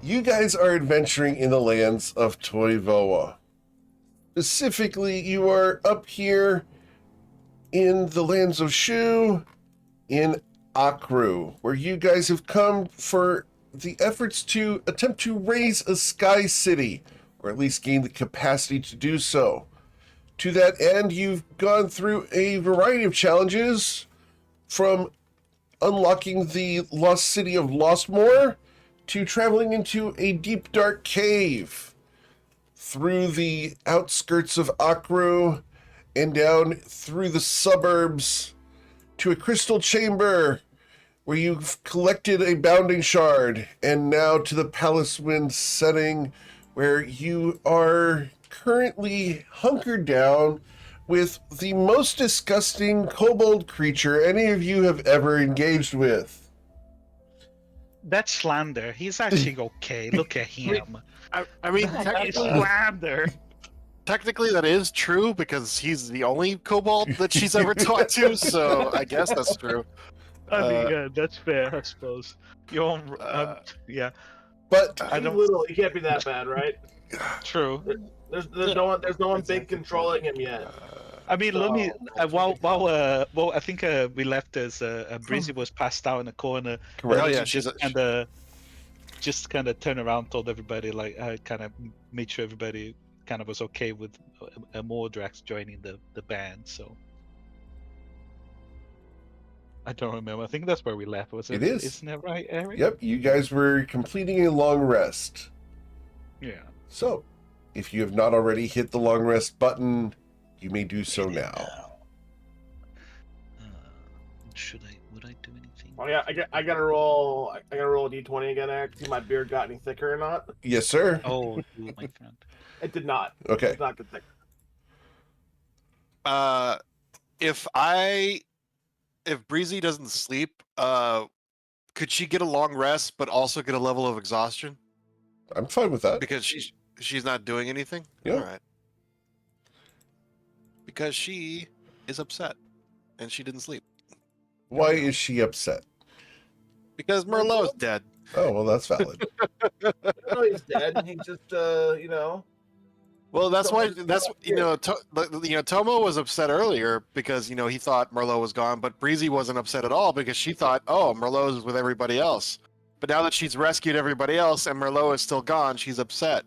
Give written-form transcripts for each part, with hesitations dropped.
You guys are adventuring in the lands of Toivoa. Specifically, you are up here in the lands of Shu, in Akru, where you guys have come for the efforts to attempt to raise a sky city, or at least gain the capacity to do so. To that end, you've gone through a variety of challenges, from unlocking the lost city of Lostmore to traveling into a deep dark cave through the outskirts of Akru and down through the suburbs to a crystal chamber where you've collected a bounding shard, and now to the palace wind setting where you are currently hunkered down with the most disgusting kobold creature any of you have ever engaged with. That's slander. He's actually okay. Look at him. I mean, That is technically, slander. technically that is true because he's the only kobold that she's ever talked to. So I guess that's true. I mean, yeah, that's fair, I suppose. You're on, yeah, But I don't. Little, he can't be that bad, right? True. There's no one big controlling him yet. I mean, let me. While I think we left as Breezy was passed out in the corner. correct. Oh yeah, Just kind of turned around, told everybody, like, I kind of made sure everybody kind of was okay with Mordrax joining the band. So I don't remember. I think that's where we left. Was it? It is. Isn't that right, Eric? Yep, you guys were completing a long rest. Yeah. So, if you have not already hit the long rest button, you may do so now. Would I do anything? Oh yeah, I gotta roll. I gotta roll a d20 again. To see my beard got any thicker or not. Yes, sir. Oh, you, my friend. It did not. Okay. It's not get thicker. If Breezy doesn't sleep, could she get a long rest but also get a level of exhaustion I'm fine with that. because she's not doing anything? Yeah. All right. Because she is upset and she didn't sleep Why is she upset? because Merlot is dead. Oh, well, that's valid. No, he's dead. He's just you know. Well, that's why. Tomo was upset earlier because he thought Merlot was gone, but Breezy wasn't upset at all because she thought, oh, Merlot is with everybody else. But now that she's rescued everybody else and Merlot is still gone, she's upset.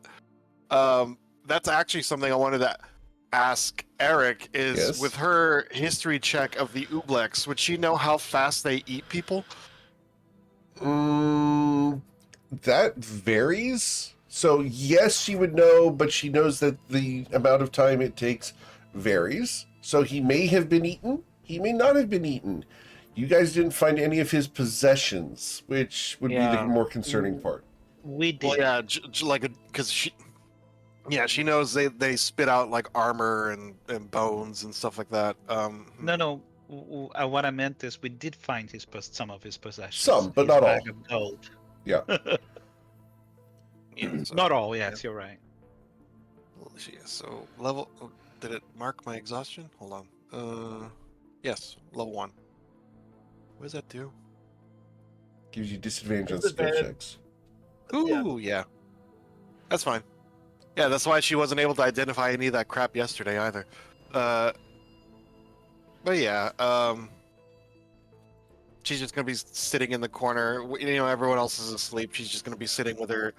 That's actually something I wanted to ask Eric is Yes. with her history check of the Ublex, would she know how fast they eat people? That varies. So, yes, she would know, but she knows that the amount of time it takes varies. So he may have been eaten. He may not have been eaten. You guys didn't find any of his possessions, which would be the more concerning part. We did. Well, yeah, because she knows they spit out like armor and bones and stuff like that. No. What I meant is we did find some of his possessions. Some, but His not all. bag of gold. Yeah. Yeah, so- Not all. Yes, you're right. So level. Did it mark my exhaustion? Hold on. Yes, level 1. What does that do? Gives you disadvantage on skill Disadvantage. checks. Ooh, yeah. That's fine. Yeah, that's why she wasn't able to identify any of that crap yesterday either. But yeah, she's just gonna be sitting in the corner. Everyone else is asleep. She's just gonna be sitting with her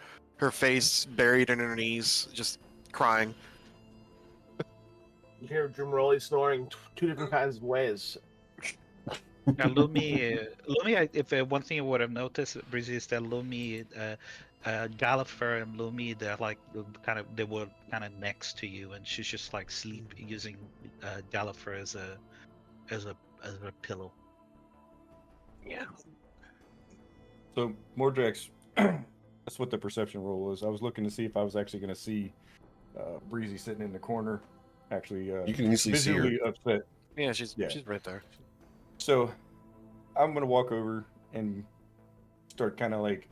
face buried in her knees, just crying. You hear Jim Rowley snoring two different kinds of ways. Now, Lumi, if one thing you would have noticed, Breezy, is that Lumi, Gallifrey and Lumi, they were kind of next to you, and she's just like using Gallifrey as a pillow. Yeah. So Mordrax, that's what the perception roll was. I was looking to see if I was actually going to see Breezy sitting in the corner, actually You can easily see her. visibly upset. Yeah, she's Yeah. right there. So I'm going to walk over and start kind of like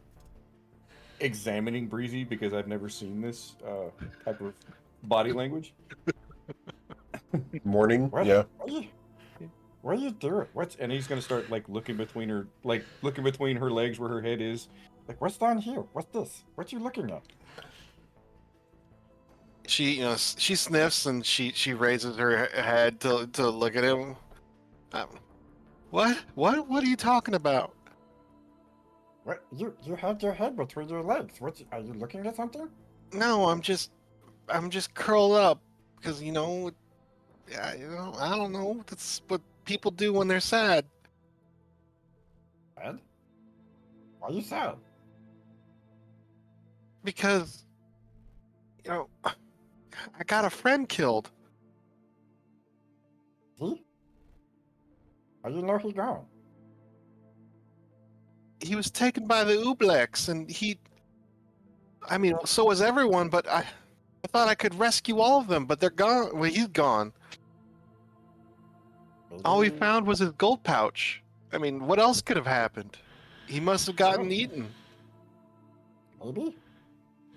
examining Breezy because I've never seen this type of body language. Morning, What? yeah. What are you doing? And he's gonna start like looking between her legs where her head is, Like, what's down here? What's this? What you looking at? She, she sniffs and she raises her head to look at him. Um, what are you talking about? What? You had your head between your legs. Are you looking at something? No, I'm just curled up because yeah, I don't know. That's what people do when they're sad. Ed? Why are you sad? Because I got a friend killed. See? How you know he gone? He was taken by the Ublex, and I mean, so was everyone, but I thought I could rescue all of them, but they're gone. Well, he's gone. All we Maybe- found was his gold pouch. I mean, what else could have happened? He must have gotten eaten. Maybe?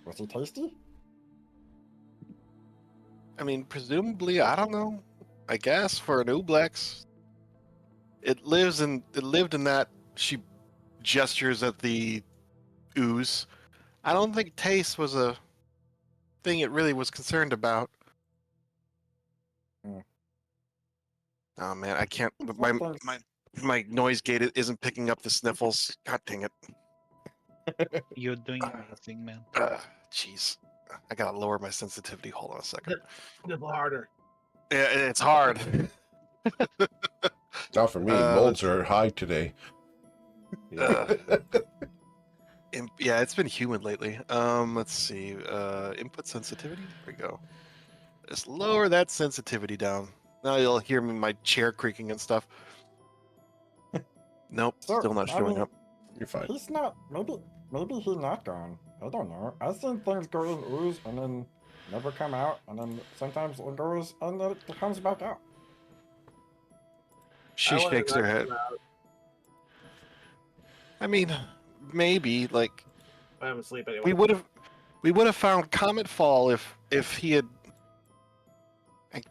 Was he tasty? I mean, presumably, I don't know. I guess for an Ublex, it lived in that. She gestures at the ooze. I don't think taste was a thing it really was concerned about. Hmm. Oh man, I can't. Sometimes- My noise gate isn't picking up the sniffles. God dang it. You're doing amazing, man. Jeez. I gotta lower my sensitivity. Hold on a second. Nibble harder. Yeah, it's hard. Not for me. Molds are high today. Uh, yeah, it's been humid lately. Let's see. Input sensitivity. There we go. Just lower that sensitivity down. Now you'll hear me my chair creaking and stuff. Nope, So, still not I showing mean, up. You're fine. He's not. Maybe he's not gone. I don't know. I've seen things go in ooze and then never come out, and then sometimes it goes and then it comes back out. She I wonder if shakes her that head. comes out. I mean, maybe like I'm asleep anyway. we would have found Comet Fall if he had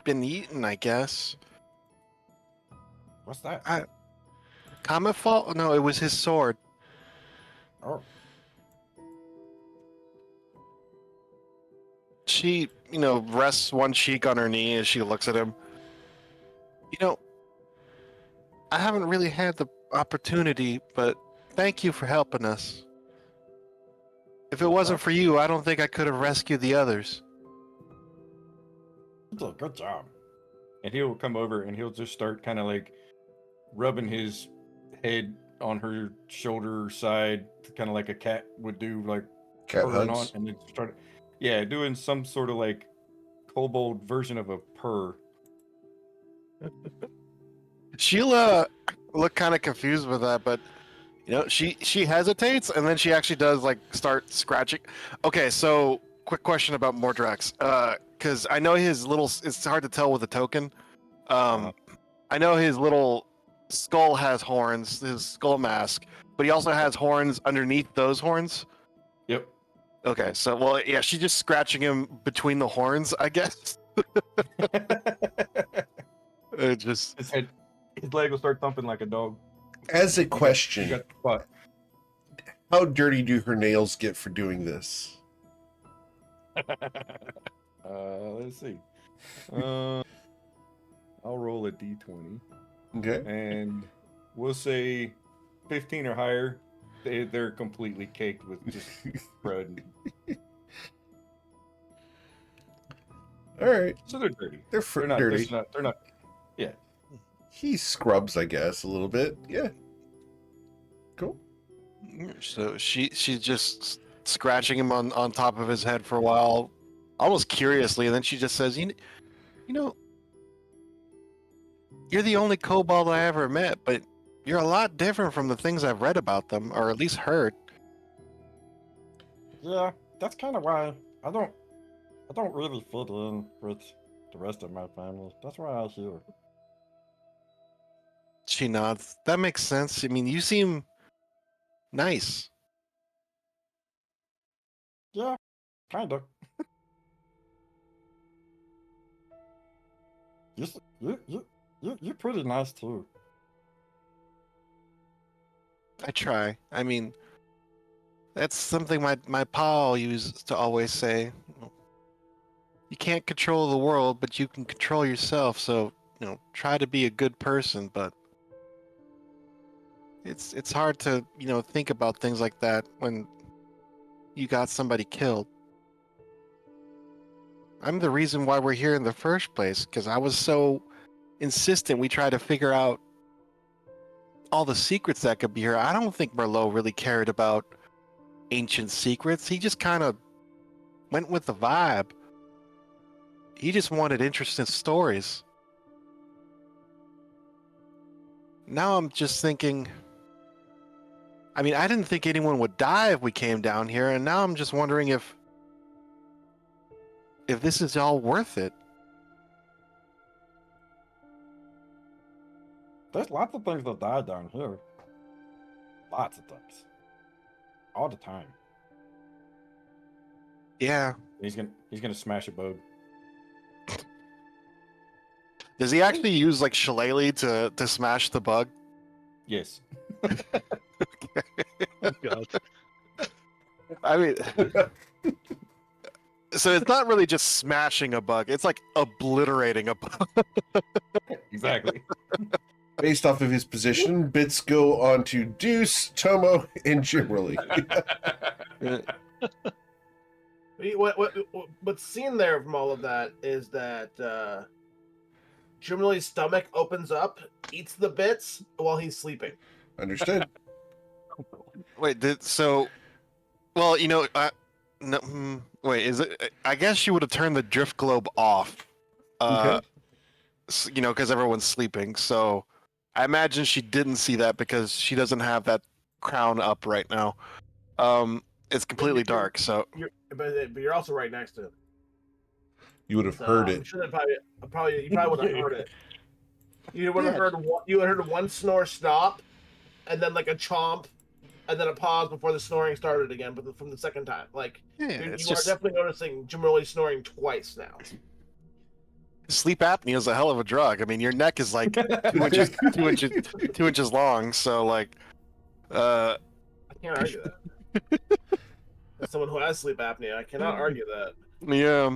been eaten, I guess. What's that? Comet Fall? No, it was his sword. Oh, She, rests one cheek on her knee as she looks at him. I haven't really had the opportunity, but thank you for helping us. If it wasn't for you, I don't think I could have rescued the others. you did a good job. And he'll come over and he'll just start kind of like rubbing his head on her shoulder side, kind of like a cat would do, like Cat purring on, hugs. and then start, yeah, doing some sort of like kobold version of a purr. She'll look kind of confused with that, but she hesitates and then she actually does like start scratching. Okay, so quick question about Mordrax, because I know his little. It's hard to tell with a token. I know his little skull has horns, his skull mask, but he also has horns underneath those horns. Yep. Okay, so well, yeah, she's just scratching him between the horns, I guess. It just His leg will start thumping like a dog. As a You question, got the spot. how dirty do her nails get for doing this? Let's see. I'll roll a d20, Okay. and we'll say 15 or higher. They're completely caked with just crud. All right. So they're dirty. They're They're dirty. not. They're not. He scrubs, I guess, a little bit. Yeah. Cool. so she's just scratching him on top of his head for a while, almost curiously, and then she just says, you know, you're the only kobold I ever met, but you're a lot different from the things I've read about them, or at least heard. Yeah, that's kind of why I don't really fit in with the rest of my family. That's why I'm here. She nods. That makes sense. I mean, you seem nice. Yeah, kind of. You're pretty nice too. I try. I mean, That's something my pa used to always say. You can't control the world, but you can control yourself. So, try to be a good person. But it's hard to, think about things like that when you got somebody killed. I'm the reason why we're here in the first place, because I was so insistent we try to figure out all the secrets that could be here. I don't think Merlot really cared about ancient secrets. He just kind of went with the vibe. He just wanted interesting stories. Now I'm just thinking, I mean, I didn't think anyone would die if we came down here, and now I'm just wondering if this is all worth it. There's lots of things that die down here. Lots of things. All the time. Yeah. He's gonna smash a bug. Does he actually use like shillelagh to smash the bug? Yes. Oh, God. I mean, so it's not really just smashing a bug; it's like obliterating a bug. Exactly. Based off of his position, bits go on to Deuce, Tomo, and Jimmerly. What's seen there from all of that is that Jimmerly's stomach opens up, eats the bits while he's sleeping. Understood. Wait, well, no, wait, is it? I guess she would have turned the drift globe off. Okay. Because everyone's sleeping. So I imagine she didn't see that because she doesn't have that crown up right now. It's completely dark. So But you're also right next to him. You would have So heard I'm it. sure that you probably would have heard it. You would have heard one snore stop, and then like a chomp, and then a pause before the snoring started again, but from the second time. Like yeah, you it's are just definitely noticing Jimmerly snoring twice now. sleep apnea is a hell of a drug. I mean, your neck is like 2 inches long. So like, I can't argue that. As someone who has sleep apnea, I cannot argue that. yeah,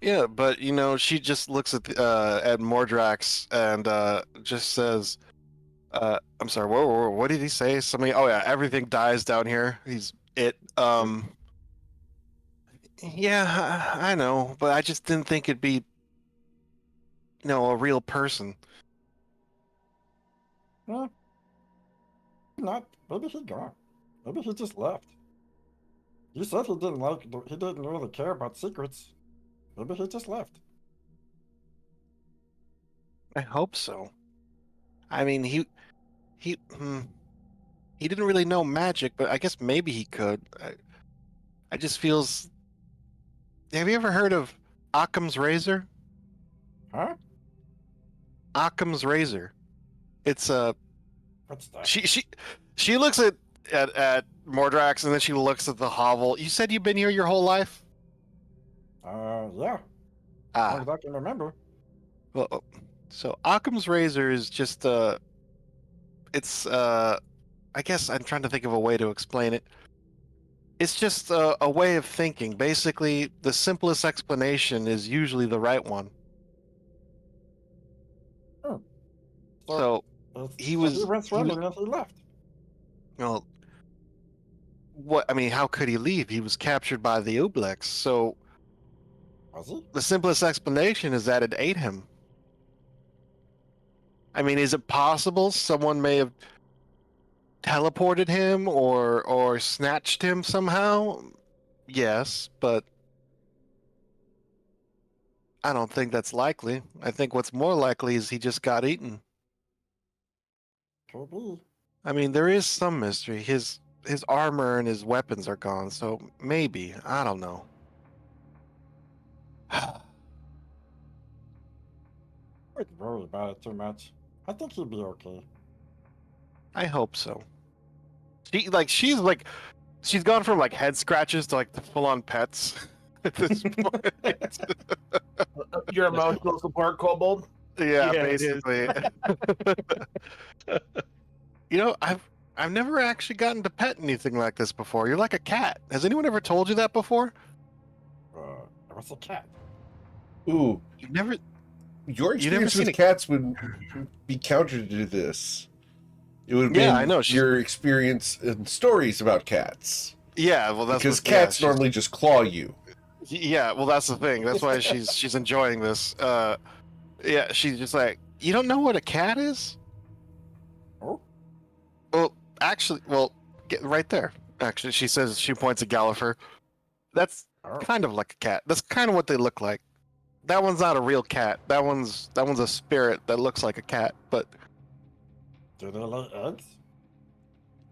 yeah. But she just looks at Mordrax and just says, I'm sorry. What did he say? Something. Oh yeah, everything dies down here. Yeah, I know, but I just didn't think it'd be, a real person. Well, not. Maybe he's gone. Maybe he just left. He said he didn't really care about secrets. Maybe he just left. I hope so. I mean, he didn't really know magic, but I guess maybe he could. I just feels. Have you ever heard of Occam's razor? Huh? Occam's razor. It's What's that? she looks at Mordrax and then she looks at the hovel. You said you've been here your whole life? Yeah. As long as I can remember. Well, so Occam's razor is just it's I guess I'm trying to think of a way to explain it. It's just a way of thinking. Basically, the simplest explanation is usually the right one. Hmm. So he went swimming and he left. well, what? I mean, how could he leave? He was captured by the Ublex. So Was he? the simplest explanation is that it ate him. I mean, is it possible someone may have teleported him or snatched him somehow? Yes, but I don't think that's likely. I think what's more likely is he just got eaten. Could be. I mean, there is some mystery. His armor and his weapons are gone, so maybe. I don't know. I wouldn't worry about it too much. I think he'll be okay. I hope so. She's gone from like head scratches to like the full on pets at this point. Your emotional support, Kobold. Yeah, Yeah, it is. basically. I've never actually gotten to pet anything like this before. You're like a cat. Has anyone ever told you that before? What's a cat? Ooh, You've never. your You never experience seen with cats would be counter to this. It would have Yeah, been I know, she's- your experience and stories about cats. Yeah, well, that's Because what, yeah, cats she's- normally just claw you. Yeah, well, that's the thing. That's why she's enjoying this. Yeah, she's just like, you don't know what a cat is? Oh. Well, actually, get right there. Actually, she says, she points at Gallifrey. That's Oh. kind of like a cat. That's kind of what they look like. That one's not a real cat. That one's a spirit that looks like a cat. But Do they lay eggs?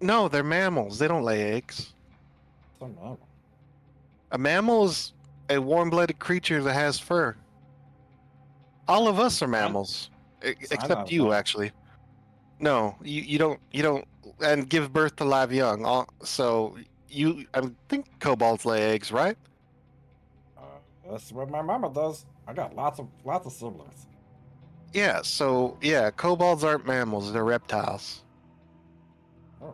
no, they're mammals. They don't lay eggs. Some mammal. A mammal is a warm-blooded creature that has fur. All of us are mammals, except not you, mammal. actually. No, you don't, and give birth to live young. So I think kobolds lay eggs, right? That's what my mama does. I got lots of siblings. Yeah. So yeah, kobolds aren't mammals; they're reptiles. Oh.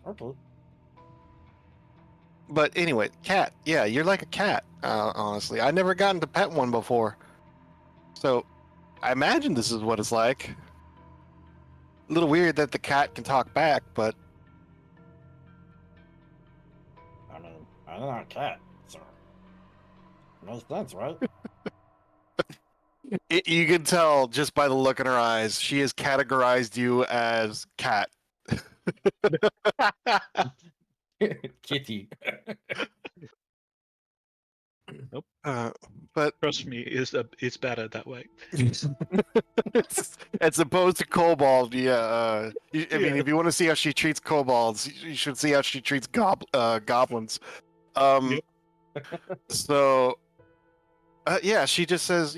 Okay. But anyway, cat. Yeah, you're like a cat. Honestly, I never gotten to pet one before, so I imagine this is what it's like. A little weird that the cat can talk back, but I mean, I'm not a cat, so makes sense, right? you can tell just by the look in her eyes. She has categorized you as cat. Kitty. But Trust me, it's better that way. as opposed to kobold, yeah. I mean, Yeah. if you want to see how she treats kobolds, you should see how she treats goblins. So, yeah, she just says,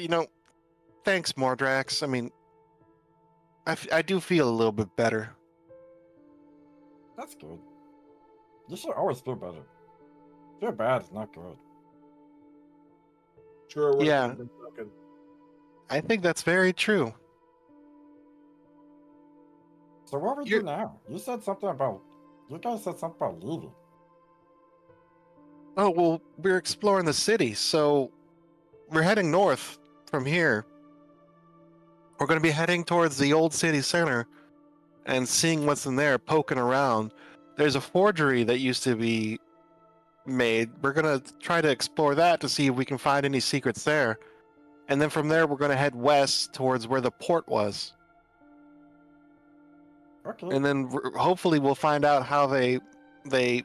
thanks, Mordrax. I mean, I do feel a little bit better. That's good. You should always feel better. Feel bad is not good. Sure, what Yeah. have been talking. I think that's very true. So what we do now? You said something about. You guys said something about leaving. Oh, well, we're exploring the city, so we're heading north from here. We're going to be heading towards the old city center and seeing what's in there, poking around. There's a forgery that used to be made. We're going to try to explore that to see if we can find any secrets there. And then from there, we're going to head west towards where the port was. Okay. And then hopefully we'll find out how they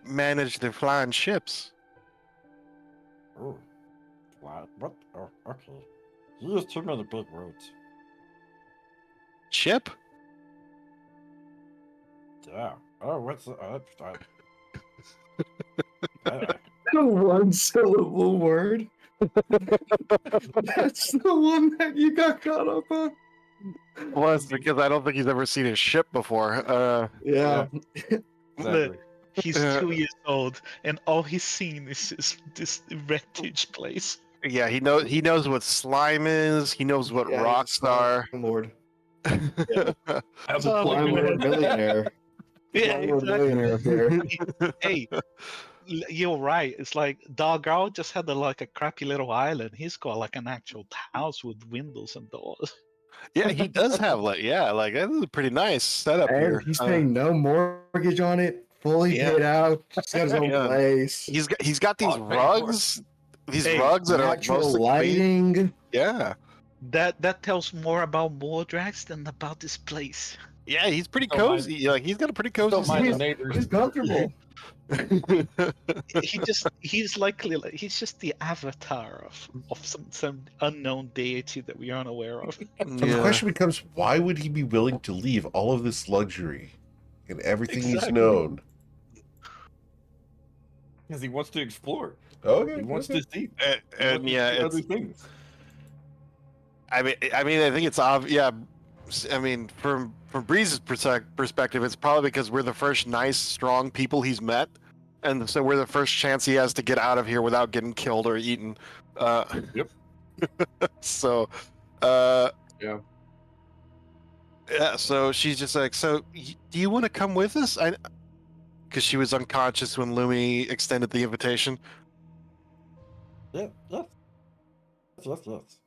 manage their flying ships. Oh. What? Oh, okay. You use too many big words. Ship? Yeah. Oh, what's the? I- One syllable word. That's the one that you got caught up on. Well, it's because I don't think he's ever seen a ship before. Yeah. exactly. He's 2 years old, and all he's seen is this wreckage place. Yeah, he knows what slime is. He knows what Yeah, rocks are. Lord. I'm Slime Lord millionaire. Yeah, Slime Lord exactly. millionaire up here. Hey, you're right. It's like Dargal just had like a crappy little island. He's got like an actual house with windows and doors. Yeah, he does have like that is a pretty nice setup And here. he's paying no mortgage on it. Fully Yeah. paid out. He's got his own Yeah. place. He's got these Oh, thank you. rugs. These Hey, rugs that are like Natural mostly lighting. Yeah. That tells more about Mordrax than about this place. Yeah, he's pretty Don't mind- cozy. Like he's got a pretty cozy Don't mind the setup. neighbors. He's comfortable. He's just the avatar of some unknown deity that we aren't aware of. So the question becomes, why would he be willing to leave all of this luxury and everything he's Exactly. known? Because he wants to explore. Okay. He wants okay. to see. And yeah, other it's things. I mean, I think it's obvious. Yeah, I mean, from Breeze's perspective, it's probably because we're the first nice, strong people he's met, and so we're the first chance he has to get out of here without getting killed or eaten. Yep. So, Yeah. Yeah, so she's just like, so do you want to come with us? Because she was unconscious when Lumi extended the invitation. Yeah, yes. Yes, yes.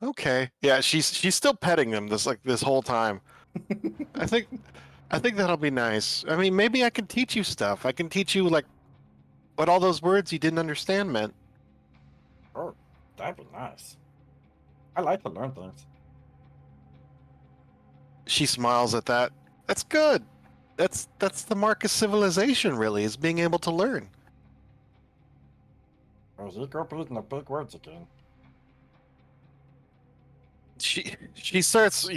Okay. Yeah, she's still petting him this whole time. I think that'll be nice. I mean, maybe I can teach you stuff. I can teach you like what all those words you didn't understand meant. Oh, that'd be nice. I like to learn things. She smiles at that. That's good. That's the mark of civilization, really, is being able to learn. Oh, you go putting the big words again. She starts,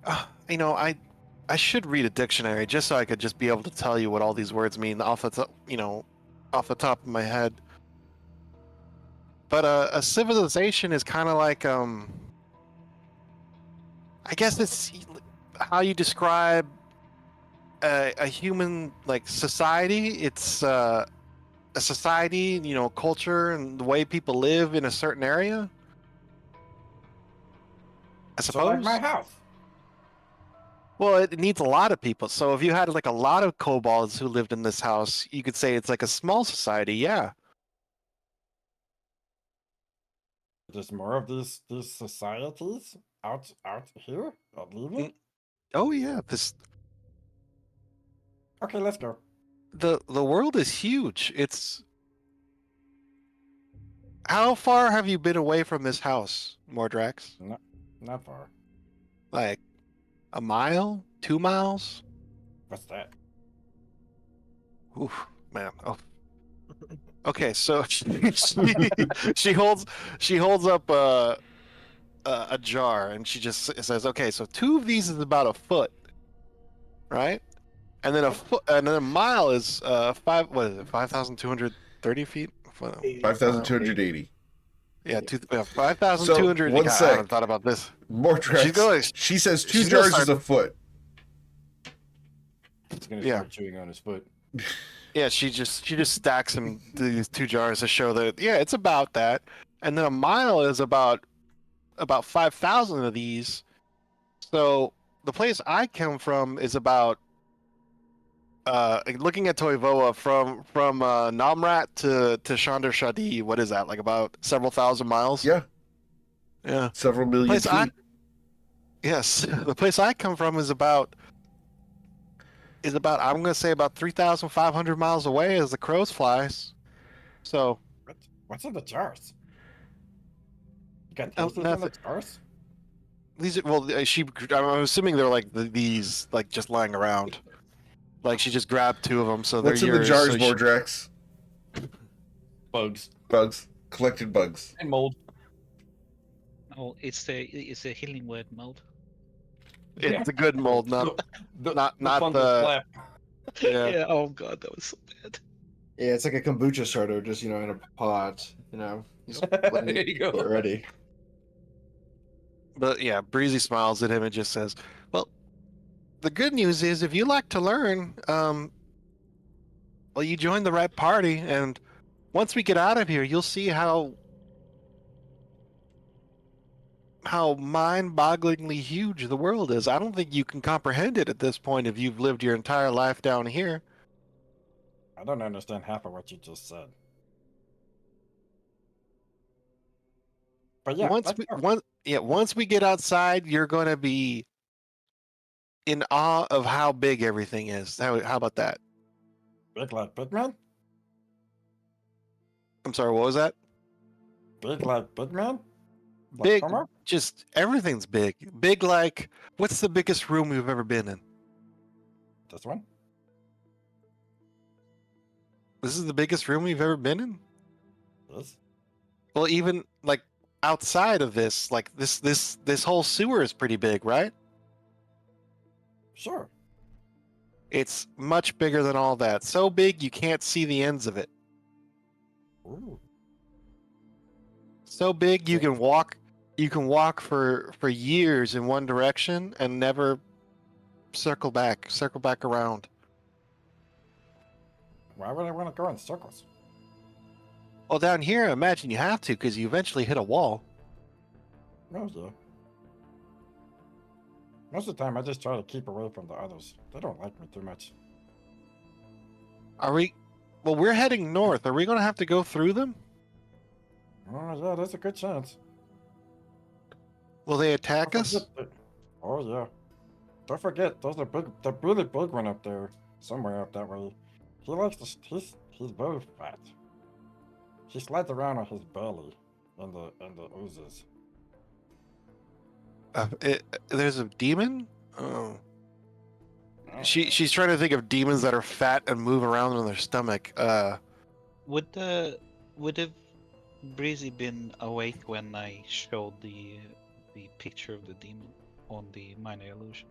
I should read a dictionary just so I could just be able to tell you what all these words mean off the top, off the top of my head. But a civilization is kind of like I guess it's how you describe a human like society. It's a society, culture and the way people live in a certain area. I So like suppose. my house. Well, it needs a lot of people. So if you had like a lot of kobolds who lived in this house, you could say it's like a small society. Yeah. There's more of these societies out here or leaving. Oh yeah. This Okay, let's go. the world is huge. It's how far have you been away from this house, Mordrax? Not far. Like a mile, 2 miles? What's that? Oof, man. Oh. Okay, so she holds up a jar and she just says, "Okay, so 2 of these is about a foot, right? And then a mile is 5,230 feet? 5,280. Yeah, 5,200. So, one God, I sec. haven't thought about this. More She's tracks. going. She says 2 she's gonna jars is start- a foot. He's gonna Yeah. start chewing on his foot. Yeah, she just stacks them these 2 jars to show that it's about that. And then a mile is about 5,000 of these. So the place I come from is about looking at Toivoa from Namrat to Chandar Shadi. What is that? Like about several thousand miles? Yeah, Yeah. several million Place feet. Yes, the place I come from is about I'm gonna say about 3,500 miles away as the crows flies. So What's in the jars? You got Oh, tasties in the nothing. jars? these are I'm assuming they're like these like just lying around. Like she just grabbed 2 of them, so What's they're in the yours. jars, so Mordrax? Bugs Bugs. Collected bugs. and mold. Oh, it's a healing word mold. It's a good mold, not the not fun the- slap. yeah. Oh god, that was so bad. Yeah, it's like a kombucha starter, just in a pot. He's letting There it you go. get ready. But yeah, Breezy smiles at him and just says, "Well, the good news is if you like to learn, well, you joined the right party, and once we get out of here, you'll see how mind-bogglingly huge the world is. I don't think you can comprehend it at this point if you've lived your entire life down here." I don't understand half of what you just said. But yeah, let's go. Once we get outside, you're going to be in awe of how big everything is. How about that? Big like Big Man? I'm sorry, what was that? Big like Big Man? Like Big, Homer? just everything's big. Big like, what's the biggest room you've ever been in? This one? This is the biggest room you've ever been in? This? Well, even like outside of this, like this whole sewer is pretty big, right? Sure. It's much bigger than all that. So big you can't see the ends of it. Ooh. So big you can walk for years in one direction and never circle back around. Why would I want to go in circles? Well, down here, I imagine you have to because you eventually hit a wall. No, yeah. Most of the time, I just try to keep away from the others. They don't like me too much. Are we? Well, we're heading north. Are we going to have to go through them? Oh, yeah, there's a good chance. Will they attack Don't us? forget that- Oh, yeah. Don't forget, there's the really big one up there, somewhere up that way. He likes to, he's very fat. He slides around on his belly in the oozes. There's a demon? Oh. She's trying to think of demons that are fat and move around on their stomach. Would have Breezy been awake when I showed the picture of the demon on the minor illusion?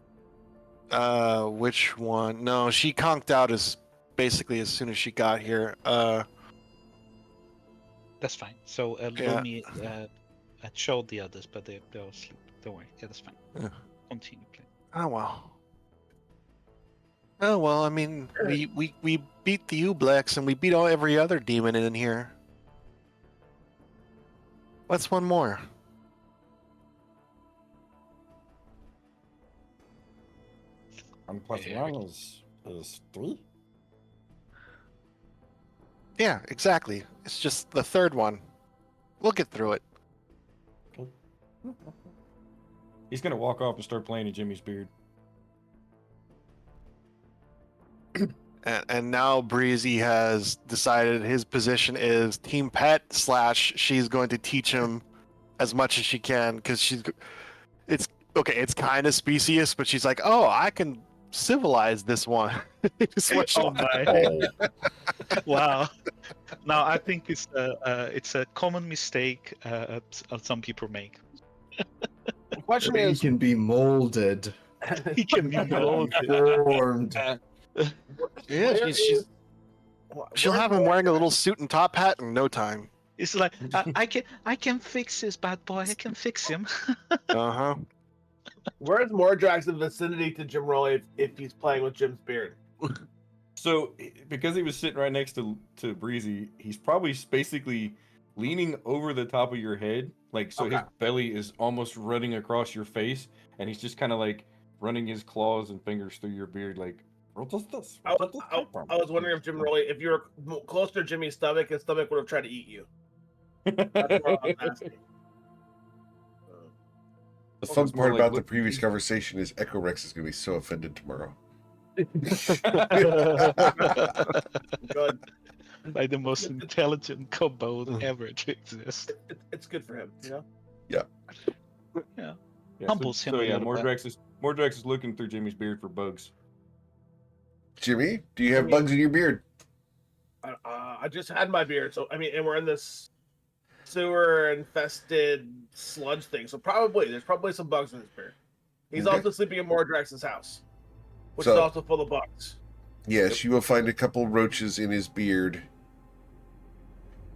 Which one? No, she conked out as soon as she got here. That's fine. So Yeah. Lumi I showed the others, but they were asleep. Don't worry. Yeah, that's fine. Yeah. Continue, please. Oh well. Oh well. I mean, we beat the U-Blacks and we beat every other demon in here. What's one more? One plus Yeah. one is 3? Yeah, exactly. It's just the third one. We'll get through it. He's gonna walk off and start playing in Jimmy's beard. And now Breezy has decided his position is team pet / she's going to teach him as much as she can because it's kind of specious, but she's like, oh, I can civilize this one. It's what she- Oh my! Wow. Now I think it's a common mistake some people make. The question He is, can be molded, He can be molded. formed. Yeah, she'll have him wearing a little suit and top hat in no time. It's like I can fix this bad boy. I can fix him. Uh-huh. Where's Mordrax in vicinity to Jim Rowley if he's playing with Jim's beard? So, because he was sitting right next to Breezy, he's probably basically leaning over the top of your head, like so his Okay. belly is almost running across your face, and he's just kind of like running his claws and fingers through your beard, like, what does this? I was wondering if Jim Rowley, if you were closer to Jimmy's stomach, his stomach would have tried to eat you. That's what I was asking. the Well, fun it's more part like about the look- previous conversation is Echo Rex is going to be so offended tomorrow. Good. Like the most intelligent kobold ever to exist. It's good for him, you know. Yeah. Yeah, Humbles him a yeah, little bit. Mordrax is looking through Jimmy's beard for bugs. Jimmy, do you have Jimmy- bugs in your beard? I just had my beard, so I mean, and we're in this sewer infested sludge thing, so there's probably some bugs in his beard. He's Okay. also sleeping in Mordrax's house, which So- is also full of bugs. Yes, you will find a couple roaches in his beard.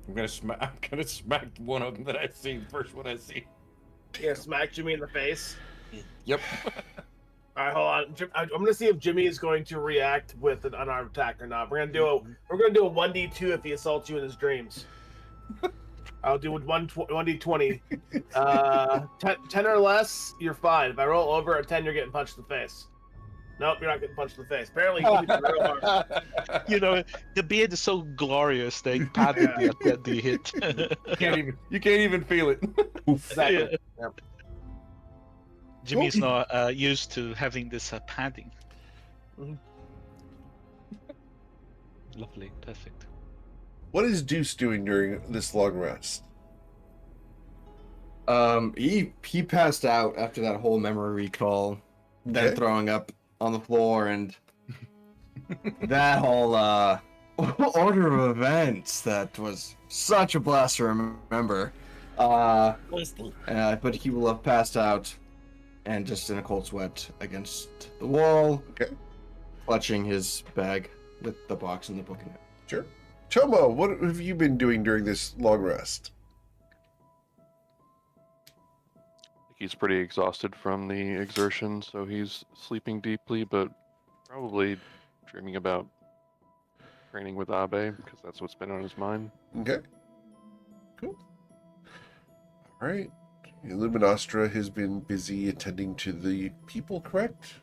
I'm gonna smack one of them that I see, the first one I see. Yeah, smack Jimmy in the face. Yep. All right, hold on. I'm gonna see if Jimmy is going to react with an unarmed attack or not. We're gonna do a 1d2 if he assaults you in his dreams. I'll do 1d20. 10 or less, you're fine. If I roll over a 10, you're getting punched in the face. Nope, you're not getting punched in the face. Apparently, you need to real hard. You know, the beard is so glorious they padded the hit. You can't even feel it. Exactly. Jimmy's not used to having this padding. Mhm. Lovely, perfect. What is Deuce doing during this long rest? He passed out after that whole memory recall, then Okay. throwing up on the floor, and that whole order of events that was such a blast to remember. But he will have passed out and just in a cold sweat against the wall, Okay. clutching his bag with the box and the book in it. Sure. Chomo, what have you been doing during this long rest? He's pretty exhausted from the exertion, so he's sleeping deeply, but probably dreaming about training with Abe, because that's what's been on his mind. Okay. Cool. All right. Illuminostra has been busy attending to the people, correct?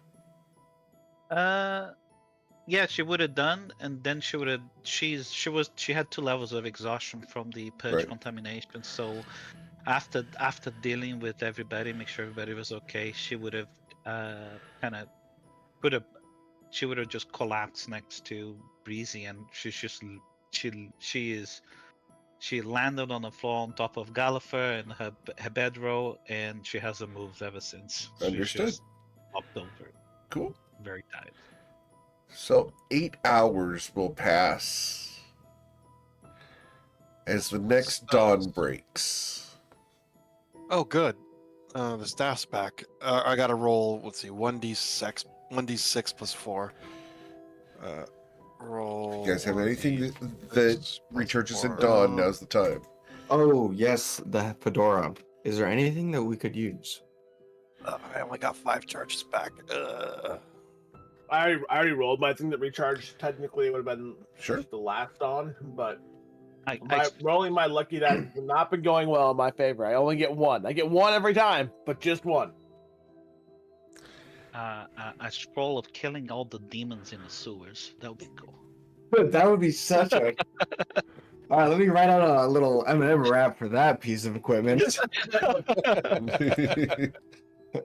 Yeah, she would have done, and then she would have. She had 2 levels of exhaustion from the purge Right. contamination. So after dealing with everybody, make sure everybody was okay, she would have kind of put a. She would have just collapsed next to Breezy, and she landed on the floor on top of Gallifrey and her bedroll, and she hasn't moved ever since. Understood. She's just flopped over, Cool. very tired. So 8 hours will pass as the next dawn breaks. Oh, good. The staff's back. I got to roll. Let's see, 1d6 plus 4. Roll. You guys have anything that recharges at 4. dawn? Now's the time. Oh, yes, the fedora. Is there anything that we could use? I only got 5 charges back. I already rolled my thing that recharged. Technically, it would have been Sure. the last on, but I rolling my lucky dice has not been going well in my favor. I only get 1. I get 1 every time, but just 1. a scroll of killing all the demons in the sewers. That would be cool. That would be such a. All right, let me write out a little M&M rap for that piece of equipment.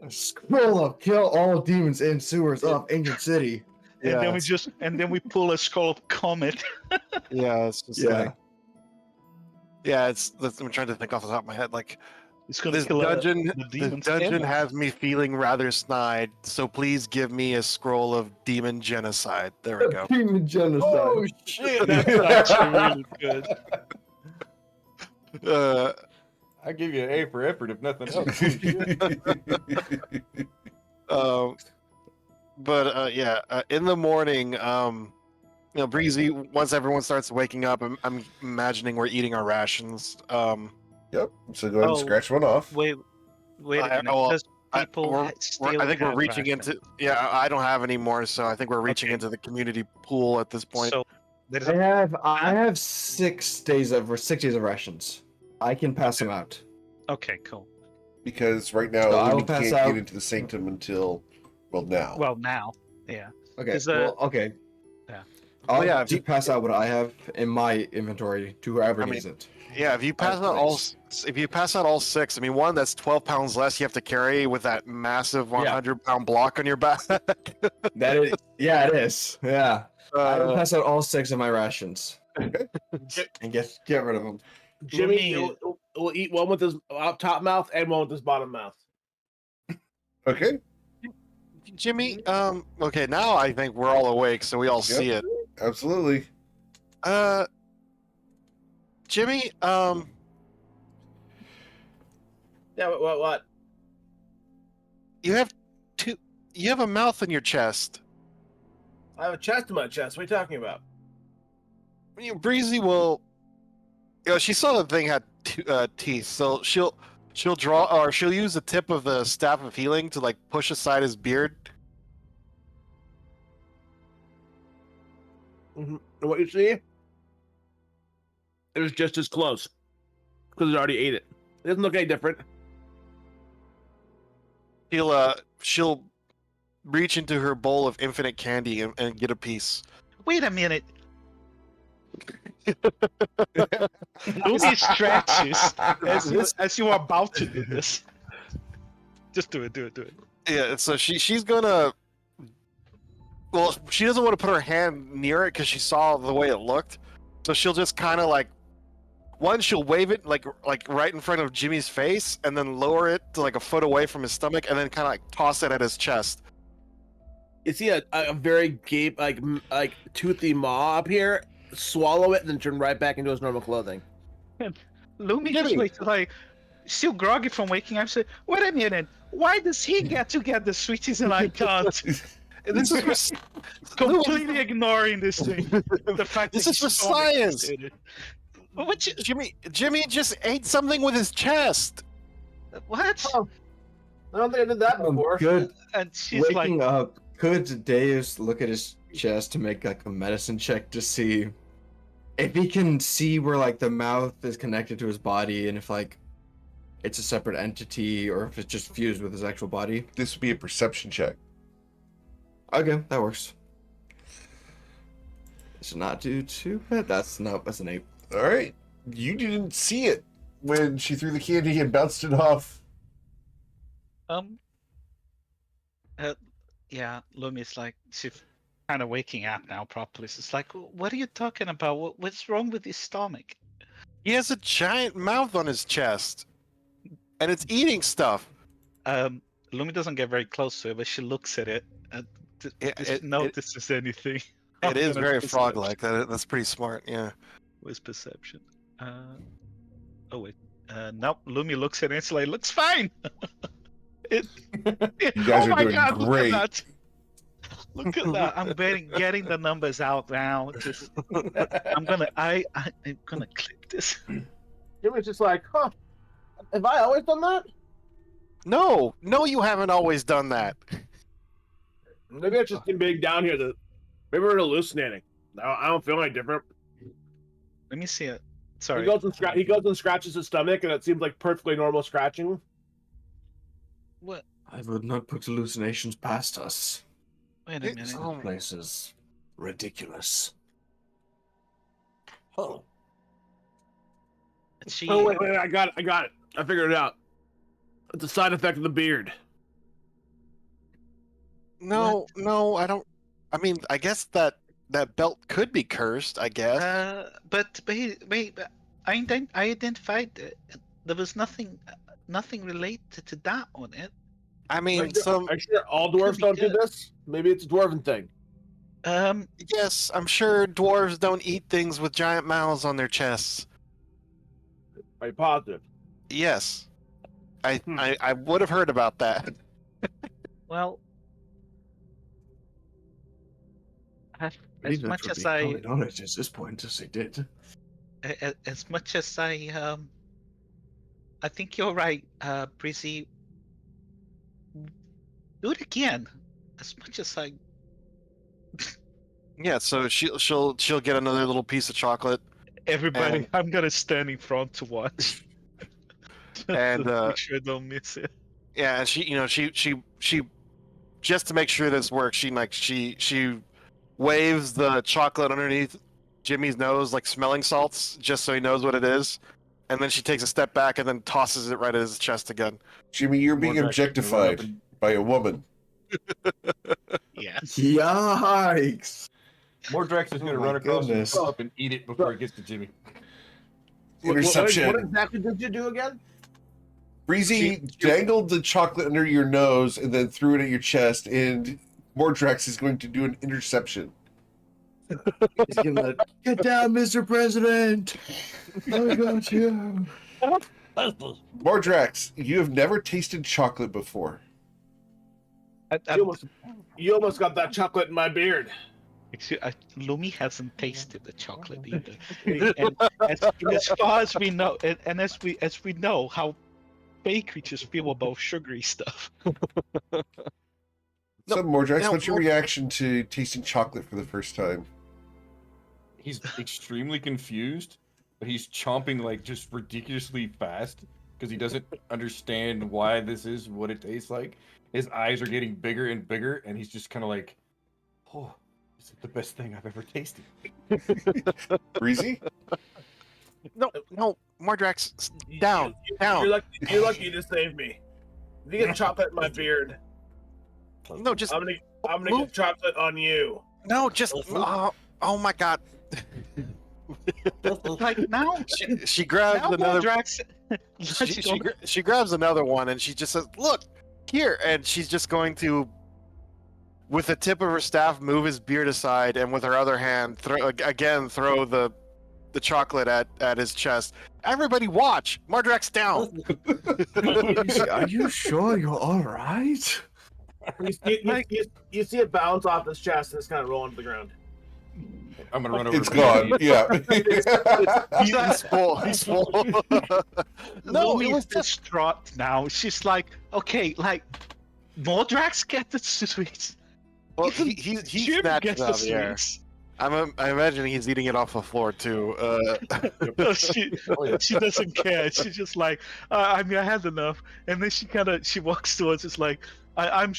Scroll of kill all demons in sewers of Ancient City. And then we pull a scroll of comet. Yeah, it's just Yeah. like. Yeah, I'm trying to think off the top of my head. Like, It's gonna this kill dungeon, the this demons. dungeon has me feeling rather snide. So please give me a scroll of demon genocide. There we go. Demon genocide. Oh shit! That's actually really good. I give you an A for effort, if nothing else. Yeah, in the morning, Breezy. Once everyone starts waking up, I'm imagining we're eating our rations. Yep. So go ahead and Oh, scratch one off. Wait a minute. well, because people I think we're have reaching rations. into. Yeah, I don't have any more, so I think we're reaching into the community pool at this point. So there's I have 6 days of rations. I can pass them out. okay, cool. Because right now, So I will Illumi pass can't out- get into the sanctum until, well, now. Well, now, yeah. Okay. Is okay. Yeah. I'll yeah, if just pass out what I have in my inventory to whoever I mean, needs it. Yeah, if you pass out all 6, I mean, one that's 12 pounds less you have to carry with that massive 100-pound block on your back. That is, yeah, it is. Yeah. I will Uh, pass out all 6 of my rations. And get rid of them. Jimmy Let me- will eat one with his top mouth and one with his bottom mouth. Okay. Jimmy, okay, now I think we're all awake, so we all see it. Absolutely. Jimmy, Yeah, what? you have a mouth in your chest. I have a chest in my chest. What are you talking about? Breezy will, she saw the thing had teeth, so she'll use the tip of the staff of healing to like push aside his beard. Mm-hmm. And what you see? It was just as close because it already ate it. It doesn't look any different. She'll reach into her bowl of infinite candy and get a piece. Wait a minute. Lucy stretches as you are about to do this. Just do it. Yeah, so she's gonna. Well, she doesn't want to put her hand near it because she saw the way it looked. So she'll just kind of like, she'll wave it like right in front of Jimmy's face, and then lower it to like a foot away from his stomach, and then kind of like toss it at his chest. You see a very gape like toothy maw up here. Swallow it and then turn right back into his normal clothing. Lumi just like still groggy from waking up. Say, wait a minute. Why does he get to get the sweeties and I can't? This is for, Completely ignoring this thing. The fact This that is he's for so science. excited. What? Jimmy just ate something with his chest. What? Oh, I don't think I did that before. Good. And she's Waking like, up, could Deus look at his chest to make like a medicine check to see if he can see where like the mouth is connected to his body, and if it's a separate entity or if it's just fused with his actual body. This would be a perception check. Okay, that works. Should not do too bad. That's an 8. All right. You didn't see it when she threw the candy and bounced it off. Yeah, Lumi's like, she's kind of waking up now properly. She's like, what are you talking about? What's wrong with his stomach? He has a giant mouth on his chest, and it's eating stuff. Lumi doesn't get very close to it, but she looks at it and notices anything. It is very frog-like. That's pretty smart. Yeah. Where's perception? Oh wait. Nope. Lumi looks at it. It's like, looks fine. You guys are doing great. Look at that. I'm getting the numbers out now. Just, I'm gonna clip this. Jimmy's just like, huh? Have I always done that? No, you haven't always done that. Maybe it's just being down here. Maybe we're hallucinating. I don't feel any different. Let me see it. Sorry. He goes and scratches his stomach, and it seems like perfectly normal scratching. What? I would not put hallucinations past us. Wait a minute. This place is ridiculous. Oh. She... Oh wait, I got it. I figured it out. It's a side effect of the beard. No, I don't. I mean, I guess that belt could be cursed. I guess. But wait. I identified it. There was nothing related to that on it. I mean, Are you sure all dwarves don't do this? Maybe it's a dwarven thing. Yes, I'm sure dwarves don't eat things with giant mouths on their chests. Are you positive? Yes, I would have heard about that. Well, as much as knowledge at this point, as they did. As much as I think you're right, Breezy. Do it again. As much as I. Yeah, so she'll get another little piece of chocolate. Everybody, And- I'm gonna stand in front to watch. And make sure I don't miss it. Yeah, and she just to make sure this works, she waves the chocolate underneath Jimmy's nose like smelling salts, just so he knows what it is, and then she takes a step back and then tosses it right at his chest again. Jimmy, you're being More objectified by a woman. Yes. Yikes! Mordrax is going to Oh my run across goodness. the cup and eat it before it gets to Jimmy. Interception. What exactly did you do again? Breezy dangled the chocolate under your nose and then threw it at your chest, and Mordrax is going to do an interception. He's gonna get down, Mr. President. I got you. Mordrax, you have never tasted chocolate before. You almost got that chocolate in my beard. Lumi hasn't tasted the chocolate either. And as far as we know, and as we know how bakery just feel about sugary stuff. So, Mordrax, no, what's your reaction to tasting chocolate for the first time? He's extremely confused, but he's chomping like just ridiculously fast because he doesn't understand why this is what it tastes like. His eyes are getting bigger and bigger, and he's just kind of like, "Oh, this is the best thing I've ever tasted." Breezy? No, Mordrax, down. You're lucky to save me. If you get chocolate in my beard, No, just I'm gonna get chocolate on you. no, just oh my god. Like now, She grabs now another. Mordrax. She grabs another one and she just says, "Look here," and she's just going to, with the tip of her staff, move his beard aside, and with her other hand, throw the chocolate at his chest. Everybody, watch! Mordrax down. Are you sure you're all right? You see it bounce off his chest and it's kind of rolling to the ground. I'm gonna run over. It's to gone. Jimmy. Yeah. He's full. He's full. No, Lumi it is was just. distraught now. She's like, okay, like Mordrax get the sweets. Well, Even he Jim snatched gets it the out of the air. sweets. I imagine he's eating it off the floor too. she Oh, yeah. she doesn't care. She's just like, I mean, I had enough. And then she walks towards. It's like, I'm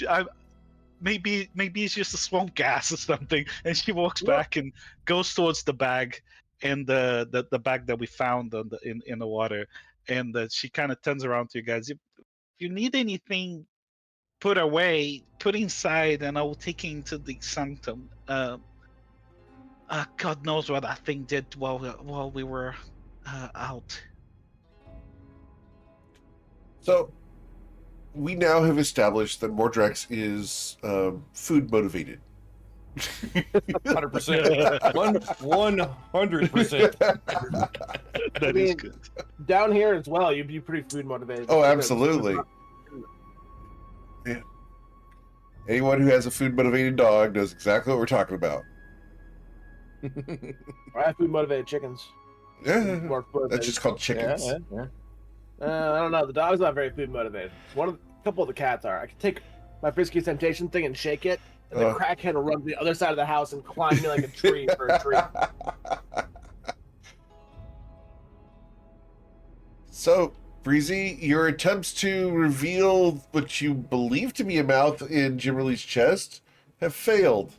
maybe it's just a swamp gas or something. And she walks back and goes towards the bag and the bag that we found on in the water. And she kind of turns around to you guys. If you need anything put away, put inside, and I will take it into the sanctum. God knows what that thing did while we were out. So, we now have established that Mordrax is food motivated. 100%. 100%. That is good. Down here as well, you'd be pretty food motivated. Oh, absolutely. Yeah. Anyone who has a food motivated dog knows exactly what we're talking about. I have food motivated chickens. Yeah, More food that's motivated. just called chickens. Yeah. I don't know. The dog's not very food motivated. A couple of the cats are. I can take my Frisky Temptation thing and shake it, and the crackhead will run to the other side of the house and climb me like a tree for a treat. So, Breezy, your attempts to reveal what you believe to be a mouth in Jimmerly's chest have failed.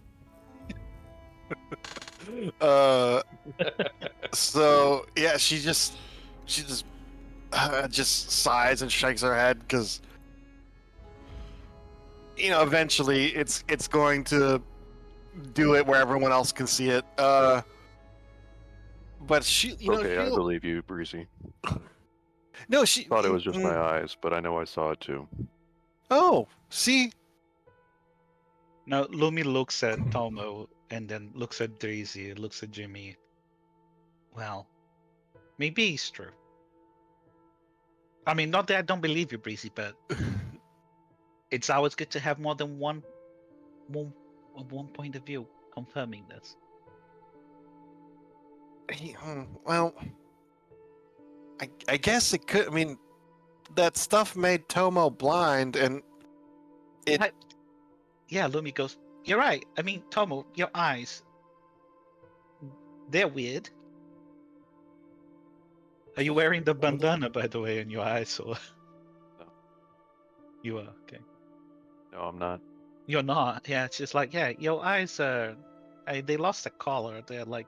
So yeah, she just sighs and shakes her head because eventually it's going to do it where everyone else can see it. But she, Okay, I believe you, Breezy. no, she Thought it was just my eyes, but I know I saw it too. Oh, see, Now Lumi looks at Tomo and then looks at Daisy, looks at Jimmy. Well, maybe it's true. I mean, not that I don't believe you, Breezy, but it's always good to have more than one point of view confirming this. well, I guess it could. I mean, that stuff made Tomo blind, and Yeah, Lumi goes, you're right. I mean, Tomo, your eyes, they're weird. Are you wearing the bandana, by the way, in your eyes? Or... No. You are, okay. No, I'm not. You're not. Yeah, it's just like, yeah, your eyes are... they lost the color. They're like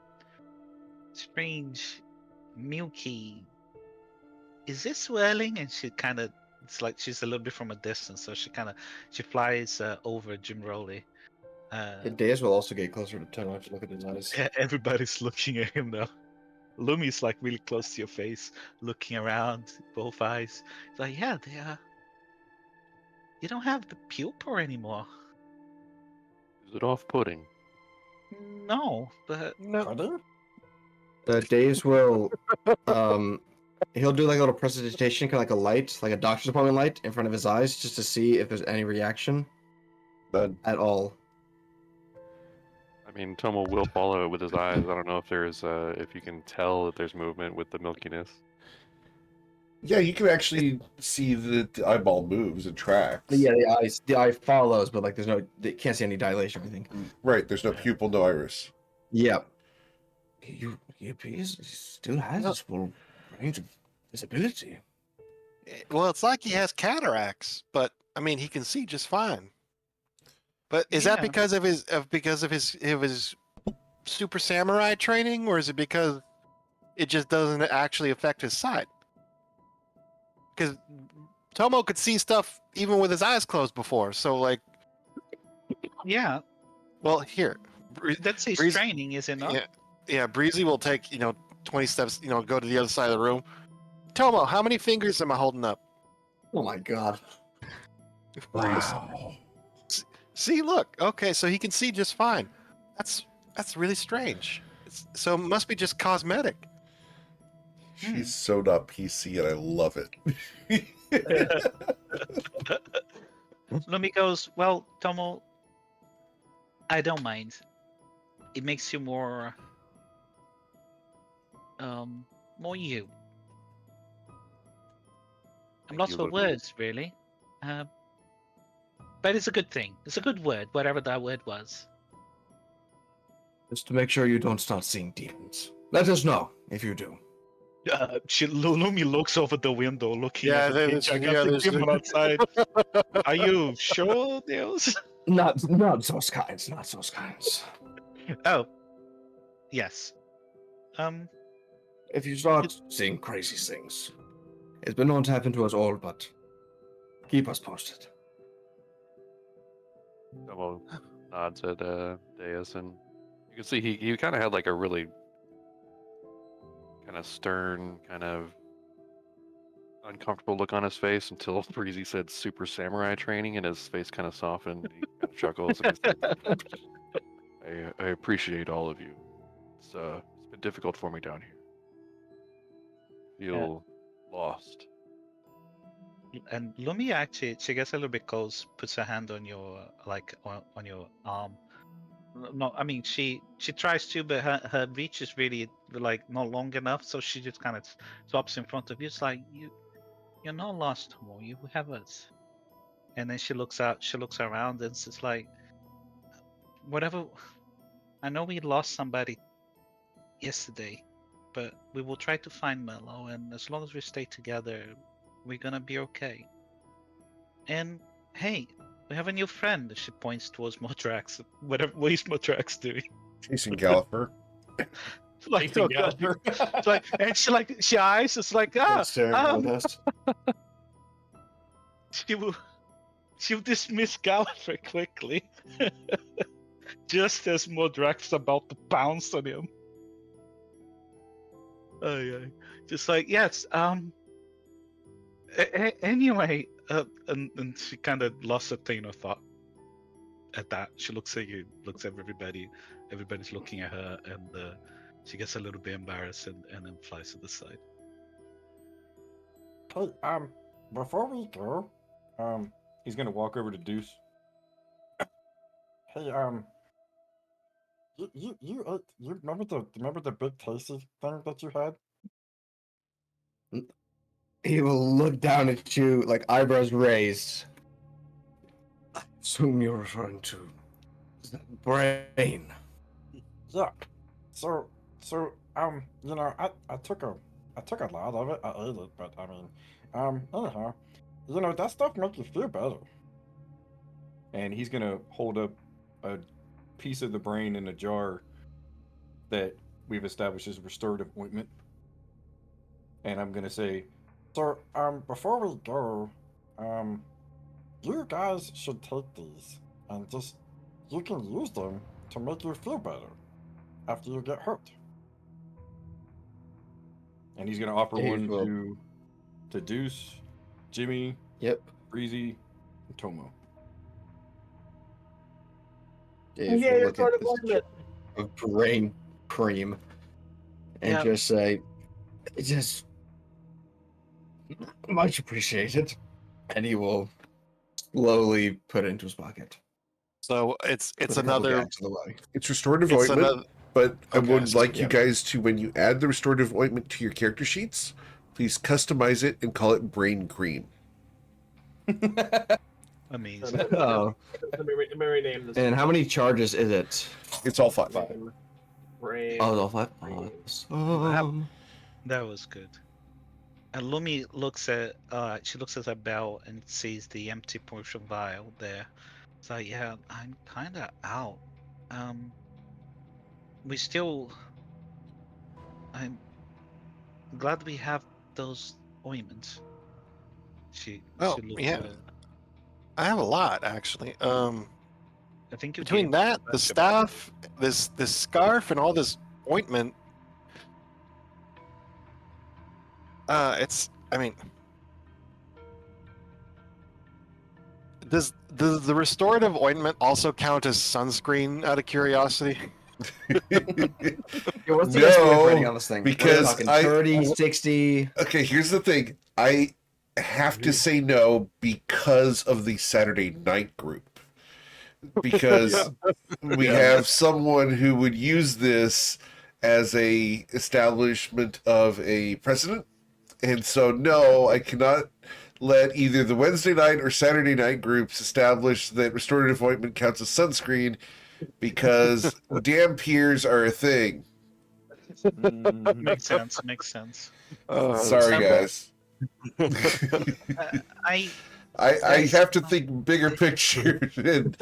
strange, milky. Is this swirling? And she kind of... It's like she's a little bit from a distance, so she flies over Jim Rowley. Days will also get closer to Tomo to look at his eyes. Everybody's looking at him now. Lumi's like really close to your face, looking around, both eyes. It's like, yeah, they are. You don't have the pupil anymore. Is it off-putting? No, but The Days will, he'll do like a little presentation, kind of like a light, like a doctor's appointment light in front of his eyes, just to see if there's any reaction. None. At all. I mean, Tomo will follow it with his eyes. I don't know if there's, if you can tell that there's movement with the milkiness. Yeah, you can actually see that the eyeball moves and tracks. Yeah, the eye follows, but like they can't see any dilation or anything. Right, there's no pupil, no iris. Yep. He still has this full range of visibility. well, it's like he has cataracts, but I mean, he can see just fine. But is that Yeah. because of his super samurai training, or is it because it just doesn't actually affect his sight? Because Tomo could see stuff even with his eyes closed before. So, like, yeah, well, here, that's his Breeze- training, is it not? yeah, Breezy will take 20 steps, go to the other side of the room. Tomo, how many fingers am I holding up? Oh my god. Wow. See, look. Okay, so he can see just fine. That's really strange. So it must be just cosmetic. She's so not PC and I love it. Lumi goes, well, Tomo, I don't mind. It makes you more you. I'm Thank lost you, for Lumi. words, really. But it's a good thing. It's a good word, whatever that word was. Just to make sure you don't start seeing demons. Let us know if you do. Lumi looks over the window, looking Yeah, at the there's- gigantic yeah, demon outside. Are you sure, Niels? Not those kinds. Not those kinds. Oh, yes. Um, If you start seeing crazy things, it's been known to happen to us all, but keep us posted. Tomo nods at Deus, and you can see he kind of had like a really kind of stern, kind of uncomfortable look on his face until Breezy said super samurai training, and his face kind of softened. He kind of chuckles and he's like, I appreciate all of you. It's been difficult for me down here. Feel lost. and Lumi actually, she gets a little bit close, puts her hand on your on your arm. No, I mean she tries to, but her reach is really like not long enough, so she just kind of stops in front of you. It's like you're not lost, Tomo. You have us. And then she looks out. She looks around, and it's like, whatever. I know we lost somebody yesterday, but we will try to find Mello, and as long as we stay together, we're gonna be okay. And hey, we have a new friend. She points towards Motrax. What is Motrax doing? Chasing Gallifrey. It's like, Chasing oh god. Gallagher. It's like, and she eyes. It's like, Staring at us. she'll dismiss Gallifrey quickly, just as Modrax's about to pounce on him. Oh yeah, just like yes. Anyway, and she kind of lost her train of thought at that. She looks at you, looks at everybody. Everybody's looking at her, and she gets a little bit embarrassed, and then flies to the side. Hey, before we go, He's gonna walk over to Deuce. hey, you remember the big tasty thing that you had? He will look down at you, like eyebrows raised. I assume you're referring to the brain. Yeah. So, you know, I took a lot of it. I ate it, but I mean, anyhow, you know, that stuff makes you feel better. And he's gonna hold up a piece of the brain in a jar that we've established as restorative ointment. And I'm gonna say, So, before we go, you guys should take these and you can use them to make you feel better after you get hurt. and he's gonna offer Dave one will- to Deuce, Jimmy, Yep. Breezy, and Tomo. Dave Yeah, will you're look sort at of like this of brain cream and Yeah. just say, just much appreciated. And he will slowly put it into his pocket. So it's With a couple another gags on the way. It's restorative it's ointment, another but I Okay, would like you yep. guys to, when you add the restorative ointment to your character sheets, please customize it and call it brain cream. Amazing. Oh, Let me rename this. and how many charges is it? It's all 5. Brain. Oh, it's all 5. Awesome. That was good. And Lumi looks at she looks at her bell and sees the empty potion vial there. It's like, yeah, I'm kinda out. We still I'm glad we have those ointments. She Oh, looks yeah. at it. I have a lot actually. I think you Between gave that, her the Jimmy. staff, this scarf, and all this ointment, it's. I mean, does the restorative ointment also count as sunscreen? Out of curiosity. Yeah, what's the SPF rating No, on this thing? because We're talking I- 30, 60. Okay, here's the thing. I have to say no because of the Saturday night group. Because we have someone who would use this as a establishment of a precedent. And so no, I cannot let either the Wednesday night or Saturday night groups establish that restorative ointment counts as sunscreen because dampiers are a thing. Makes sense. Makes sense. Sorry, Some- guys. I I have to think bigger picture than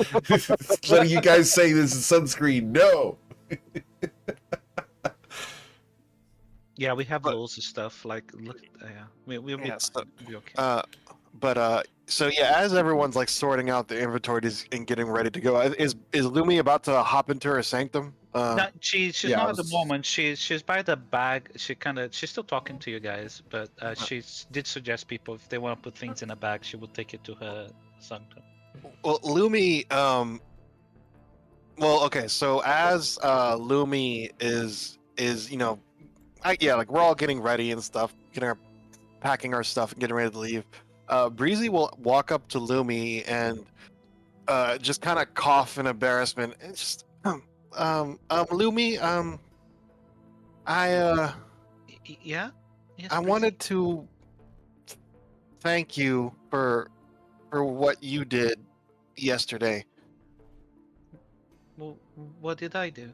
letting you guys say this is sunscreen. No. yeah, we have But- loads of stuff. Like, look, yeah, we'll be Yeah, so- fine. We'll be okay. So yeah, as everyone's like sorting out the inventories and getting ready to go, is Lumi about to hop into her sanctum? No, she's yeah, not I at the was- moment. She's by the bag. She's still talking to you guys, but she did suggest people if they want to put things in a bag, she will take it to her sanctum. Well, Lumi, well, okay, so as Lumi is like we're all getting ready and stuff, packing our stuff and getting ready to leave. Breezy will walk up to Lumi and just kind of cough in embarrassment and just Lumi, Yeah. Yes. I please. wanted to thank you for what you did yesterday. Well, what did I do?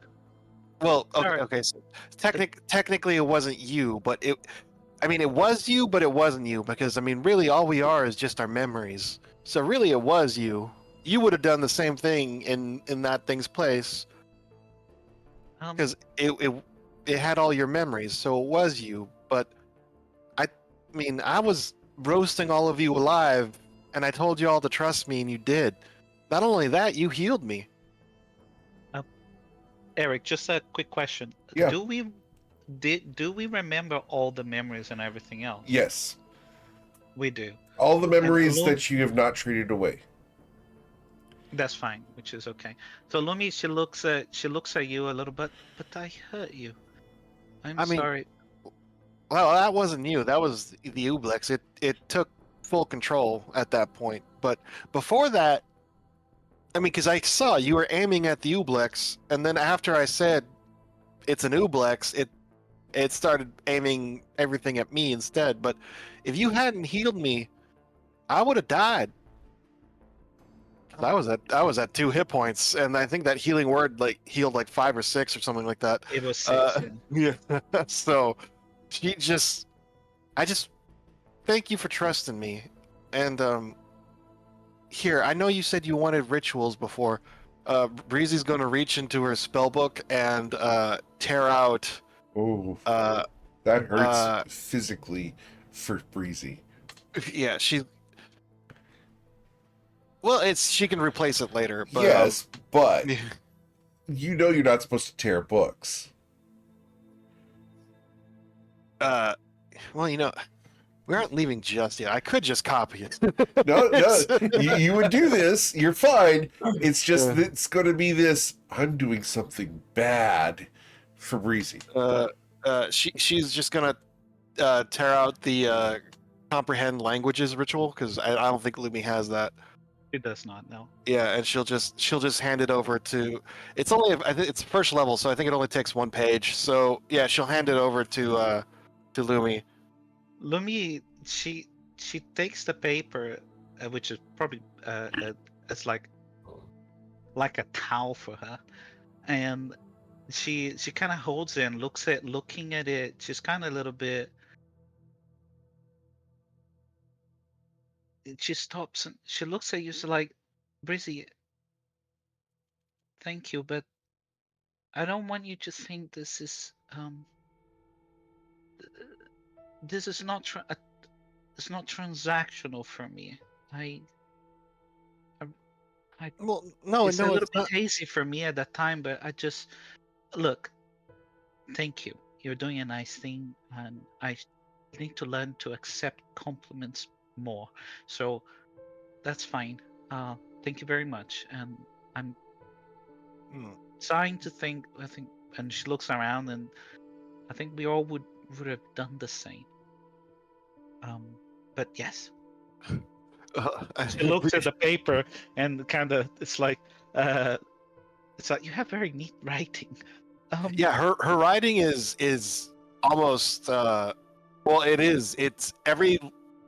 Well, okay, Alright. okay. So technically, it wasn't you, but it was you, but it wasn't you because I mean, really, all we are is just our memories. So really, it was you. You would have done the same thing in that thing's place because it had all your memories. So it was you. But I mean, I was roasting all of you alive, and I told you all to trust me, and you did. Not only that, you healed me. Eric, just a quick question. Yeah. Do we remember all the memories and everything else? Yes. We do. All the memories Lumi- that you have not traded away. That's fine, which is okay. So Lumi, she looks at you a little bit, but I hurt you. I'm I mean- sorry. Well, that wasn't you. That was the Ublex. It took full control at that point. But before that, I mean, because I saw you were aiming at the Ublex, and then after I said it's an Ublex, it started aiming everything at me instead. But if you hadn't healed me, I would have died. 'Cause I was at 2 hit points, and I think that healing word like healed like 5 or 6 or something like that. It was 6. Yeah. So I just thank you for trusting me. And here, I know you said you wanted rituals before. Breezy's going to reach into her spell book and tear out Oh, uh that hurts uh, physically for Breezy. yeah, she can replace it later, but Yes, but yeah. you know you're not supposed to tear books. Well, we aren't leaving just yet. I could just copy it. No, you would do this. You're fine. It's just that it's going to be this. I'm doing something bad for Breezy. She's just gonna tear out the comprehend languages ritual because I don't think Lumi has that. It does not know. Yeah, and she'll just hand it over to. It's only I think it's first level, so I think it only takes 1 page. So yeah, she'll hand it over to Lumi. Lumi, she takes the paper, which is probably it's like a towel for her, and she kind of holds it and looking at it. She's kind of a little bit. She stops and she looks at you. She's like, Breezy, thank you, but I don't want you to think this is this is not it's not transactional for me. Well, no, It's a no, little it's bit not. hazy for me at that time, but I just look. Thank you. You're doing a nice thing, and I need to learn to accept compliments more. So that's fine. Thank you very much, and I'm Hmm. trying to think. I think, and she looks around, and I think we all would have done the same. But yes, she looks at the paper and kind of it's like you have very neat writing. Yeah, her writing is almost well, it is. It's every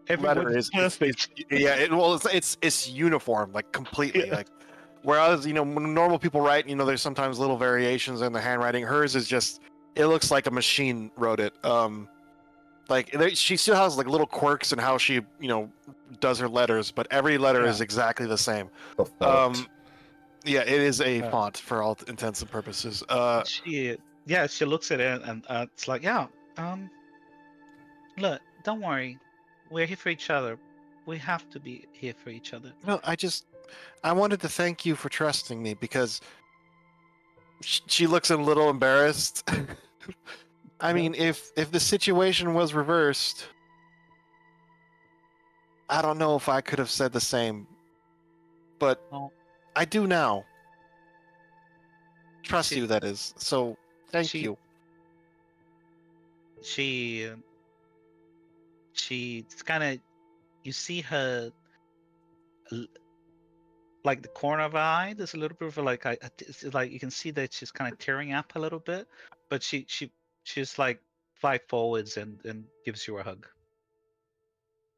letter Everyone's is perfect. yeah. It's uniform, like completely. Yeah. Like Whereas, when normal people write, there's sometimes little variations in the handwriting. Hers is just, it looks like a machine wrote it. She still has like little quirks in how she, does her letters, but every letter is exactly the same. The font. Yeah, it is a font for all intents and purposes. She looks at it and it's like, look, don't worry, we're here for each other. We have to be here for each other. No, I wanted to thank you for trusting me because she looks a little embarrassed. I mean, if the situation was reversed, I don't know if I could have said the same, but Oh. I do now. Trust you, that is. So, thank you. She's kind of, you see her, like the corner of her eye. There's a little bit of it's like you can see that she's kind of tearing up a little bit, but she's like fly forwards and gives you a hug.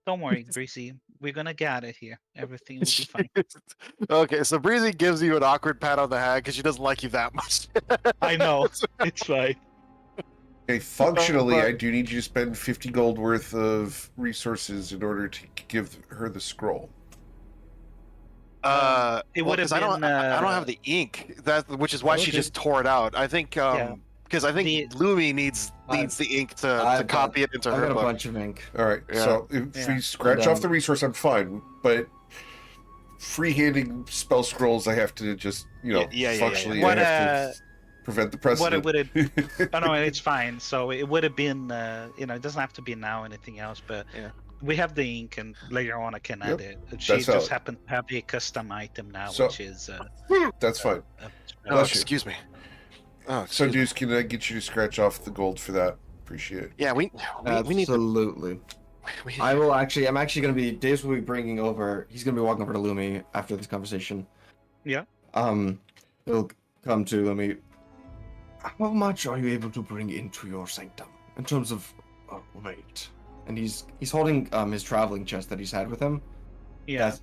Don't worry, Breezy. We're gonna get out of here. Everything will be fine. Okay, so Breezy gives you an awkward pat on the head because she doesn't like you that much. I know. It's fine. Okay, functionally, I do need you to spend 50 gold worth of resources in order to give her the scroll. It would have been. I don't have the ink. Which is why she just tore it out. I think because I think Lumi needs the ink to copy it into her got book. a bunch of ink. All right, Yeah. so if we scratch off the resource, I'm fine. But freehanding spell scrolls, I have to just functionally What, I have to prevent the precedent. What it would have? Oh no, it's fine. So it would have been. It doesn't have to be now anything else, but. Yeah. We have the ink, and later on I can add it. She That's just valid. happened to have a custom item now, So- which is. That's fine. Oh, Bless you. excuse me. Oh, So, excuse me. Deuce, can I get you to scratch off the gold for that? Appreciate it. Yeah, we need to. Absolutely. I will actually. I'm actually going to be. Dave's will be bringing over. He's going to be walking over to Lumi after this conversation. Yeah. He'll come to Lumi. How much are you able to bring into your sanctum in terms of weight? And he's holding his traveling chest that he's had with him. Yeah. That's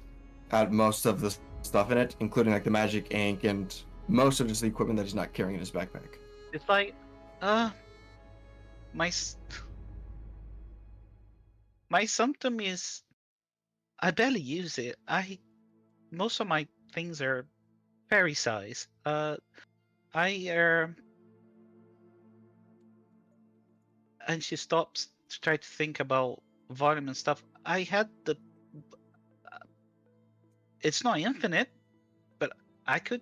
had most of the stuff in it, including like the magic ink and most of just the equipment that he's not carrying in his backpack. It's like, my symptom is, I barely use it. Most of my things are fairy size. And she stops to try to think about volume and stuff. I had it's not infinite, but I could.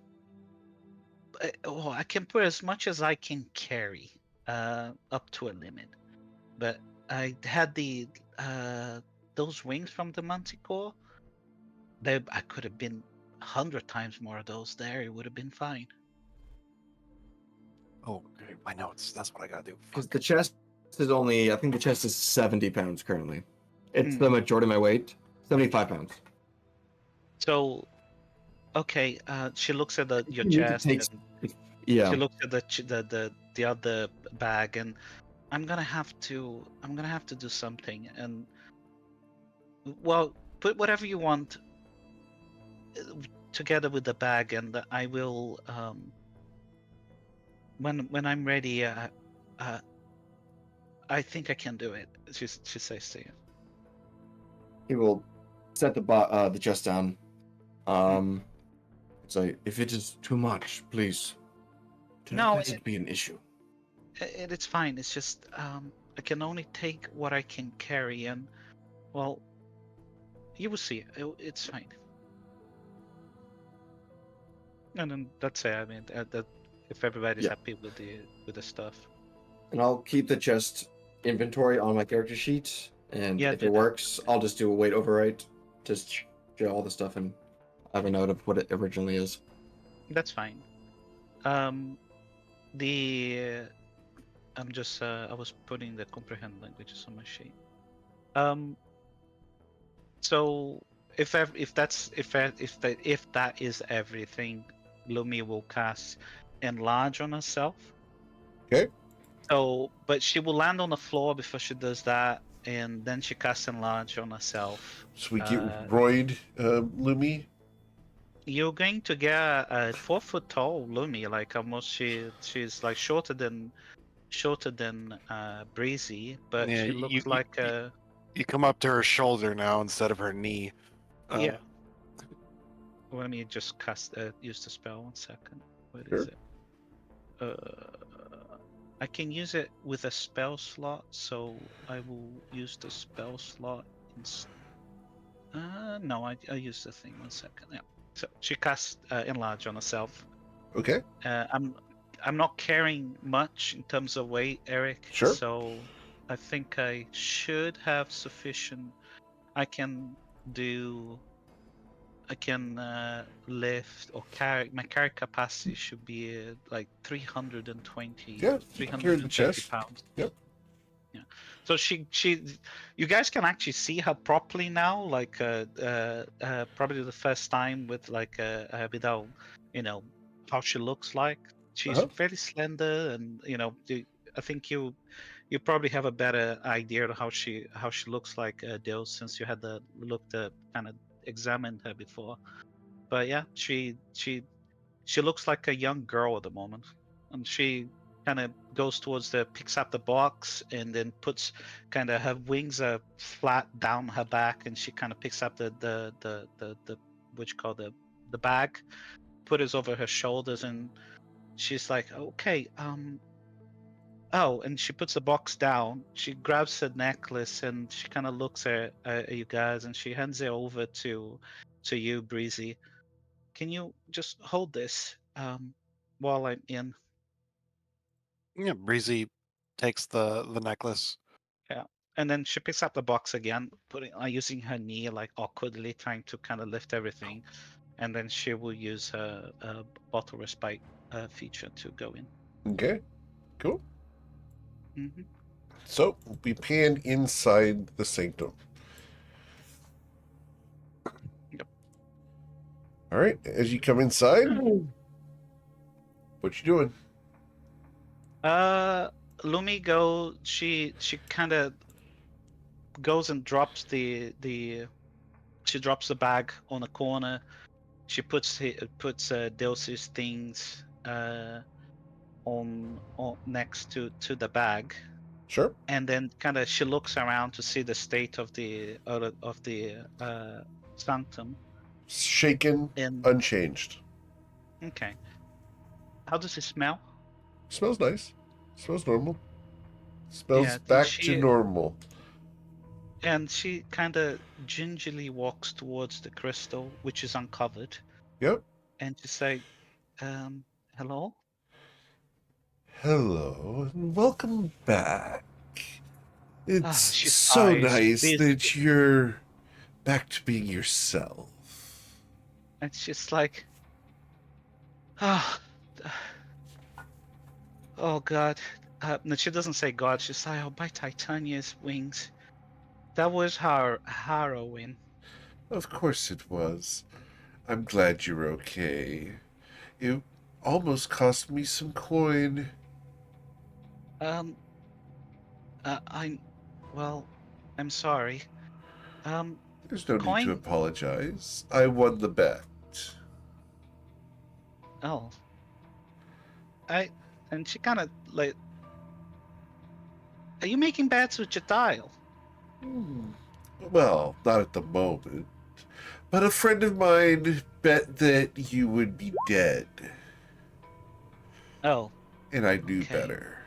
I can put as much as I can carry, up to a limit. But I had those wings from the Manticore. I could have been 100 times more of those there. It would have been fine. Oh, okay, my notes. That's what I gotta do. Because the chest is only. I think the chest is 70 pounds currently. It's the majority of my weight. 75 pounds. So, okay. She looks at your You need to chest. take- And Yeah. she looks at the other bag, and I'm gonna have to do something. And well, put whatever you want together with the bag, and I will. When I'm ready, I think I can do it. She says to you. He will set the chest down. So if it is too much, please. Do not No, let it be an issue. It's fine. It's just I can only take what I can carry, and well, you will see. It's fine. And then that's it. I mean, that if everybody's happy with the stuff. And I'll keep the chest inventory on my character sheet, and if do it that. works, I'll just do a weight overwrite, just show all the stuff and have a note of what it originally is. That's fine. I'm just I was putting the comprehend languages on my sheet. So if that is everything, Lumi will cast enlarge on herself. Okay. So, but she will land on the floor before she does that, and then she casts enlarge on herself. So we get Royd, Lumi. you're going to get a 4 foot tall Lumi, like almost she's like shorter than Breezy, but Yeah, she you, looks you like you a you come up to her shoulder now instead of her knee. yeah. Let me just cast use the spell 1 second. What is Sure. it? I can use it with a spell slot, so I will use the spell slot. No, I use the thing 1 second. Yeah. So she casts enlarge on herself. Okay. I'm not carrying much in terms of weight, Eric. Sure. So I think I should have sufficient. I can do. I can lift or carry. My carry capacity should be like 320, Yeah. You can carry the 320 chest. pounds. Yep. Yeah. So you guys can actually see her properly now, like probably the first time with like without, you know, how she looks like. She's Uh-huh. fairly slender, and I think you probably have a better idea of how she looks like, Dale, since you had the look to kind of examine her before. But yeah, she looks like a young girl at the moment, and she kind of goes towards picks up the box, and then puts kind of her wings are flat down her back, and she kind of picks up the what you call the bag, put it over her shoulders, and she's like, okay, oh, and she puts the box down. She grabs her necklace, and she kind of looks at you guys, and she hands it over to you, Breezy. Can you just hold this while I'm in? Yeah, Breezy takes the necklace. Yeah. And then she picks up the box again, putting using her knee like awkwardly, trying to kind of lift everything. And then she will use her bottle respite feature to go in. Okay. Cool. Hmm. So we pan inside the sanctum. Yep. All right. As you come inside, what you doing? Lumi she kind of goes and drops she drops the bag on a corner. She puts Dulce's things on next to the bag, Sure. and then kind of she looks around to see the state of the sanctum. Shaken, And unchanged. okay, how does it smell? Smells nice. Smells normal. Smells Yeah, and back to normal. she kind of gingerly walks towards the crystal, which is uncovered, Yep. and she say, hello. Hello and welcome back. Ah, It's she so sighs. nice This, that you're back to being yourself. and she's like, ah, oh God. No, she doesn't say God. She's like, oh, by Titania's wings. That was harrowing. Of course it was. I'm glad you're okay. It almost cost me some coin. Um, I'm, well, I'm sorry. Um, There's no need to coin. apologize. I won the bet. Oh, and she kind of like, are you making bets with Jedial? Well, not at the moment. But a friend of mine bet that you would be dead. Oh, And I knew okay. better.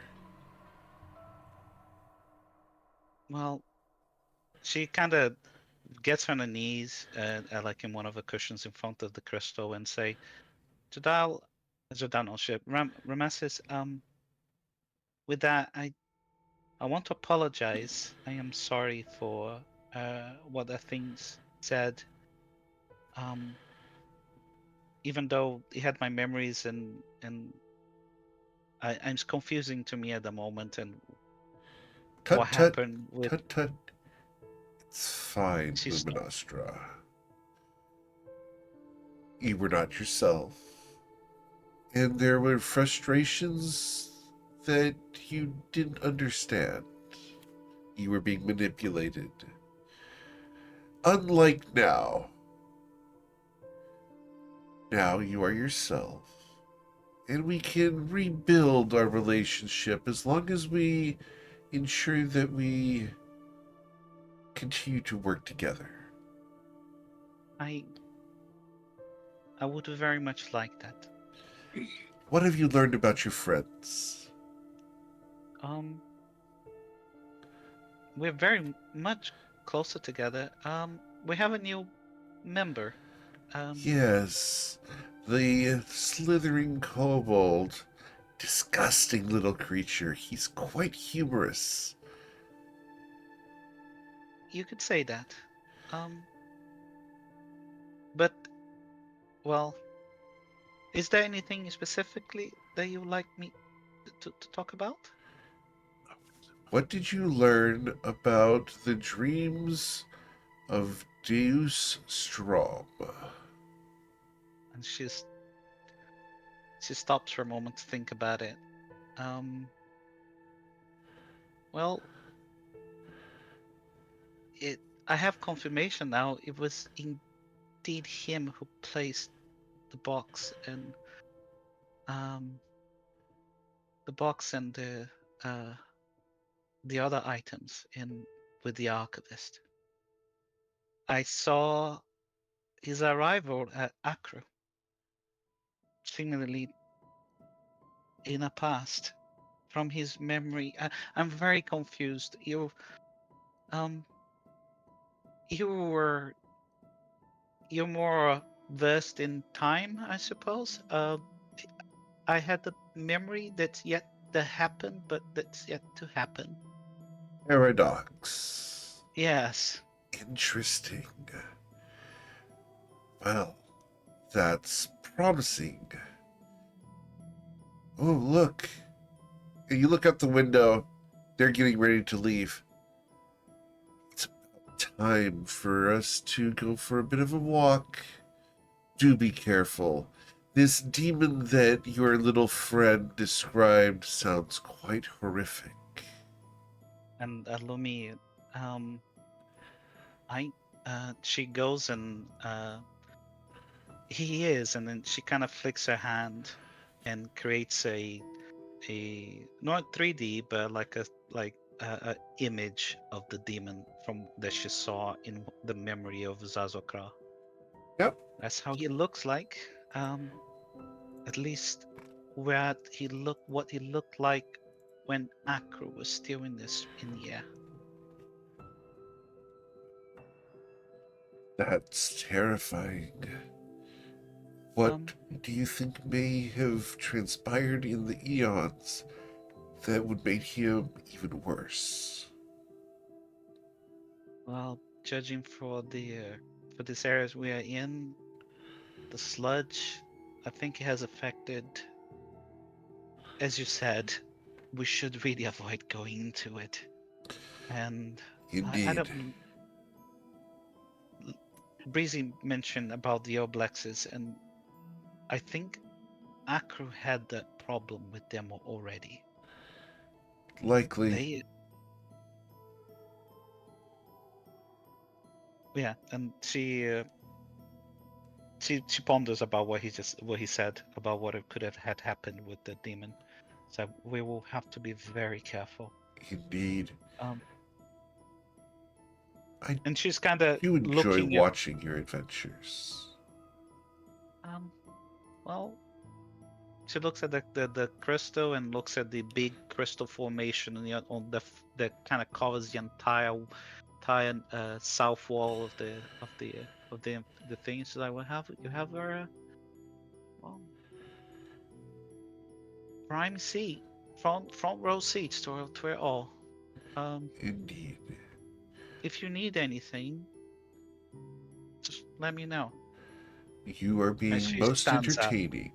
Well, she kind of gets on her knees, like in one of the cushions in front of the crystal, and say, Jedial, no shit, Rameses, with that, I want to apologize. I am sorry for what the things said. Um, even though he had my memories, and it's confusing to me at the moment, and what Tut tut, happened with tut tut. It's fine, she's Luminostra. You were not yourself. And there were frustrations that you didn't understand. You were being manipulated. Unlike now, Now you are yourself. And we can rebuild our relationship as long as we ensure that we continue to work together. I would very much like that. What have you learned about your friends? We're very much closer together. We have a new member. Yes, the slithering kobold. Disgusting little creature. He's quite humorous. You could say that. But, well, is there anything specifically that you would like me to talk about? What did you learn about the dreams of Deus Strom? And she stops for a moment to think about it. Well, I have confirmation now. It was indeed him who placed the box and the other items in with the archivist. I saw his arrival at Accra, seemingly in a past. From his memory, I'm very confused. Um, you're more versed in time, I suppose. I had the memory that's yet to happen, but that's yet to happen. Paradox. Yes. Interesting. Well, that's promising. Oh, look. And you look out the window. They're getting ready to leave. It's about time for us to go for a bit of a walk. Do be careful. This demon that your little friend described sounds quite horrific. And Lumi, she goes and he is, and then she kind of flicks her hand and creates a not 3D, but like a image of the demon from that she saw in the memory of Zazokra. Yep. That's how he looks like. At least what he looked like when Akru was still in the air. That's terrifying. What do you think may have transpired in the eons that would make him even worse? Well, judging for this areas we are in, the sludge, I think it has affected. As you said, we should really avoid going into it. And I Indeed. don't. Breezy mentioned about the Oblexes, and I think Akru had that problem with them already. Likely. Yeah, and she ponders about what he said about what it could have had happened with the demon. So we will have to be very careful. Indeed. And she's kind of You enjoy looking watching your adventures. Well, she looks at the crystal and looks at the big crystal formation on that kind of covers the entire south wall of the thing. She's like, "Well, you have her well, prime seat, front row seats to it all. Indeed. If you need anything, just let me know." You are And being she most stands up. entertaining.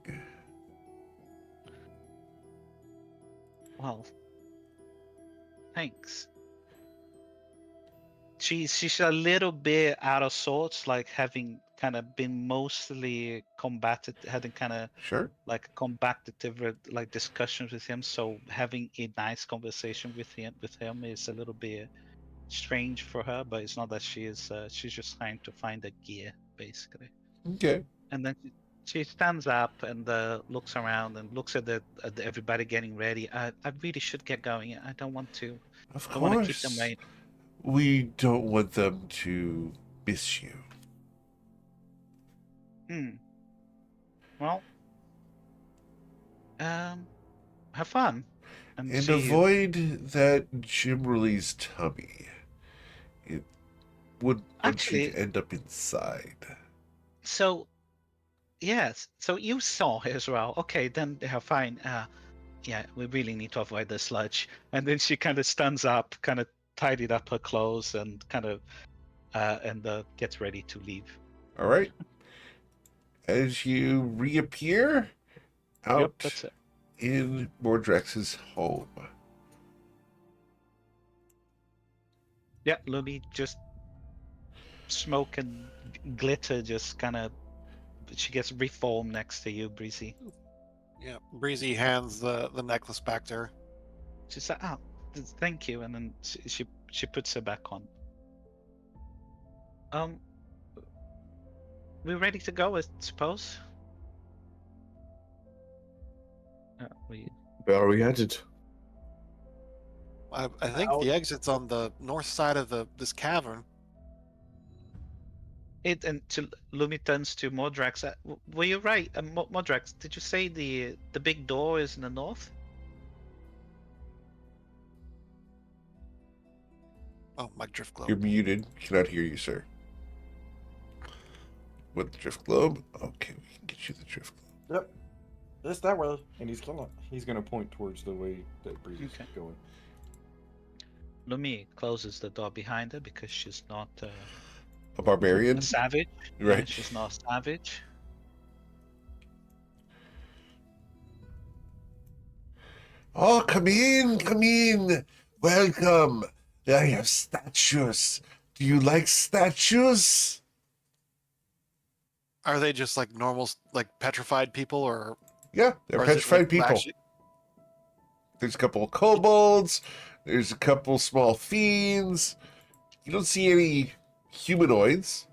Well, thanks. She's a little bit out of sorts, like having kind of been mostly combated, having kind of Sure. like combative like discussions with him. So having a nice conversation with him is a little bit strange for her. But it's not that she is. She's just trying to find a gear, basically. Okay. And then She stands up and looks around and looks at everybody getting ready. I really should get going. I don't want to. Of Don't want to keep them course. waiting. We don't want them to miss you. Well, have fun. And she, avoid that Jimberly's tummy. It would want you to Actually- end up inside. So, yes. So you saw her as well. Okay, then fine. Yeah, we really need to avoid the sludge. And then she kind of stands up, kind of tidied up her clothes, and kind of gets ready to leave. All right. As you reappear out Yep, that's it. in Mordrex's home. Yeah, Lumi, just smoke and glitter just kind of. She gets reformed next to you, Breezy. Yeah, Breezy hands the necklace back to her. She's like, "Oh, thank you," and then she puts her back on. We're ready to go, I suppose. Where are we headed? I think the exit's on the north side of this cavern. Lumi turns to Mordrax. Were you right, Mordrax? Did you say the big door is in the north? Oh, my drift globe. You're muted. Cannot hear you, sir. With the drift globe? Okay, we can get you the drift globe. Yep. It's that way. And he's gonna point towards the way that Breezy's Okay. going. Lumi closes the door behind her because she's not A barbarian? a savage. Right. Yeah, she's not a savage. Oh, come in, come in. Welcome. I have statues. Do you like statues? Are they just like normal, like petrified people, or Yeah, they're or is it, petrified like, people. actually- There's a couple of kobolds. There's a couple small fiends. You don't see any humanoids.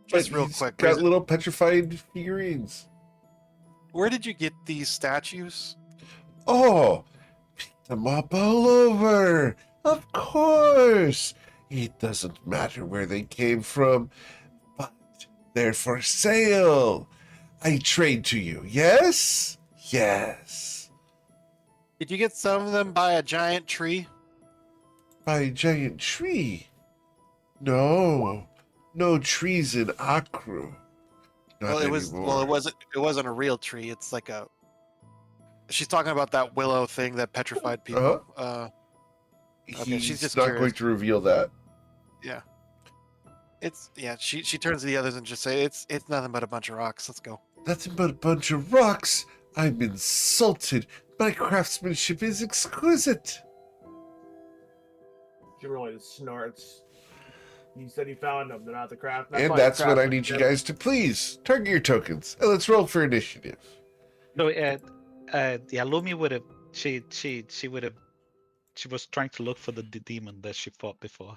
Just But real he's quick, got Breezy, little petrified figurines. where did you get these statues? Oh, pick them up all over. Of course. It doesn't matter where they came from, but they're for sale. I trade to you, yes? Yes. Did you get some of them by a giant tree? By a giant tree? No. No trees in Akru. Not Well, anymore. it wasn't a real tree. It's like a. She's talking about that willow thing that petrified people. Okay, she's He's just not curious. going to reveal that. She turns to the others and just say, "It's nothing but a bunch of rocks. Let's go." Nothing but a bunch of rocks. I'm insulted. My craftsmanship is exquisite. Jimberly snorts. You said you found them. They're not the craft. And that's what I need you guys to please. Target your tokens. And let's roll for initiative. No, yeah, Lumi would have. She would have. She was trying to look for the demon that she fought before,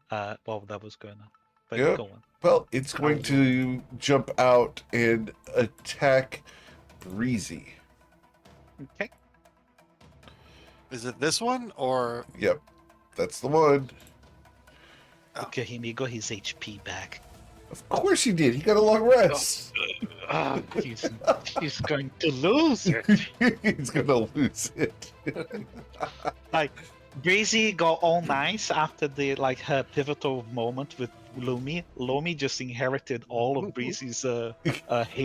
while that was going on. But Yep. go on. Well, it's going to jump out and attack Breezy. Okay. Is it this one or? Yep, that's the one. Okay, he got his HP back. Of course he did. He got a long rest. Ah, he's going to lose it. He's going to lose it. Like Breezy got all nice after her pivotal moment with Lumi. Lumi just inherited all of Breezy's hatred,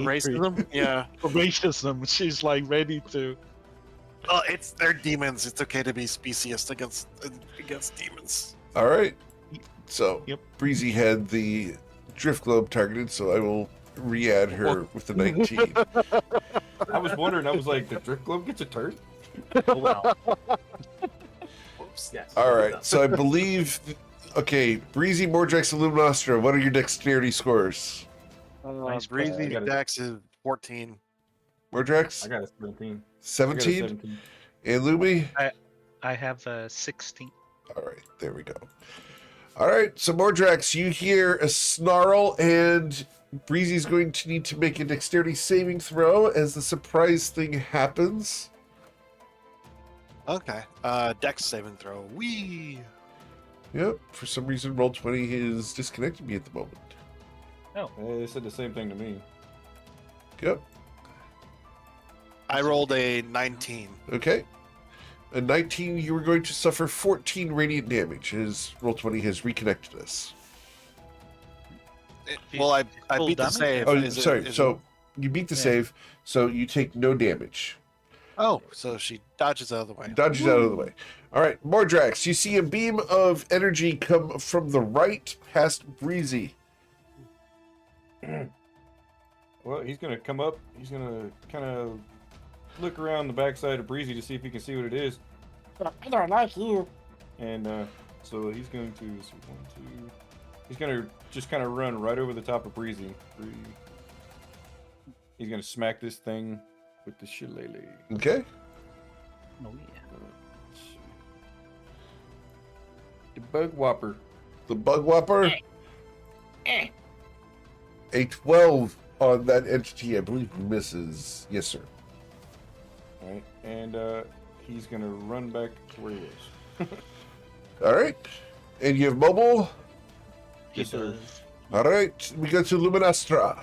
Racism? Yeah. racism. She's like ready to. Well, they're demons. It's okay to be speciest against demons. All right. So, Yep. Breezy had the drift globe targeted, so I will re-add her with the 19. I was wondering. I was like, the drift globe gets a turn. Oh, wow. Whoops. Yes. All right. So I believe. Okay, Breezy, Mordrex, and Luminostra, what are your dexterity scores? Nice Breezy I got it. Dex is 14. Mordrex? I got a 17. I got a 17? 17. And Lumi? I have 16. All right, there we go. All right, so Mordrex, you hear a snarl, and Breezy's going to need to make a dexterity saving throw as the surprise thing happens. Okay. Dex saving throw. Wee. Yep. For some reason, Roll20 is disconnecting me at the moment. They said the same thing to me. Yep. I rolled a 19. Okay. A 19, you are going to suffer 14 radiant damage as Roll20 has reconnected us. Well, I Full beat the damage? save. Oh, Is it- sorry. is So it- you beat the Yeah. save, so you take no damage. Oh, so she dodges out of the way. Dodges out of the way. All right, Mordrax, you see a beam of energy come from the right past Breezy. Well, he's gonna come up. He's gonna kind of look around the backside of Breezy to see if he can see what it is. I don't like you. And so he's going to. So 1, 2. He's gonna just kind of run right over the top of Breezy. He's gonna smack this thing with the shillelagh. Okay. Oh yeah. Let's see. The bug whopper. The Bug Whopper. A 12 on that entity, I believe, misses. Yes, sir. All right, and he's gonna run back to where he was. All right. And you have mobile. He Yes, sir. does. All right. We go to Luminastra.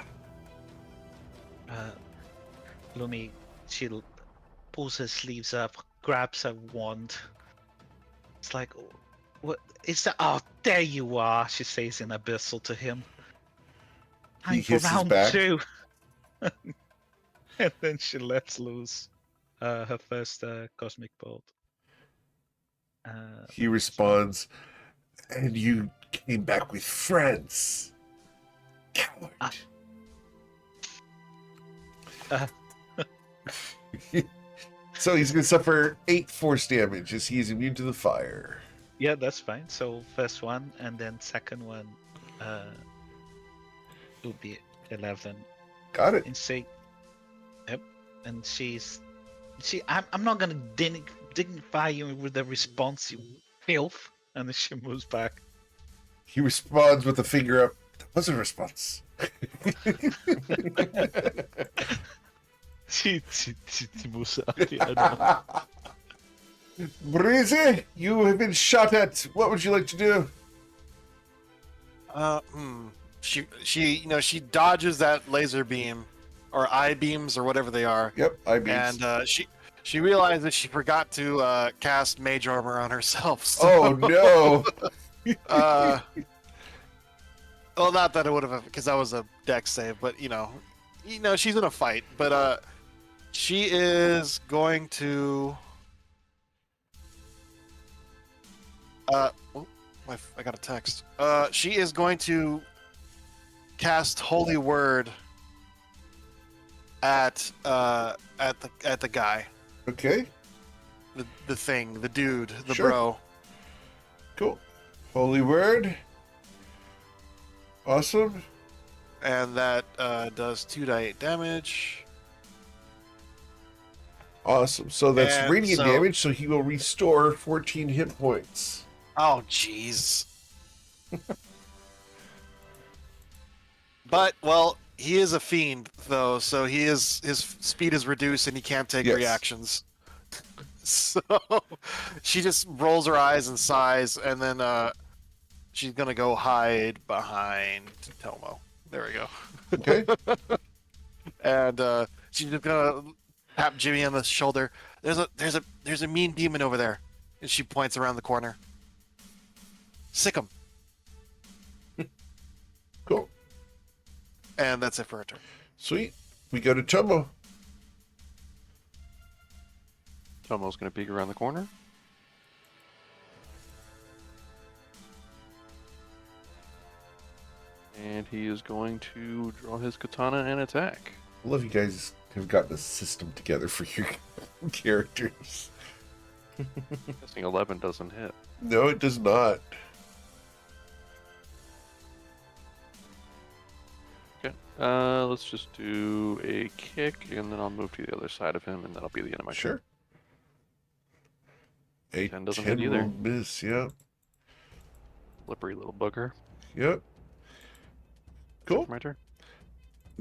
Lumi, she pulls her sleeves up, grabs her wand. It's like, what is that? Oh, there you are, she says in abyssal to him. He Time for hisses round back. 2. And then she lets loose her first cosmic bolt. He responds, and you came back with friends. Coward. So he's going to suffer 8 force damage as he is immune to the fire. Yeah, that's fine. So first one, and then second one will be 11. Got it. And yep. And I'm not gonna dignify you with a response, you filth. And then she moves back. He responds with a finger up. That was a response. She moves up. Yeah, I know. Breezy, you have been shot at. What would you like to do? She dodges that laser beam, or eye beams, or whatever they are, Yep, I beat. and she realizes she forgot to cast Mage Armor on herself. So, Oh no! well, not that it would have, because that was a dex save, but she's in a fight. But she is going to. I got a text. She is going to cast Holy Word at the guy, Okay, the thing, the dude, the Sure. bro. cool. Holy word. Awesome. And that does 2d8 damage. Awesome. So that's And radiant so- damage, so he will restore 14 hit points. Oh, jeez. But, well, he is a fiend, though, so his speed is reduced and he can't take Yes. reactions. So she just rolls her eyes and sighs, and then she's gonna go hide behind Tomo. There we go. Okay. And she's just gonna tap Jimmy on the shoulder. There's a mean demon over there, and she points around the corner. Sick him. Cool. And that's it for her turn. Sweet. We go to Tomo. Tomo's going to peek around the corner. And he is going to draw his katana and attack. I love you guys have gotten a system together for your characters. Guessing 11 doesn't hit. No, it does not. Okay. Let's just do a kick, and then I'll move to the other side of him, and that'll be the end of my turn. Sure. A 10 doesn't 10 hit either. will miss. Yep. Slippery little bugger. Yep. Is that Cool. for my turn?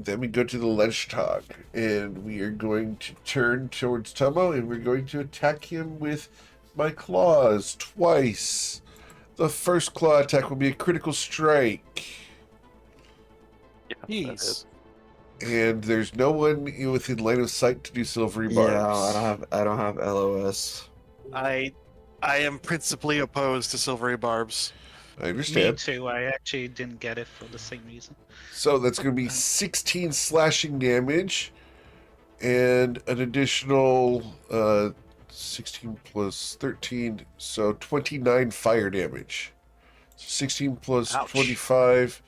Then we go to the Ledgetog, and we are going to turn towards Tomo, and we're going to attack him with my claws twice. The first claw attack will be a critical strike, Yeah, that Jeez. hits. and there's no one within line of sight to do silvery barbs. Yeah, I don't have LOS. I am principally opposed to silvery barbs. I Me understand. too. I actually didn't get it for the same reason. So that's going to be 16 slashing damage, and an additional 16 plus 13, so 29 fire damage. So 16 plus Ouch. 25,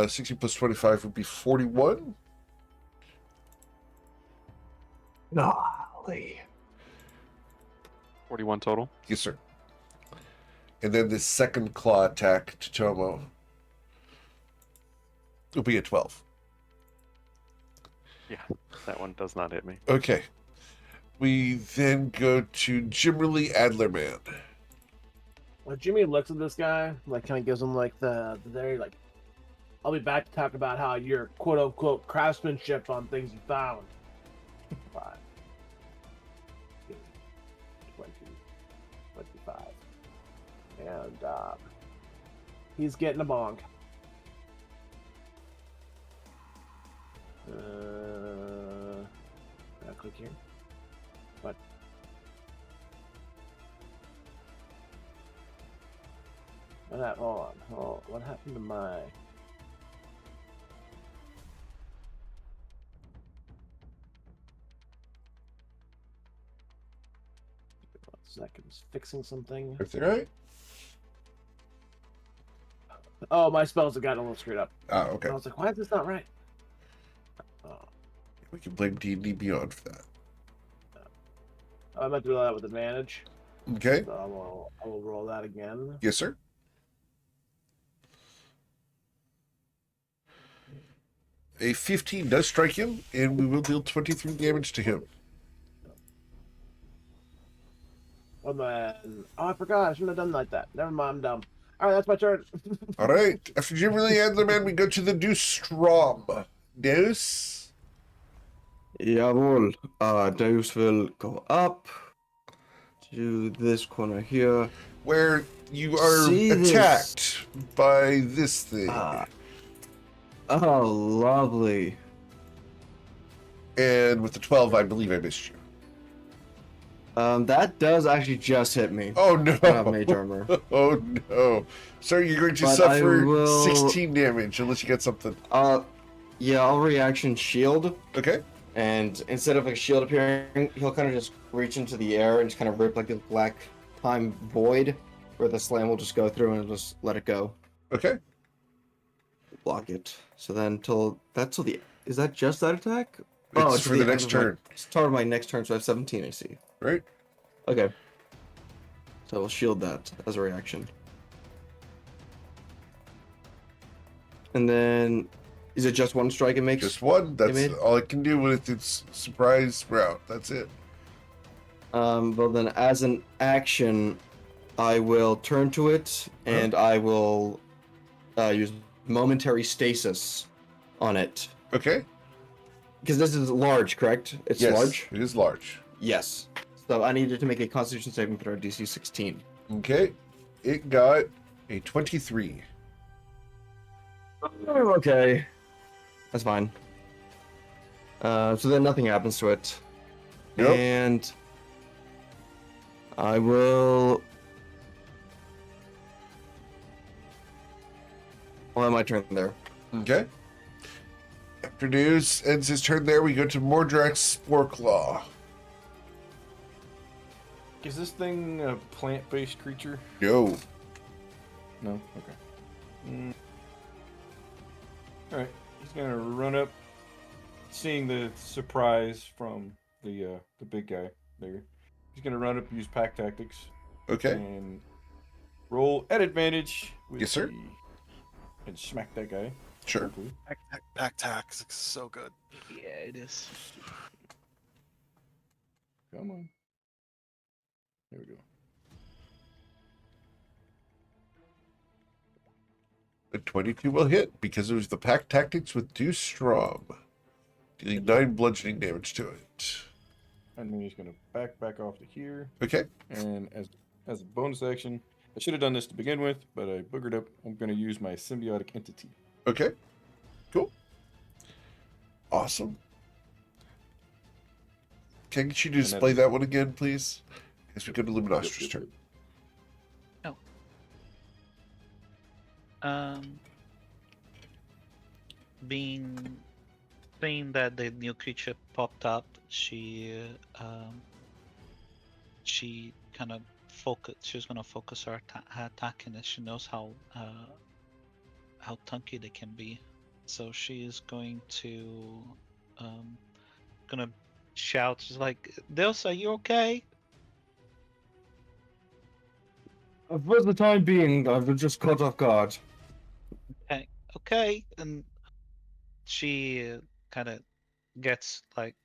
16 plus 25 would be 41. Golly. 41 total. Yes, sir. And then the second claw attack to Tomo will be a 12. Yeah, that one does not hit me. Okay. We then go to Jimmerly Adlerman. When Jimmy looks at this guy, like kind of gives him like the very like, I'll be back to talk about how your quote unquote craftsmanship on things you found. 5, 20, 25, and he's getting a bong. I'll click here. What? Hold on. What happened to my? Seconds. Fixing something. Everything right? Oh, my spells have gotten a little screwed up. Ah, okay. I was like, why is this not right? Oh, We can blame D&D Beyond for that. I meant to do that with advantage. Okay. So I will roll that again. Yes, sir. A 15 does strike him, and we will deal 23 damage to him. Oh man! Oh, I forgot. I shouldn't have done like that. Never mind. I'm dumb. All right, that's my turn. All right. After Jimmerly Adlerman, we go to the Deuce Strom. Deuce? Jawohl. Deuce will go up to this corner here. Where you are See this? attacked by this thing. Oh, lovely. And with the 12, I believe I missed you. That does actually just hit me. Oh, no. I have mage armor. Oh, no. Sir, you're going to But I suffer will- 16 damage unless you get something. Yeah, I'll reaction shield, Okay. and instead of a shield appearing, he'll kind of just reach into the air and just kind of rip like a black time void, where the slam will just go through and just let it go. Okay. Block it. So then that's till the, is that just that attack? It's for the next turn. Start of my next turn, so I have 17 AC. Right? Okay. So we'll shield that as a reaction. And then, is it just one strike it makes? Just one. That's made- all I can do with its surprise route. That's it. Well then, as an action, I will turn to it, and I will use momentary stasis on it. Okay. Because this is large, correct? It's Yes, large? it is large. Yes. So I needed to make a Constitution saving throw DC 16. Okay. It got a 23. Oh, okay. That's fine. So then nothing happens to it. Nope. And I will... I'll have my turn there. Okay. After News ends his turn there, we go to Mordrak's Sporeclaw. Is this thing a plant-based creature? No. No. Okay. All right. He's gonna run up, seeing the surprise from the big guy there. He's gonna run up, use pack tactics, Okay. and roll at advantage. With Yes, sir. And smack that guy. Sure. hopefully. Pack tax is so good. Yeah, it is. Come on. There we go. A 22 will hit because it was the pack tactics with too strong. Dealing 9 bludgeoning damage to it. And then he's gonna back off to here. Okay. And as a bonus action, I should have done this to begin with, but I boogered up. I'm gonna use my symbiotic entity. Okay. Cool. Awesome. Can you display that one again, please? As we go to Luminostra's turn. Seeing that the new creature popped up, she kind of focus. She's gonna focus her attack, and she knows how tanky they can be. So she is going to gonna shout. She's like, "Deus, are you okay?" For the time being, I've been just caught off guard. Okay, and she kind of gets like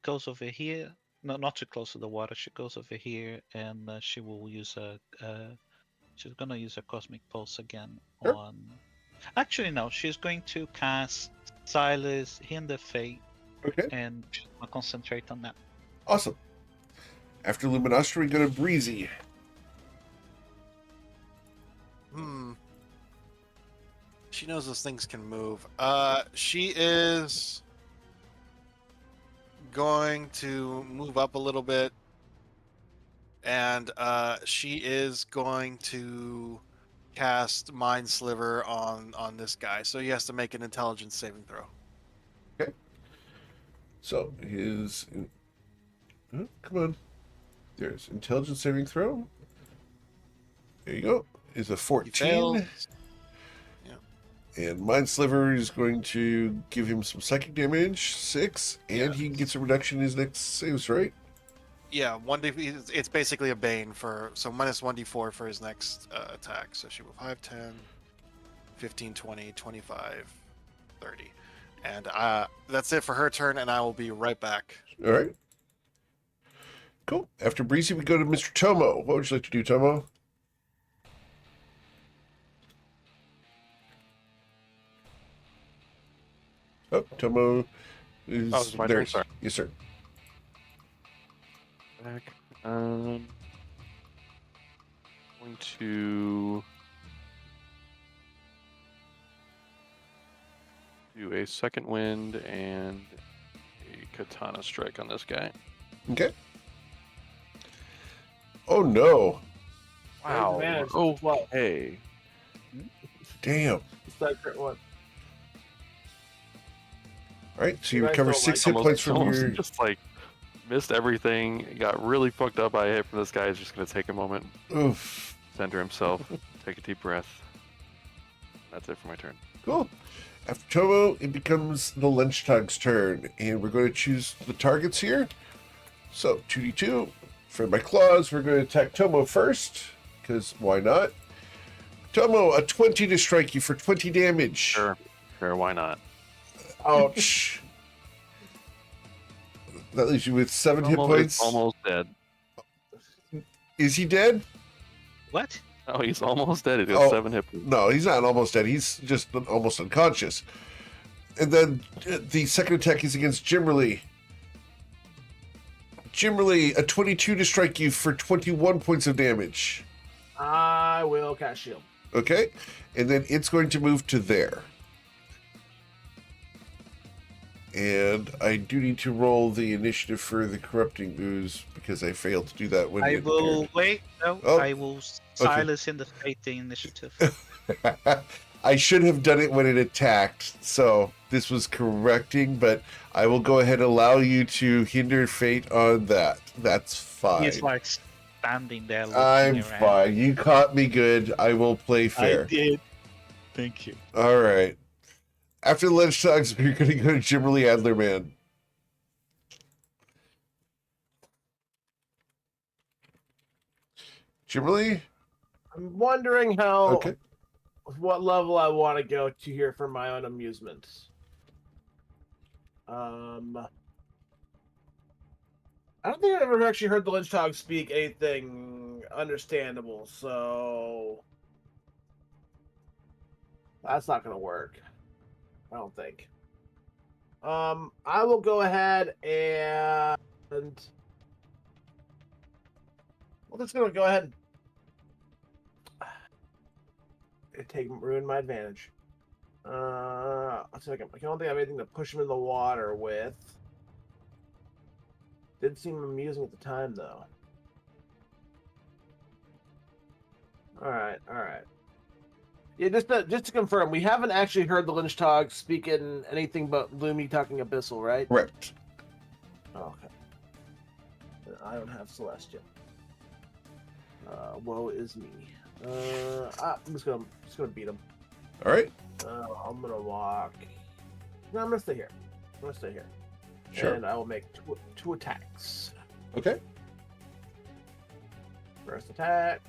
goes over here. No, not too close to the water. She goes over here, and she will use she's gonna use a cosmic pulse again Sure. on. Actually, no. She's going to cast Silas Hinder Fate, Okay. and she's gonna concentrate on that. Awesome. After Luminostra, we go to Breezy. She knows those things can move. She is going to move up a little bit, and she is going to cast Mind Sliver on this guy. So he has to make an intelligence saving throw. Okay. So his... Oh, come on. There's intelligence saving throw. There you go. Is a 14. fails. And Mind Sliver is going to give him some psychic damage, 6, and he gets a reduction in his next saves, right? Yeah, 1d. It's basically a bane for minus 1d4 for his next attack. So she will 5, 10, 15, 20, 25, 30, and that's it for her turn. And I will be right back. All right. Cool. After Breezy, we go to Mr. Tomo. What would you like to do, Tomo? Oh, Tomo is Oh, it's my there. turn, sorry. Yes, sir. Back. Going to do a second wind and a katana strike on this guy. Okay. Oh, no. Wow. advantage. Oh, Well, hey. Damn. second one. All right, so you You guys recover don't 6 like hit points from almost your... just like missed everything. Got really fucked up by a hit from this guy. He's just gonna take a moment, Oof. center himself, take a deep breath. That's it for my turn. Cool. After Tomo, it becomes the Lunchtag's turn, and we're going to choose the targets here. So, 2d2. For my claws, we're going to attack Tomo first, because why not? Tomo, a 20 to strike you for 20 damage. Sure, why not? Ouch. That leaves you with 7 hit points. Almost dead. Is he dead? What? Oh, he's almost dead. He's got Oh. 7 hit points. No, he's not almost dead. He's just almost unconscious. And then the second attack is against Jimmerly. Jimmerly, a 22 to strike you for 21 points of damage. I will cast shield. Okay? And then it's going to move to there. And I do need to roll the initiative for the corrupting ooze because I failed to do that when I it will wait. No, Oh, I will silence in the fate the initiative. appeared. I should have done it when it attacked, so this was correcting, but I will go ahead and allow you to hinder fate on that. That's fine. He's like standing there. Looking I'm around. fine. You caught me good. I will play fair. I did. Thank you. All right. After the lunch talks, we're going to go to Jimmerly Adlerman. Jimmerly? I'm wondering how Okay. what level I want to go to here for my own amusement. I don't think I've ever actually heard the Lynchtog speak anything understandable, so That's not gonna work. I don't think. I will go ahead and we're just gonna go ahead and ruin my advantage. Let's see if I don't think I have anything to push him in the water with. Did seem amusing at the time though. Alright. Yeah, just to confirm, we haven't actually heard the Lynch Tog speak in anything but Lumi talking Abyssal, right? Correct. Oh, okay. Then I don't have Celestia. Woe is me. I'm just gonna beat him. All right. I'm gonna walk. No, I'm gonna stay here. Sure. And I will make two attacks. Okay. First attack.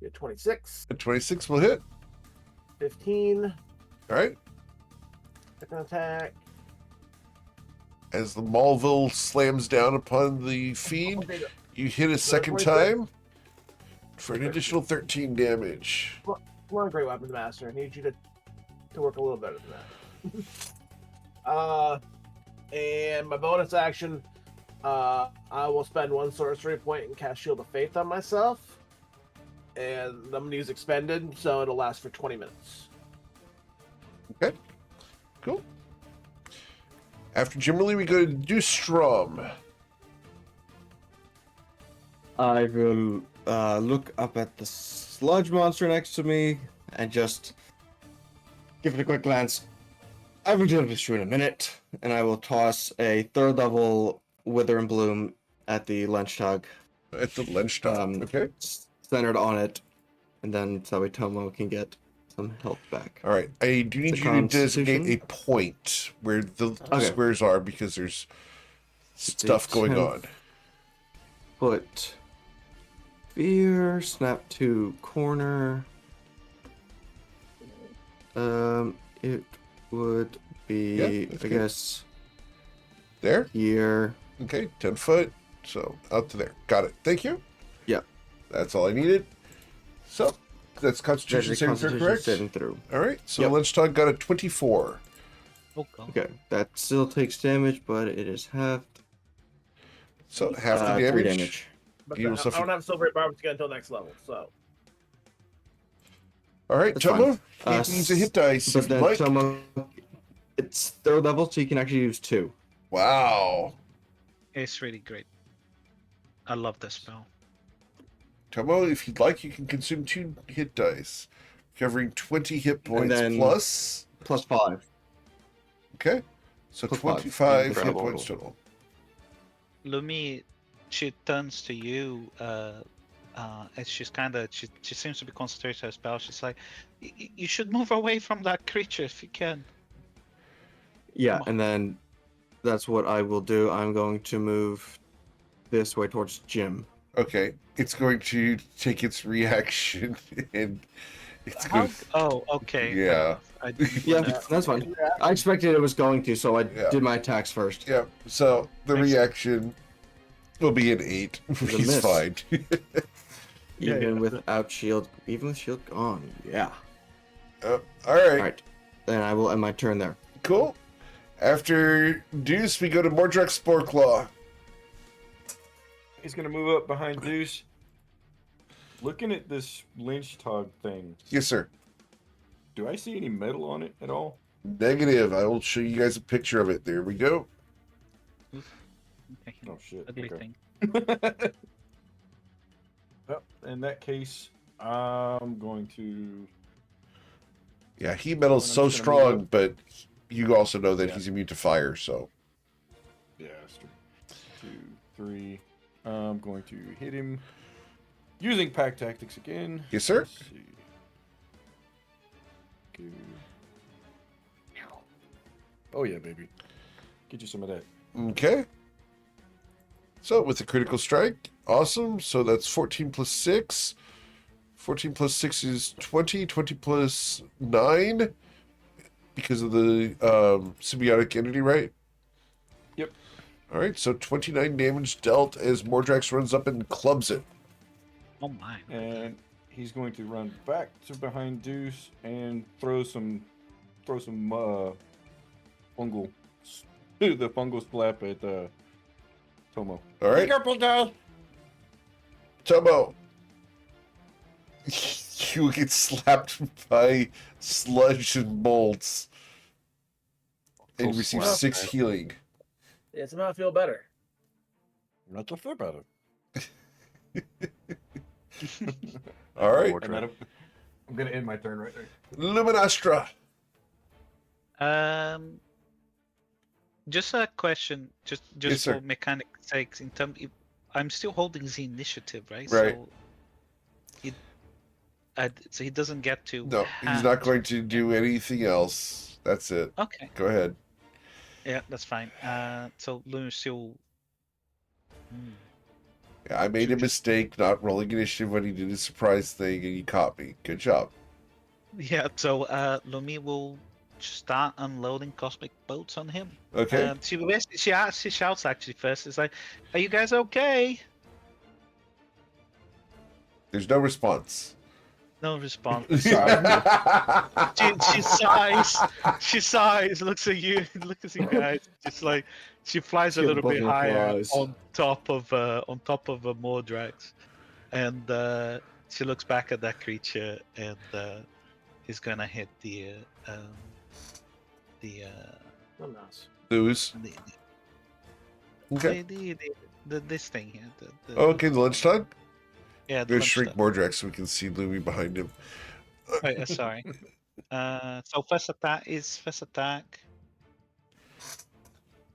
Get 26. A 26 will hit. 15. All right. Second attack. As the Malville slams down upon the feed, Okay, you hit a second 26? time for an additional 13 damage. Come on, Great Weapons Master. I need you to work a little better than that. And my bonus action, I will spend 1 sorcery point and cast Shield of Faith on myself. And I'm going to use Expended, so it'll last for 20 minutes. Okay. Cool. After Jimmerly, we go to Dustrom. I will look up at the sludge monster next to me and just give it a quick glance. I will deal with this in a minute, and I will toss a 3rd level Wither and Bloom at the Lenchtog. At the Lenchtog, okay. Centered on it, and then Tomo can get some health back. All right. I do need It's a you to designate Constitution? a point where the Okay. squares are because there's stuff going on. Put fear, snap to corner. It would be, Yeah, that's I good. guess, There? here. Okay, 10 foot. So out to there. Got it. Thank you. Yep. That's all I needed. So that's Constitution That's a saving throw, Constitution correct? saving through. All right. So Yep. Lenchtog got a 24. Oh, God. Okay, that still takes damage, but it is halved. So half the 3 damage. damage. But You I will suffer- don't have Silver Barbs to get until next level, so. All right, That's Tomo. fine. He needs a hit dice. But If you then like. Tomo, it's 3rd level, so you can actually use 2. Wow. It's really great. I love this spell. Tomo, if you'd like, you can consume 2 hit dice, covering 20 hit points then- plus. Plus 5. Okay. So Plus 5. 25 hit Incredible. points total. Lumi, she turns to you, and she's she seems to be concentrating her spell. She's like, you should move away from that creature if you can. Yeah, Come on. and then that's what I will do. I'm going to move this way towards Jim. Okay. It's going to take its reaction and it's How? going to. Oh, okay. fair Yeah. enough. I didn't Yeah, wanna- that's fine. I expected it was going to, so I Yeah. did my attacks first. Yeah. So the Makes sense. reaction will be an 8. He's miss. fine. Even without shield, even with shield gone. Yeah. All right. All right. Then I will end my turn there. Cool. After Deuce, we go to Mordrak Sporeclaw. He's gonna move up behind Deuce. Looking at this Lynch Tog thing, Yes, sir. do I see any metal on it at all? Negative. I will show you guys a picture of it. There we go. Okay, Oh shit. ugly Okay. thing. Well, in that case, I'm going to. Yeah, heat metal's I'm so just gonna move strong, up. but you also know that Yeah. he's immune to fire, so. Yeah, that's true. 2, 3. I'm going to hit him using pack tactics again. Yes, sir. Let's see. Go. Oh yeah, baby. Get you some of that. Okay. So with the critical strike, awesome. So that's 14 plus 6. 14 plus 6 is 20. 20 plus 9 because of the symbiotic entity, right? Yep. All right, so 29 damage dealt as Mordrax runs up and clubs it. Oh my. And he's going to run back to behind Deuce and throw some fungal the fungal slap at Tomo. All right, Tomo. You get slapped by sludge and molds, and you receive slap, 6 man. healing. Yeah, somehow I feel better. Make you feel better. All right, More And drag. I'm gonna end my turn right there. Luminastra. Just a question, just Yes, sir. for mechanic sakes. In terms, I'm still holding the initiative, right? Right. So he doesn't get to. No, he's have not going to do anything else. That's it. Okay, Go ahead. yeah, that's fine. So Lunar still. Hmm. Yeah, I made a mistake not rolling initiative when he did his surprise thing, and he caught me. Good job. Yeah, so Lumi will start unloading cosmic bolts on him. Okay. She shouts actually first. It's like, "Are you guys okay?" There's no response. No response. All She sighs. She sighs. Looks at you. Looks at you guys. Just like she flies a Give little bit Bubba higher applause. on top of Mordrax, and she looks back at that creature and is gonna hit the Oh, nice. Lose. Okay. this thing here. Okay, the lunchtime. Yeah, I'm the gonna lunch shrink stuff. Mordrax so we can see Louis behind him. Right, sorry. So first attack.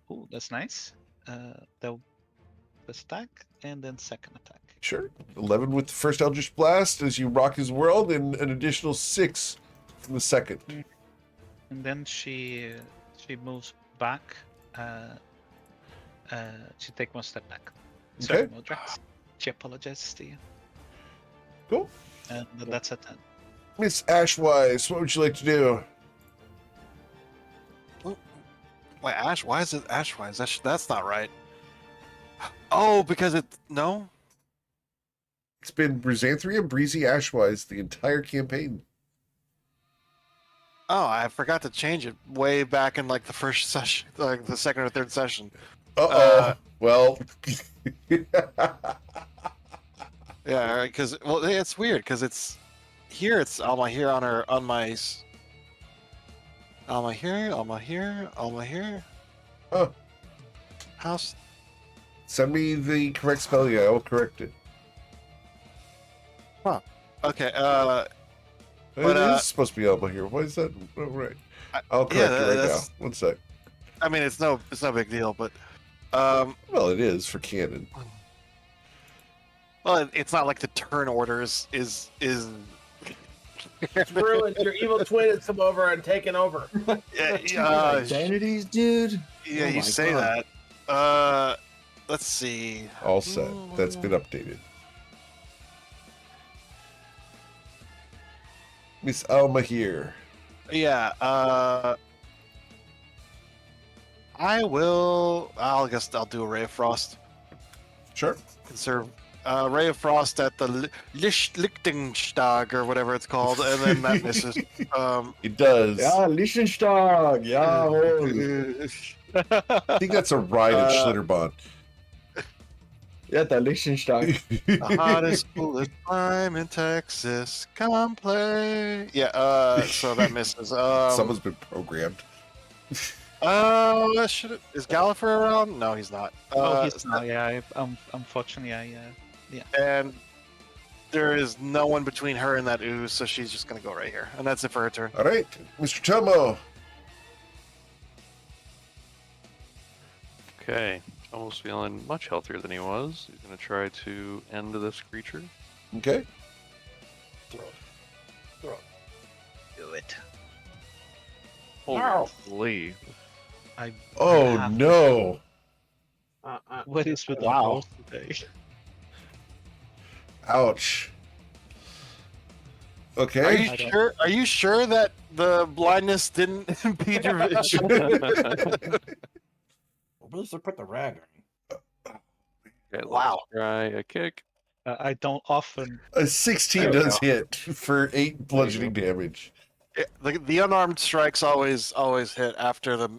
Oh, that's nice. The first attack and then second attack. Sure. 11 with the first Eldritch Blast as you rock his world, and an additional 6 from the second. And then she moves back. She take one step back. Sorry, Okay. Mordrax. She apologizes to you. Cool. And that's a 10. Miss Ashwise, what would you like to do? Wait, Ash? Why is it Ashwise? That's not right. Oh, because no. It's been Brizanthria, Breezy, Ashwise the entire campaign. Oh, I forgot to change it way back in like the first session, like the second or third session. Uh-oh. Well. Yeah, because it's weird because it's here. It's Alma here on my Alma here. Oh. House. Send me the correct spelling. I will correct it. Okay. It is supposed to be Elma here. Why is that? Oh, right. I'll correct it right now. that's- One sec. I mean, it's no big deal, but Well, it is for canon. well, it's not like the turn order is Drew and your evil twin has come over and taken over. Identities, dude. Yeah, Oh you my say God. that. Let's see. All set. That's been updated. Miss Alma here. Yeah. I'll guess I'll do a Ray of Frost. Sure. Conserve Ray of Frost at the Lichtenstag or whatever it's called, and then that misses. It does. Yeah, Liechtenstein. Yeah. I think that's a ride at Schlitterbahn. Yeah, the Liechtenstein. The hottest bullet time in Texas. Come play. Yeah. So that misses. Someone's been programmed. Is Gallifrey around? No, he's not. Oh, he's not. Yeah, unfortunately, And there is no one between her and that ooze, so she's just gonna go right here, and that's it for her turn. All right, Mr. Tomo. Okay. Almost feeling much healthier than he was. He's going to try to end this creature. Okay. do it. Holy. I. Oh have- no. What is with the Wow. rolls today? Ouch. Are Okay. you sure? Are you sure that the blindness didn't impede your vision? We should put the rag on. Okay, Wow. let's try a kick. I don't often. A 16 There we does go. hit for 8 bludgeoning damage. The unarmed strikes always hit after the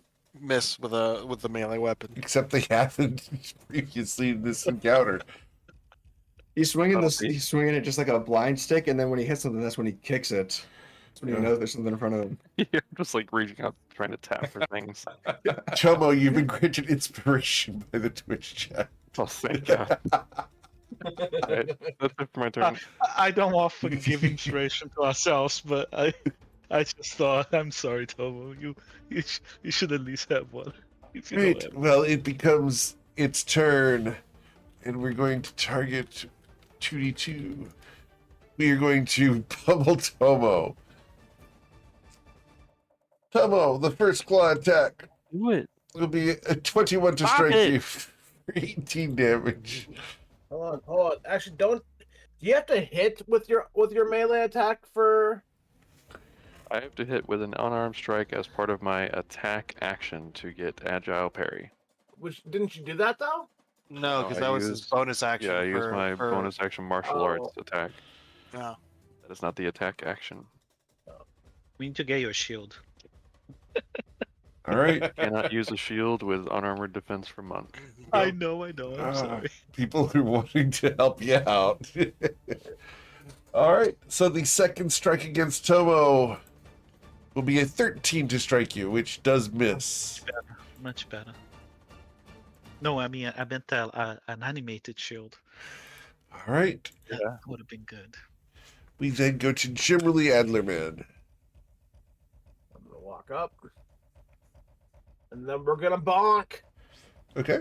miss with the melee weapon. Except they haven't previously in this encounter. He's swinging That'll this. be- He's swinging it just like a blind stick, and then when he hits something, that's when he kicks it. That's when Yeah. he knows there's something in front of him. You're just like reaching out, trying to tap for things. Chomo, you've been granted inspiration by the Twitch chat. Oh, thank God. Alright, that's it for my turn. I don't often give inspiration to ourselves, but I just thought, I'm sorry, Tomo. You should at least have one. If you don't Right. have Well, it becomes its turn, and we're going to target 2d2. We are going to pummel Tomo. Tomo, the first claw attack Do it. will be a 21 to Stop strike it. you for 18 damage. Hold on. Actually, don't. Do you have to hit with your melee attack for? I have to hit with an unarmed strike as part of my attack action to get agile parry. Which didn't you do that though? No, because I that was his used- bonus action. Yeah, I use my for- bonus action martial Oh. arts attack. Yeah. That is not the attack action. We need to get your shield. All right. Cannot use a shield with unarmored defense for monk. I know. I'm Ah. sorry. People who are wanting to help you out. All right. So the second strike against Tomo will be a 13 to strike you, which does miss. Much better. No, I mean I meant an animated shield. All right. That would have been good. We then go to Jimmerly Adlerman. I'm gonna walk up, and then we're gonna bonk. Okay.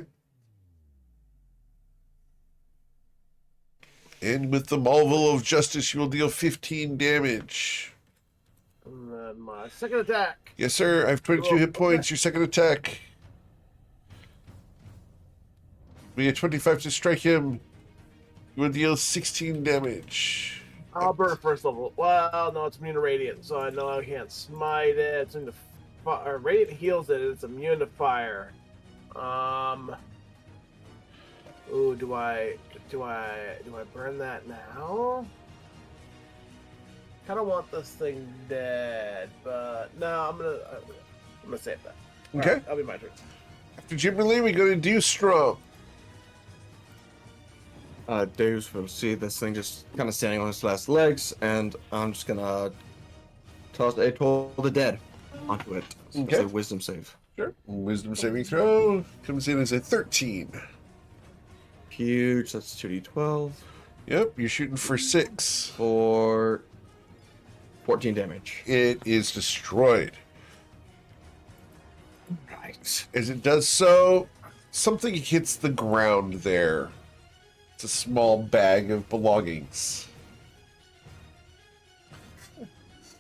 And with the Marvel of Justice, you will deal 15 damage. And then my second attack. Yes, sir. I have 22 hit points. Your second attack. Be a 25 to strike him. You will deal 16 damage. I'll burn first level. Well, no, it's immune to radiant, so I know I can't smite it. It's immune to radiant heals it. It's immune to fire. Ooh, do I burn that now? Kind of want this thing dead, but no, I'm gonna save that. Okay. Alright, that'll be my turn. After Jimmerly, we go to Dewstrom. Dave's will see this thing just kind of standing on its last legs, and I'm just gonna toss a Toll the Dead onto it. So it's Okay. a wisdom save. Sure. Wisdom saving throw comes in as a 13. Huge. That's 2d12 Yep, you're shooting for 6. for 14 damage. It is destroyed. Right. As it does so, something hits the ground there. It's a small bag of belongings.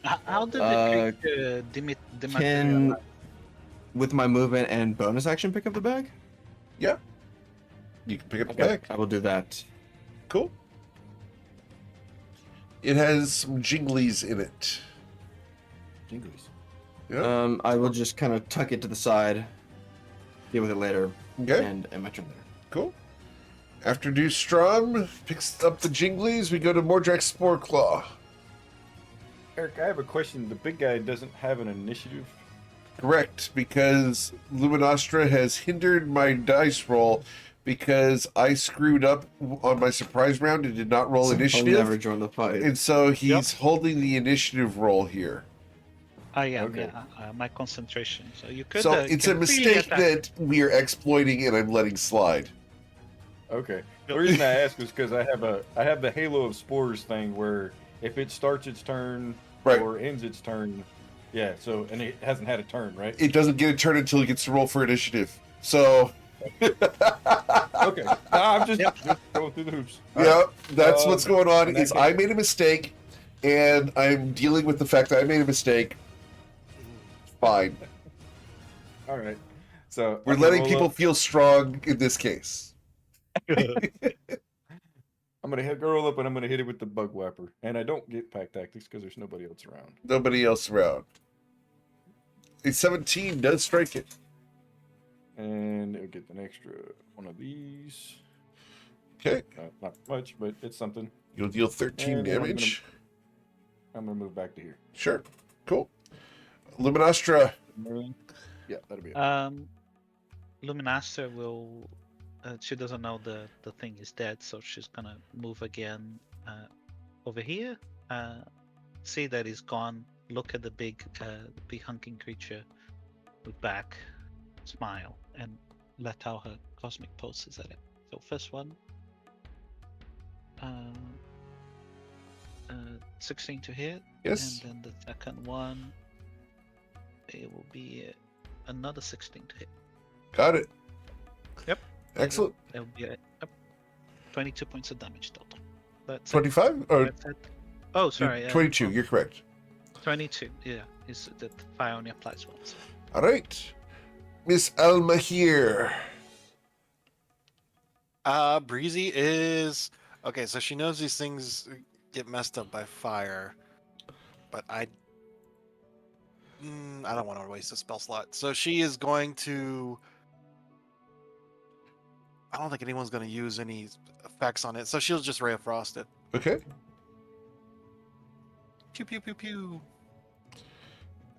How did Uh, the creature Can, with my movement and bonus action, pick up the bag? You can pick up the Okay, bag. I will do that. Cool. It has some jinglies in it. Jinglies. Yeah. I will just kind of tuck it to the side, deal with it later, Okay. and my turn there. Cool. After Dewstrom picks up the jinglies, we go to Mordrak's Sporeclaw. Eric, I have a question. The big guy doesn't have an initiative. Correct, because Luminostra has hindered my dice roll because I screwed up on my surprise round and did not roll So initiative. I'll never join the fight. And so he's holding the initiative roll here. I am, Okay. yeah. My concentration. So you could. So it's a can freely mistake attack. that we are exploiting and I'm letting slide. Okay. The reason I ask is because I have the Halo of Spores thing where if it starts its turn Right. or ends its turn, yeah. So and it hasn't had a turn, right? It doesn't get a turn until it gets to roll for initiative. So, Okay. No, I'm just going through the hoops. yeah, that's what's going on. in that Is case- I made a mistake, and I'm dealing with the fact that I made a mistake. Fine. All right. So We're I'm gonna letting roll people up. feel strong in this case. I'm gonna roll up and I'm gonna hit it with the bug wiper, and I don't get pack tactics because there's nobody else around. Nobody else around. A 17 does strike it. And it'll get an extra one of these. Okay. Not much, but it's something. You'll deal 13 And then damage. I'm gonna move back to here. Sure. Cool. Luminostra. Yeah, that'll be it. Luminastra will. She doesn't know the thing is dead, so she's gonna move again over here. See that he's gone. Look at the big hunking creature. Look back, smile, and let out her cosmic pulses at it. So first one. 16 to hit. Yes. And then the second one, it will be another 16 to hit. Got it. Yep. Excellent. It'll be 22 points of damage total. That's it. 25? Or That's it. Oh, sorry. 22. You're correct. 22. Yeah, is the fire only applies once. All right. Miss Alma here. Breezy is okay. So she knows these things get messed up by fire, but I don't want to waste a spell slot. So she is going to. I don't think anyone's going to use any effects on it, so she'll just Ray of Frost it. Okay. Pew pew pew pew.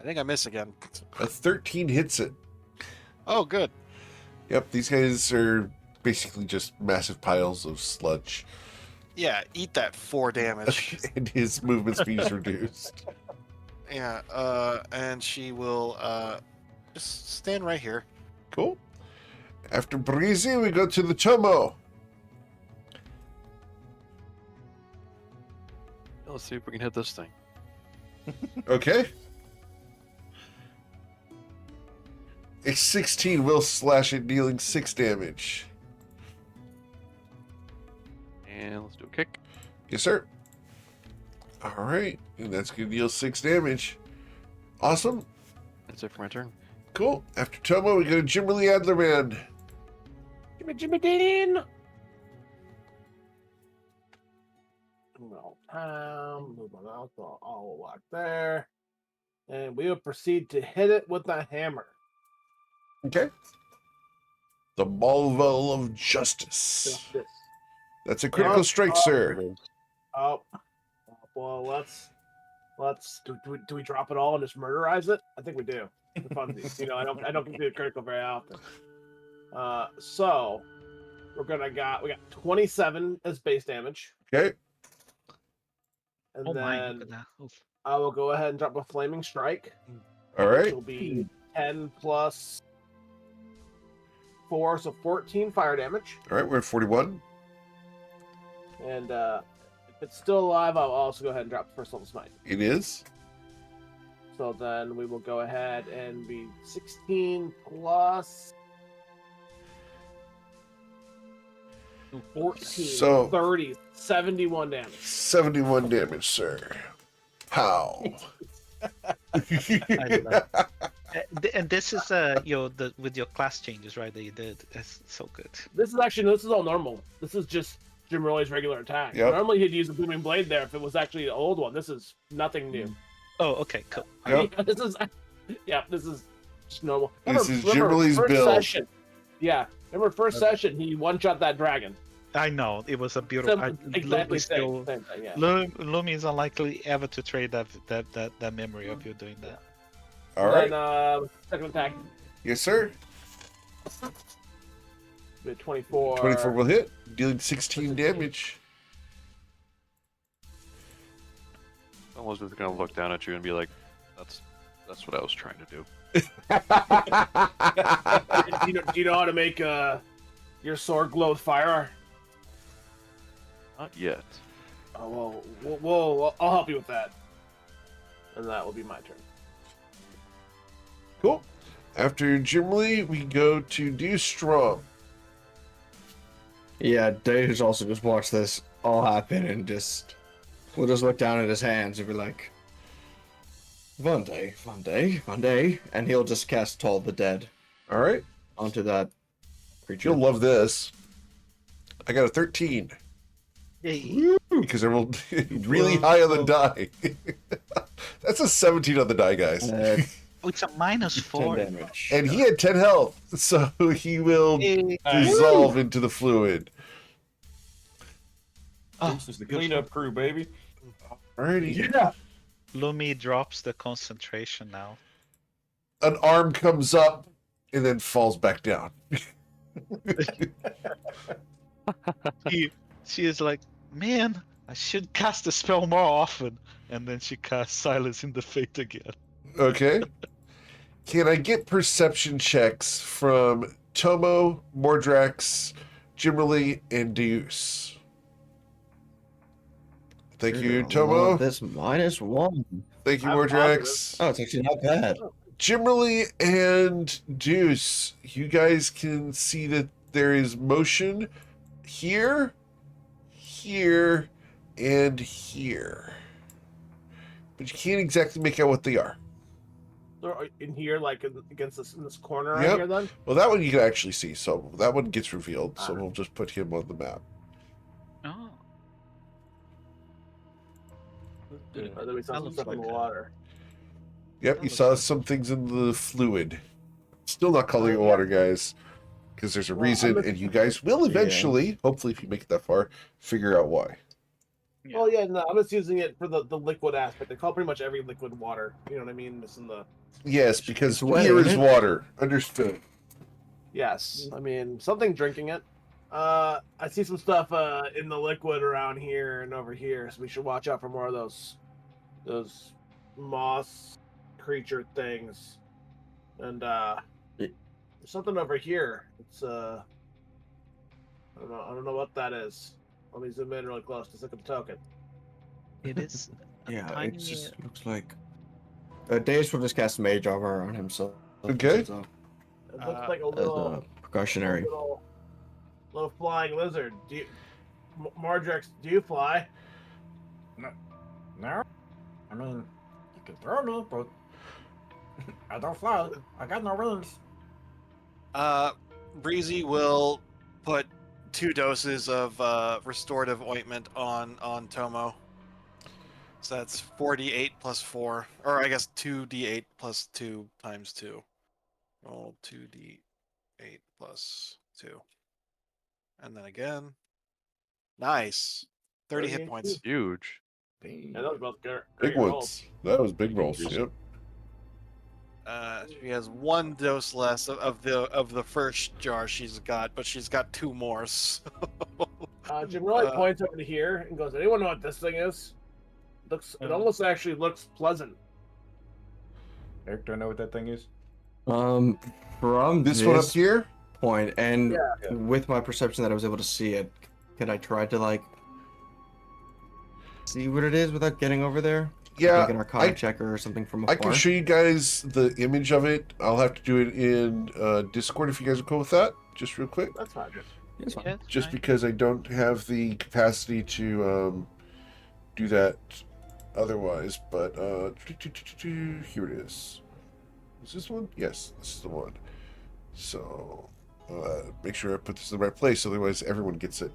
I think I miss again. A 13 hits it. Oh, good. Yep, these guys are basically just massive piles of sludge. Yeah, eat that 4 damage. And his movement speed is reduced. Yeah, and she will just stand right here. Cool. After Breezy, we go to the Tomo. Let's see if we can hit this thing. Okay. A 16 will slash it, dealing 6 damage. And let's do a kick. Yes, sir. All right. And that's going to deal 6 damage. Awesome. That's it for my turn. Cool. After Tomo, we go to Jimberly Adlerman. Jimmy Dean. Well, move on out, so I'll walk there, and we will proceed to hit it with a hammer. Okay. The Malvel of Justice. Just this. That's a critical strike, sir. Oh, well, let's do we drop it all and just murderize it? I think we do. For funsies. You know, I don't do critical very often. So we got 27 as base damage, Okay. and Oh my, then look at that. Oof. I will go ahead and drop a flaming strike. All Which right. will be 10 plus 4, so 14 fire damage. All right. We're at 41. And if it's still alive, I'll also go ahead and drop the first level smite. It is. So then we will go ahead and be 16 plus 14, So- 30, 71 damage. 71 damage, sir. Pow. I love and this is with your class changes, right? That you did. That's so good. This is all normal. This is just Jim Roy's regular attack. Yep. Normally he'd use a booming blade there if it was actually an old one. This is nothing new. Oh, okay, cool. Yep. This is just normal. This is Jimberly's first build. Session, yeah, remember first session he one-shot that dragon. I know it was a beautiful. Exactly Still, same thing, yeah. Lumi is unlikely ever to trade that memory of you doing that. All right. Then, second attack, Yes, sir. 24. 24 will hit, dealing 16 damage. Someone's just gonna look down at you and be like, "That's what I was trying to do." Do you know how to make your sword glow with fire? Not yet. Oh, well, I'll help you with that. And that will be my turn. Cool. After Jimberly, we go to Do Strong. Yeah, Dave also just watched this all happen and we'll just look down at his hands and be like, one day, and he'll just cast Toll the Dead All right. onto that creature. You'll love this. I got a 13 Yay. because I rolled really high on the die. That's a 17 on the die, guys. Oh, it's a minus 10 4. damage. And he had 10 health, so he will dissolve into the fluid. This is the cleanup crew, baby. Alrighty. Yeah. Lumi drops the concentration now. An arm comes up and then falls back down. She is like, man, I should cast the spell more often. And then she casts Silence in the Fate again. Okay. Can I get perception checks from Tomo, Mordrax, Jimmerly, and Deuce? Thank you, Tomo. This -1. Thank you, I'm Mordrax. Oh, it's actually not bad. Jimmerly and Deuce, you guys can see that there is motion here, here, and here. But you can't exactly make out what they are. They're in here, like against this in this corner Yep. right here. Then Well, that one you can actually see, so that one gets revealed. So we'll just put him on the map. Oh. or then we saw That some looks stuff in the like water. Yep, That you looks saw like- some things in the fluid. Still not calling it Yeah. water, guys, because there's a Well, reason, I'm and you guys will eventually, hopefully, if you make it that far, figure out why. Yeah. Well, yeah, no, I'm just using it for the liquid aspect. They call pretty much every liquid water. You know what I mean? This in the Yes, because It's wet, beer ain't is it? water. Understood. yes. I mean something drinking it. I see some stuff in the liquid around here and over here, so we should watch out for more of those moss creature things. And there's something over here. It's I don't know what that is. Let me zoom in really close to look at the token. It is. a Yeah, tiny, it just looks like. Days will just cast Mage Armor on himself. Okay. So, It looks Uh, like a as little a precautionary. little flying lizard. Do you, Mardrex, do you fly? No? I mean, you can throw me, but I don't fly. I got no wings. Breezy will put 2 doses of restorative ointment on Tomo. So that's 4d8 plus 4, or I guess 2d8 plus 2 times 2. Roll 2d8 plus 2, and then again. Nice, 30 hit 30 points. Huge. Yeah, those both great Big rolls. ones. That was big rolls. Yes. Yep. She has 1 dose less of the first jar she's got, but she's got 2 more. So. Jim really Uh, points over to here and goes, "Anyone know what this thing is? It almost actually looks pleasant." Eric, do I know what that thing is? From This one up here? point, and Yeah. with my perception that I was able to see it, can I try to like see what it is without getting over there? Yeah, like an Arcana checker or something from I afar. can show you guys the image of it. I'll have to do it in Discord if you guys are cool with that. Just real quick. That's fine. It's fine. Yeah, it's Just fine. because I don't have the capacity to do that otherwise. But here it is. Is this one? Yes, this is the one. So make sure I put this in the right place, otherwise everyone gets it.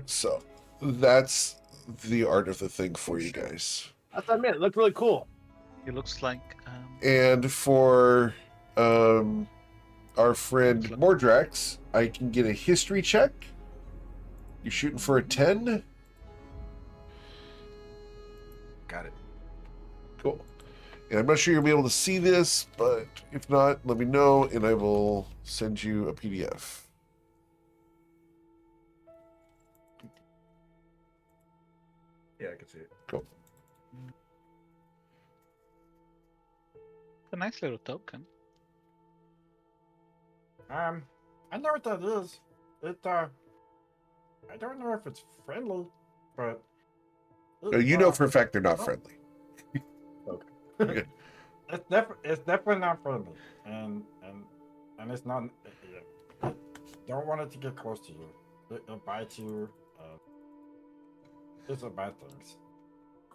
So that's the art of the thing for you guys. That's what I mean. It looked really cool. It looks like. And for our friend Mordrax, I can get a history check. You're shooting for a 10. Got it. Cool. And I'm not sure you'll be able to see this, but if not, let me know and I will send you a PDF. Yeah, I can see it. Cool. A nice little token. I know what that is. I don't know if it's friendly, but No, you know for a fact they're not friendly. it's definitely not friendly, and it's not. Don't want it to get close to you. It'll bite you. It's a bad things.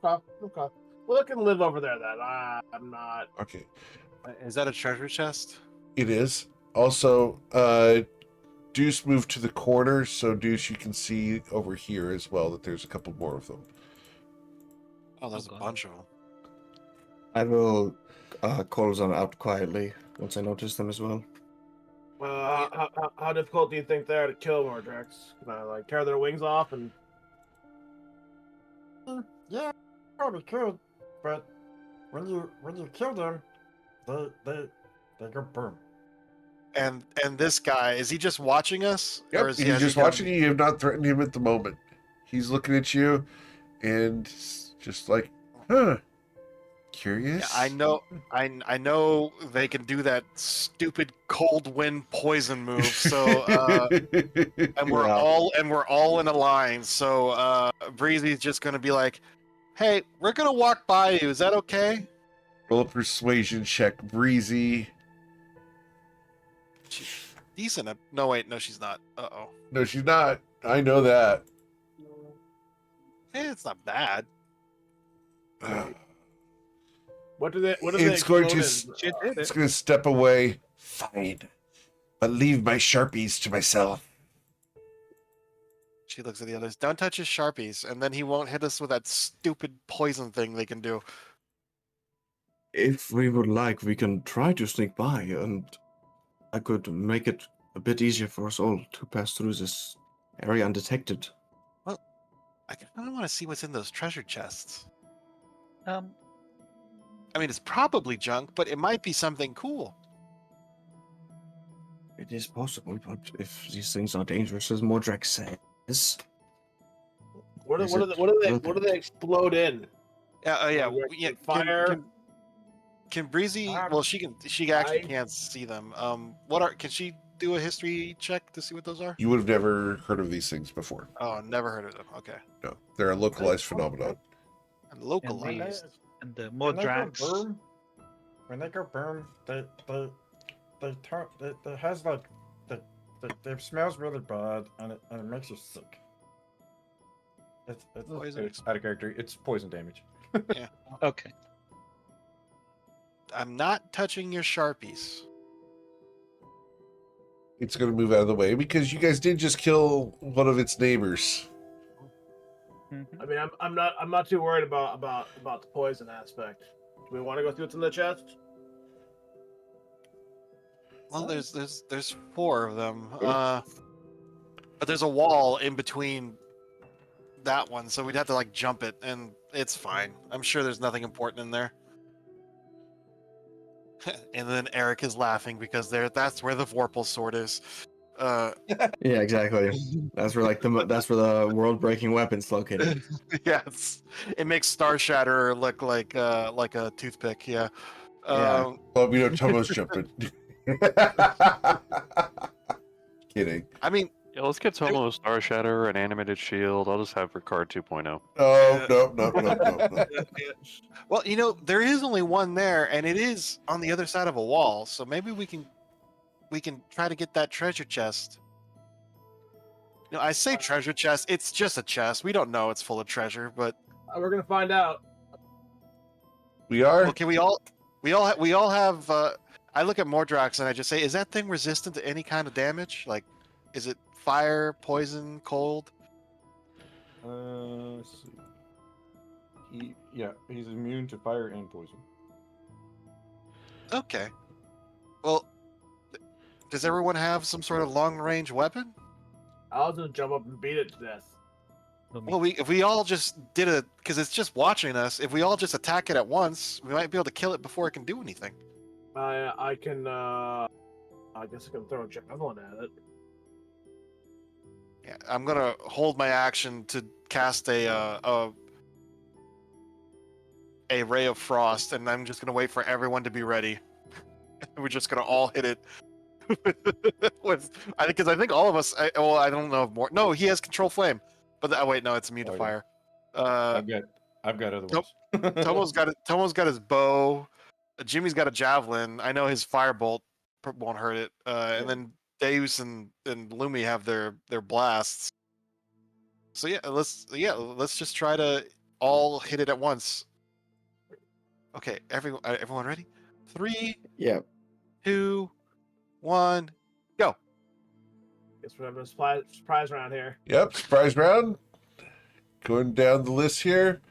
Okay. Well, it can live over there then. I'm not. Okay. Is that a treasure chest? It is. Also, Deuce moved to the corner, so Deuce, you can see over here as well that there's a couple more of them. Oh, there's Oh, a God. bunch of them. I will call them out quietly once I notice them as well. How How difficult do you think they are to kill Mordrax? Can I like tear their wings off and? Yeah, probably could, but when you kill them, they go boom. And this guy, is he just watching us? Yep, has he's he just done- watching you. You have not threatened him at the moment. He's looking at you and just like, huh, curious. Yeah, I know they can do that stupid cold wind poison move. So and we're all in a line. So Breezy's just gonna be like, "Hey, we're gonna walk by you. Is that okay?" Roll a persuasion check, Breezy. She's decent. No, wait, no, she's not. Uh-oh. No, she's not. I know that. It's not bad. What do they? It's going to. explode in? She did It's it. going to step away. Fine, but leave my Sharpies to myself. She looks at the others. Don't touch his Sharpies, and then he won't hit us with that stupid poison thing they can do. If we would like, we can try to sneak by, and I could make it a bit easier for us all to pass through this area undetected. I kind of want to see what's in those treasure chests. Um, I mean, it's probably junk, but it might be something cool. It is possible, but if these things are dangerous, as Mordrak says, What do Is what it do they broken? explode in? Yeah, yeah, Like, yeah. fire? Can Breezy? Well, she actually can't see them. Can she do a history check to see what those are? You would have never heard of these things before. Oh, never heard of them. Okay. No, they're a localized phenomenon. And localized. and the When they go Mordrax. boom, they turn. It has like it smells really bad, and it makes you sick. It's Poison. It's out of character. It's poison damage. Okay. I'm not touching your Sharpies. It's going to move out of the way because you guys did just kill one of its neighbors. Mhm. I mean, I'm not too worried about the poison aspect. Do we want to go through what's in the chest? Well, there's 4 of them. But there's a wall in between that one, so we'd have to like jump it, and it's fine. I'm sure there's nothing important in there. And then Eric is laughing because that's where the Vorpal sword is. yeah, exactly. That's where that's where the world-breaking weapon's located. Yes, it makes Star Shatterer look like a toothpick. Yeah. Yeah. Well, we know Tomo's jumping. Kidding. I mean, Yeah, let's get Tomo a Star Shatter, an animated shield. I'll just have Ricard 2.0. Oh, no. well, there is only one there, and it is on the other side of a wall. So maybe we can try to get that treasure chest. I say treasure chest. It's just a chest. We don't know it's full of treasure, but We're gonna find out. We are? okay. We all have. I look at Mordrax and I just say, is that thing resistant to any kind of damage? Like, is it fire, poison, cold? Let's see. He's immune to fire and poison. Okay. Well, does everyone have some sort of long-range weapon? I'll just jump up and beat it to death. Well, if we all just did it, because it's just watching us, if we all just attack it at once, we might be able to kill it before it can do anything. I can. I guess I can throw a javelin at it. Yeah, I'm gonna hold my action to cast a ray of frost, and I'm just gonna wait for everyone to be ready. We're just gonna all hit it. Because I think all of us. I don't know if more. No, he has control flame, but wait, no, it's immune to Oh, yeah. fire. I've got other ones. Tomo's got his bow. Jimmy's got a javelin. I know his firebolt won't hurt it. And then Deus and Lumi have their blasts. So let's just try to all hit it at once. Okay, everyone ready? 3, Yeah. 2, 1, go. Guess we're having a surprise round here. Yep, surprise round. Going down the list here.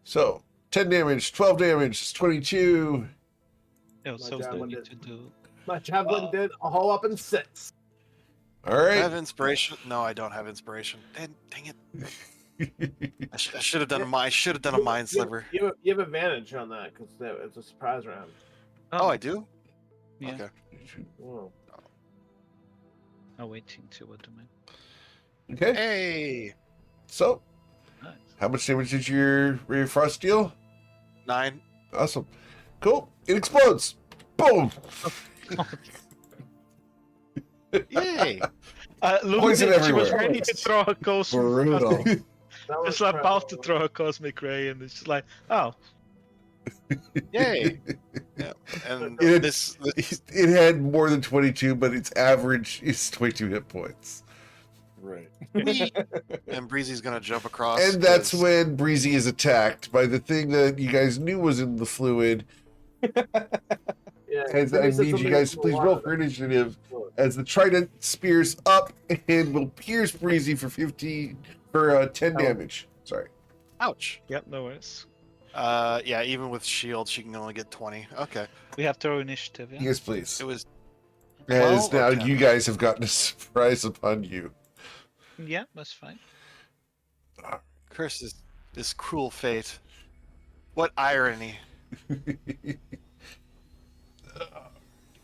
So, 10 damage, 12 damage, 22. No, so javelin we need did. to do. My javelin did a hole up in 6. All I have right. inspiration. No, I don't have inspiration. Dang it! I should have done a mind. Should have done a mind sliver. You have advantage on that because it's a surprise round. Oh, I do. Yeah. Okay. Whoa. I'm waiting to what do mine. Okay. Hey, So, Nice. how much damage did your frost deal? 9. Awesome. Cool. It explodes. Boom. Yay! Look Poison at it, she was everywhere. ready to throw a cosmic. Brutal. That was It's like about to incredible. throw a cosmic ray, and it's just like, oh, Yay! Yeah. And It- this It had more than 22, but its average is 22 hit points. Right. and Breezy's gonna jump across. And that's 'cause- when Breezy is attacked by the thing that you guys knew was in the fluid. Yeah, As Jimmy I said need you something guys in the please water roll that- for initiative as the trident spears up and will pierce Breezy for 10 damage. Sorry. Ouch. yep, no worries. Yeah. Even with shield, she can only get 20. Okay. We have throw initiative, yeah? Yes, please. It was As 12 or now 10? you guys have gotten a surprise upon you. Yeah, that's fine. curse this cruel fate. What irony.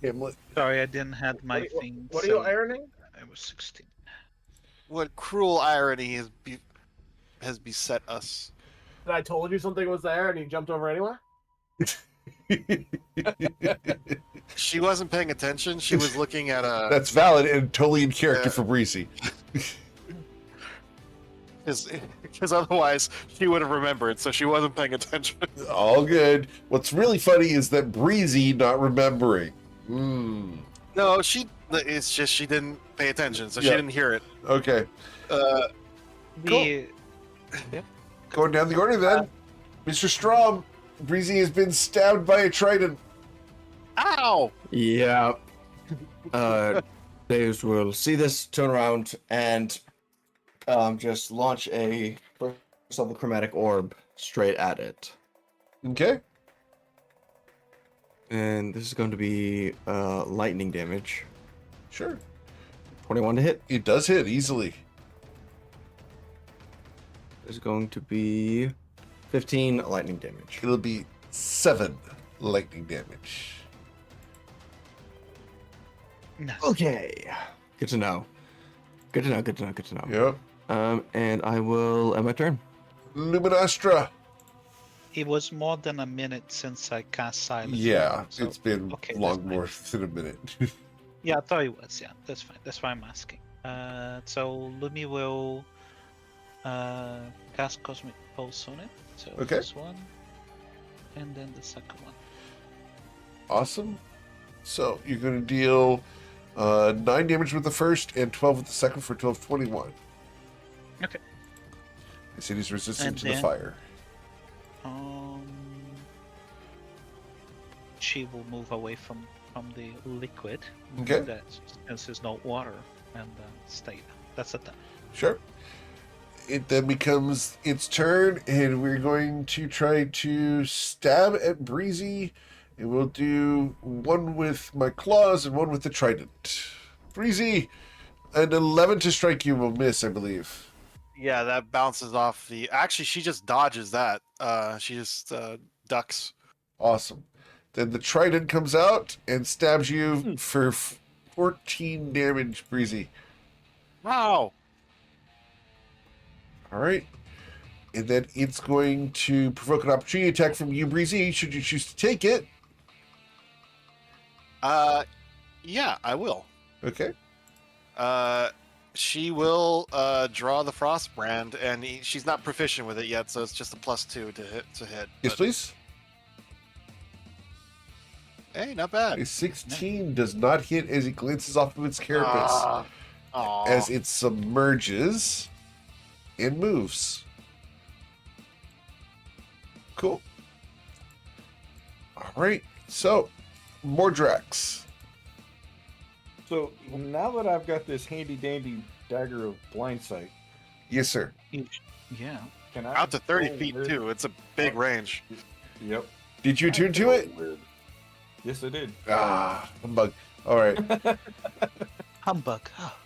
Hamlet. Sorry, I didn't have my What- thing. What are you set. ironing? I was 16. What cruel irony has beset us. That I told you something was there and you jumped over anyway? She wasn't paying attention. She was looking at a. That's valid and totally in character Yeah. for Breezy. Because otherwise she would have remembered. So she wasn't paying attention. All good. What's really funny is that Breezy not remembering. No, it's just she didn't pay attention, so she Yeah. didn't hear it. Okay. The Going down the order then. Mr. Strom, Breezy has been stabbed by a trident. Ow! Yeah. Daves will see this, turn around, and just launch a first level chromatic orb straight at it. Okay. And this is going to be lightning damage. Sure. 21 to hit. It does hit easily. Is going to be 15 lightning damage. It'll be 7 lightning damage. no. Okay. Good to know. Good to know. Good to know. Good to know. Yep. And I will end my turn. Luminastra. It was more than a minute since I cast silence. Yeah, so- it's been okay, that's long fine. more than a minute. Yeah, I thought it was. Yeah, that's fine. That's why I'm asking. So Lumi will cast Cosmic Pulse on it. So Okay. this one, and then the second one. Awesome. So you're going to deal 9 damage with the first and 12 with the second for 12, 21. Okay. The city's resistant And to the then- fire. She will move away from the liquid. Okay. That since there's no water and stay there. That's it. Then. Sure. It then becomes its turn, and we're going to try to stab at Breezy. And we'll do one with my claws and one with the trident. Breezy, an 11 to strike you will miss, I believe. Yeah, that bounces off the. Actually, she just dodges that. She just ducks. Awesome. Then the trident comes out and stabs you for 14 damage, Breezy. Wow. All right. And then it's going to provoke an opportunity attack from you, Breezy, should you choose to take it. Yeah, I will. Okay. She will draw the frost brand, and she's not proficient with it yet, so it's just a +2 to hit. Yes, but- please. Hey, not bad. A 16 does not hit as it glances off of its carapace Aw. as it submerges and moves. Cool. All right. So, Mordrax. So now that I've got this handy dandy dagger of blind sight, Yes, sir. Yeah. can I Out to 30 go feet where- too. It's a big range. Yep. Did you I attune to go it? where- Yes, I did. Ah, humbug. All right. Humbug.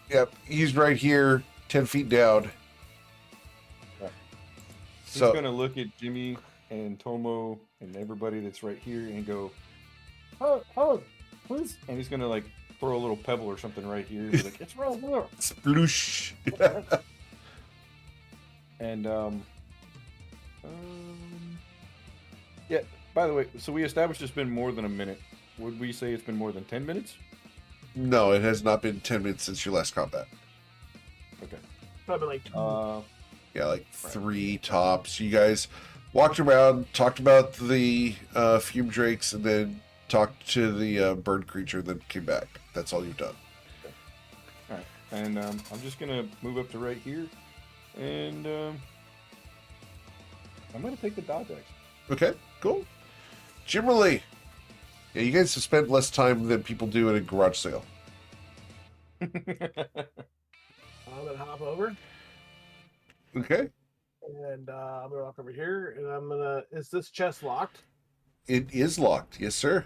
Yep. He's right here, 10 feet down. He's So gonna look at Jimmy and Tomo and everybody that's right here and go, Hey, please. and he's gonna like throw a little pebble or something right here. Be like, it's right here. sploosh. And yeah. By the way, so we established it's been more than a minute. Would we say it's been more than 10 minutes? No, it has not been 10 minutes since your last combat. Okay. Probably like 2. Yeah, like 3 tops. You guys walked around, talked about the fume drakes, and then talked to the bird creature, then came back. That's all you've done. All right. And I'm just gonna move up to right here, and I'm gonna take the dodge action. Okay, cool. Generally, yeah, you guys have spent less time than people do at a garage sale. I'm gonna hop over, Okay, and I'm gonna walk over here, and I'm gonna. Is this chest locked? it is locked. Yes, sir.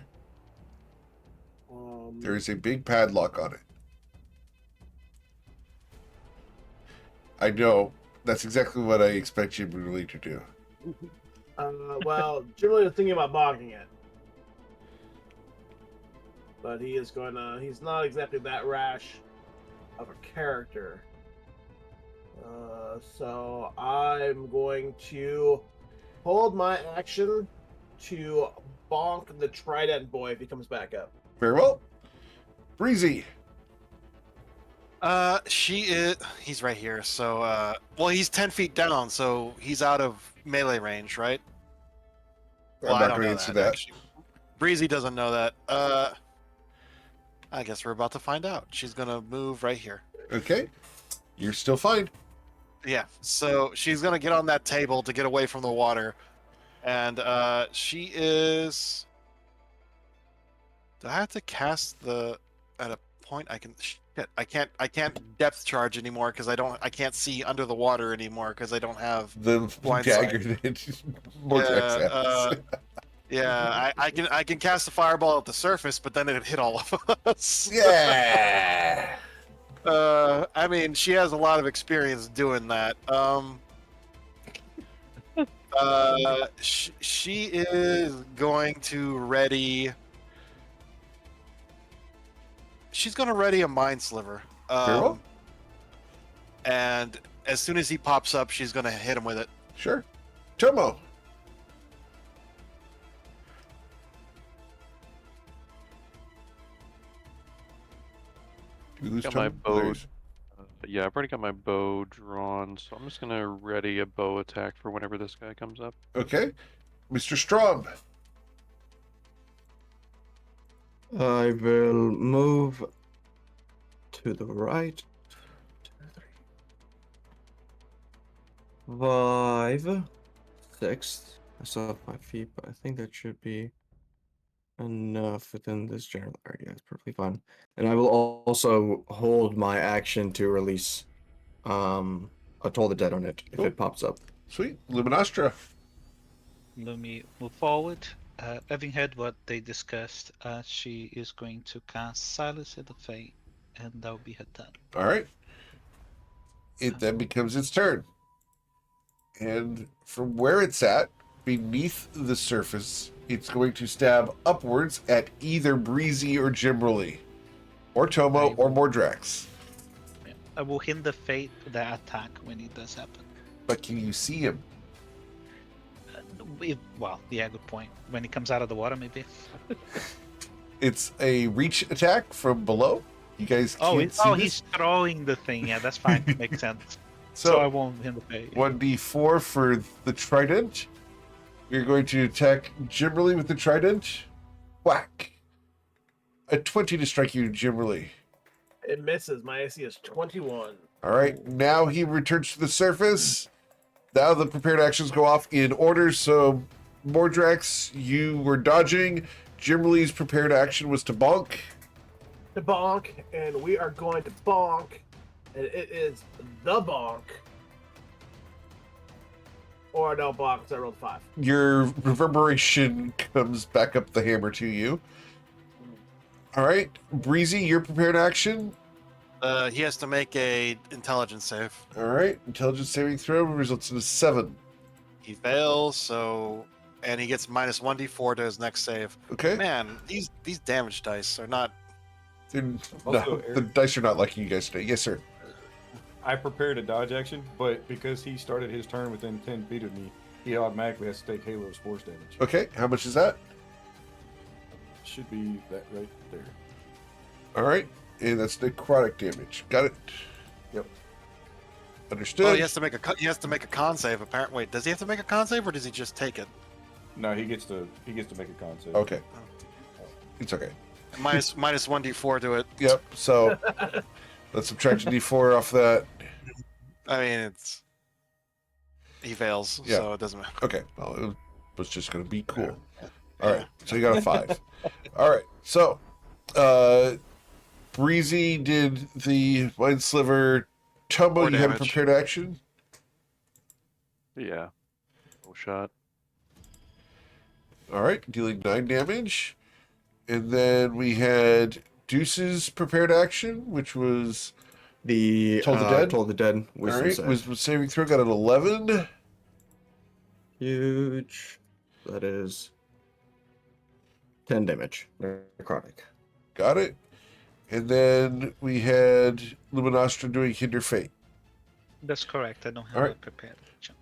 There is a big padlock on it. I know. That's exactly what I expect you really to do. Well, Jimmy is thinking about bogging it, but he is going to. He's not exactly that rash of a character. So I'm going to hold my action to bonk the Trident boy if he comes back up. Very well. Breezy. He's right here. So, well, he's 10 feet down, so he's out of melee range, right? Well, I'm I not don't going to know answer that, that. actually. Breezy doesn't know that. I guess we're about to find out. She's gonna move right here. Okay. You're still fine. Yeah. So she's gonna get on that table to get away from the water, and she is. Do I have to cast at a point? I can. Shit, I can't depth charge anymore because I can't see under the water anymore because I don't have. The Blind dagger that Mordrax has. Yeah, I can cast a fireball at the surface, but then it'd hit all of us. Yeah. I mean, she has a lot of experience doing that. She is going to ready. She's going to ready a mind sliver. Very well. And as soon as he pops up, she's going to hit him with it. Sure. Tomo. Did we lose Got my Tomo? bow. There's- Yeah, I've already got my bow drawn, so I'm just gonna ready a bow attack for whenever this guy comes up. Okay. Mr. Strom. I will move to the right. 5, 6. I still have 5 feet, but I think that should be enough within this general area. It's perfectly fine. And I will also hold my action to release a Toll the Dead on it if Cool. it pops up. Sweet. Luminostra. Lumi move forward. Having heard what they discussed, she is going to cast Silence of the Fate, and that will be her turn. All right. It then becomes its turn. And from where it's at, beneath the surface, it's going to stab upwards at either Breezy or Jimberly, or Tomo, or Mordrax. I will hit the Fate the attack when it does happen. But can you see him? Well, yeah, good point. When it comes out of the water, maybe. It's a reach attack from below. You guys can't see this. He's throwing the thing. Yeah, that's fine. Makes sense. So I won't hit the Fate. 1d4 for the trident. You're going to attack Jimberly with the trident. Whack. A 20 to strike you, Jimberly. It misses. My AC is 21. All right. Now he returns to the surface. Now the prepared actions go off in order. So, Mordrax, you were dodging. Jimberly's prepared action was to bonk. To bonk, and we are going to bonk, and it is the bonk. Or no bonk, because I rolled 5. Your reverberation comes back up the hammer to you. All right, Breezy, your prepared action. He has to make a intelligence save. All right, intelligence saving throw results in a 7. He fails, and he gets minus 1d4 to his next save. Okay. Man, these damage dice are not. No, Also, the Eric- dice are not liking you guys today. Yes, sir. I prepared a dodge action, but because he started his turn within 10 feet of me, he automatically has to take Halo's force damage. Okay, how much is that? Should be that right there. All right, and that's necrotic damage. Got it. Yep. Understood. Well, he has to make a con save. Apparently, wait, does he have to make a con save or does he just take it? No, he gets to make a con save. Okay. It's okay. Minus 1d4 to it. Yep. So let's subtract a d4 off that. I mean, he fails, Yeah. so it doesn't matter. Okay. Well, it was just going to be cool. All right. So you got a 5. All right. So, Breezy did the Mind Sliver. Tumbo, More you have a damage. prepared action. Yeah. No shot. All right. Dealing 9 damage. And then we had Deuce's prepared action, which was The Toll the Dead? Toll the Dead. all Wisdom right. save. Was saving throw got an 11. Huge. That is 10 damage. Necrotic. Got it. And then we had Luminostra doing Hinder Fate. That's correct. I don't have Alright. a prepared action.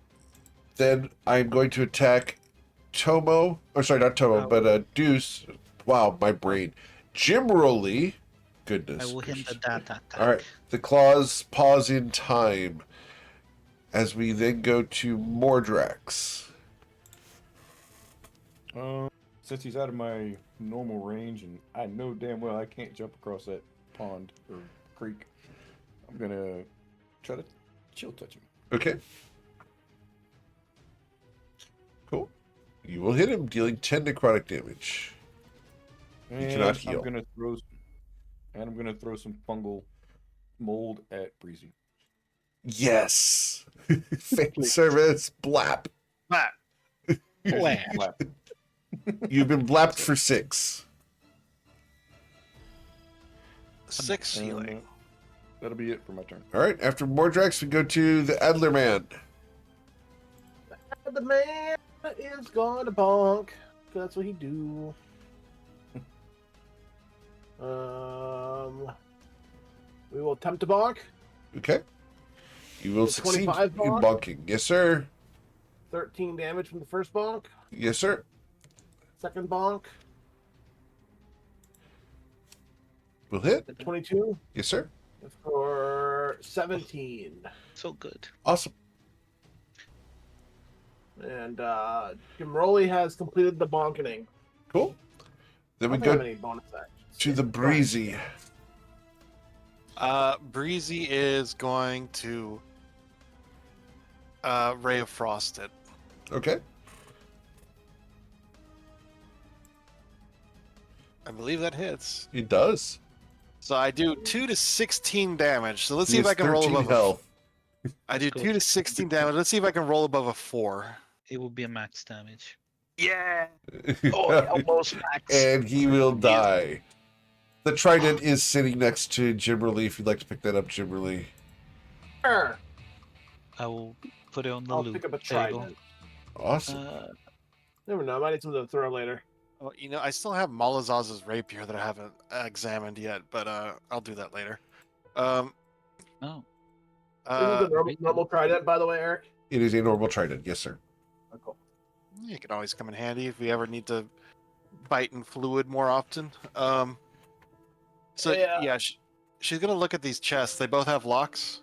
Then I'm going to attack Tomo. Or sorry, not Tomo, Oh. but Deuce. Wow, my brain. Jimroli. I Goodness. will hit the gracious. data attack. All right. The claws pause in time as we then go to Mordrax. Since he's out of my normal range, and I know damn well I can't jump across that pond or creek, I'm gonna try to chill touch him. Okay. Cool. You will hit him, dealing 10 necrotic damage. And cannot heal. I'm gonna throw some fungal mold at Breezy. Yes. Fan service. Blap. Matt, Blap. Slap. You've been blapped for 6. 6 And, healing. that'll be it for my turn. All right. After Mordrax, we go to the Adler Man. The man is gonna bonk. That's what he do. We will attempt to bonk. Okay. You will The succeed 25 in bonk? bonking. Yes, sir. 13 damage from the first bonk. Yes, sir. Second bonk. Will hit. 22 Yes, sir. for 17. So good. Awesome. And Jim Rowley has completed the bonkening. Cool. Then I we don't have go any bonus actions. to the Breezy. Breezy is going to Ray of Frost it. Okay. I believe that hits. It does. So I do 2 to 16 damage. So let's see He if I has can roll 13 above health. I do Cool. 2 to 16 damage. Let's see if I can roll above a 4. It will be a max damage. Yeah. Oh, almost max. And he will die. The trident is sitting next to Jimberly. If you'd like to pick that up, Jimberly. Sure. I will put it on the I'll loot pick up a table. trident. Awesome. Never know. I might need something to throw later. Well, you know, I still have Malazaz's rapier that I haven't examined yet, but I'll do that later. No. This is the normal trident, by the way, Eric. It is a normal trident. Yes, sir. Oh, cool. It can always come in handy if we ever need to bite in fluid more often. So Yeah. she's gonna look at these chests. They both have locks.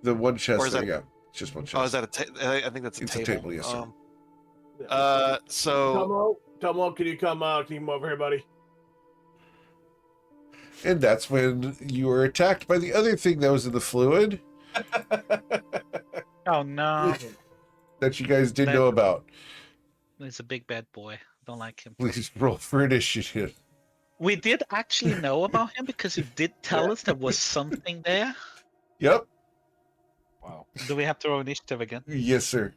The one chest. Or is There that- you go. It's just one chest. Oh, is that I think that's a It's a table. table, yes, sir. So Tomo, can you come over here, buddy? And that's when you were attacked by the other thing that was in the fluid Oh no. that you guys did know about. He's a big bad boy. Don't like him. Please roll for initiative. We did actually know about him because he did tell us there was something there. Yep. Wow. Do we have to roll initiative again? Yes, sir.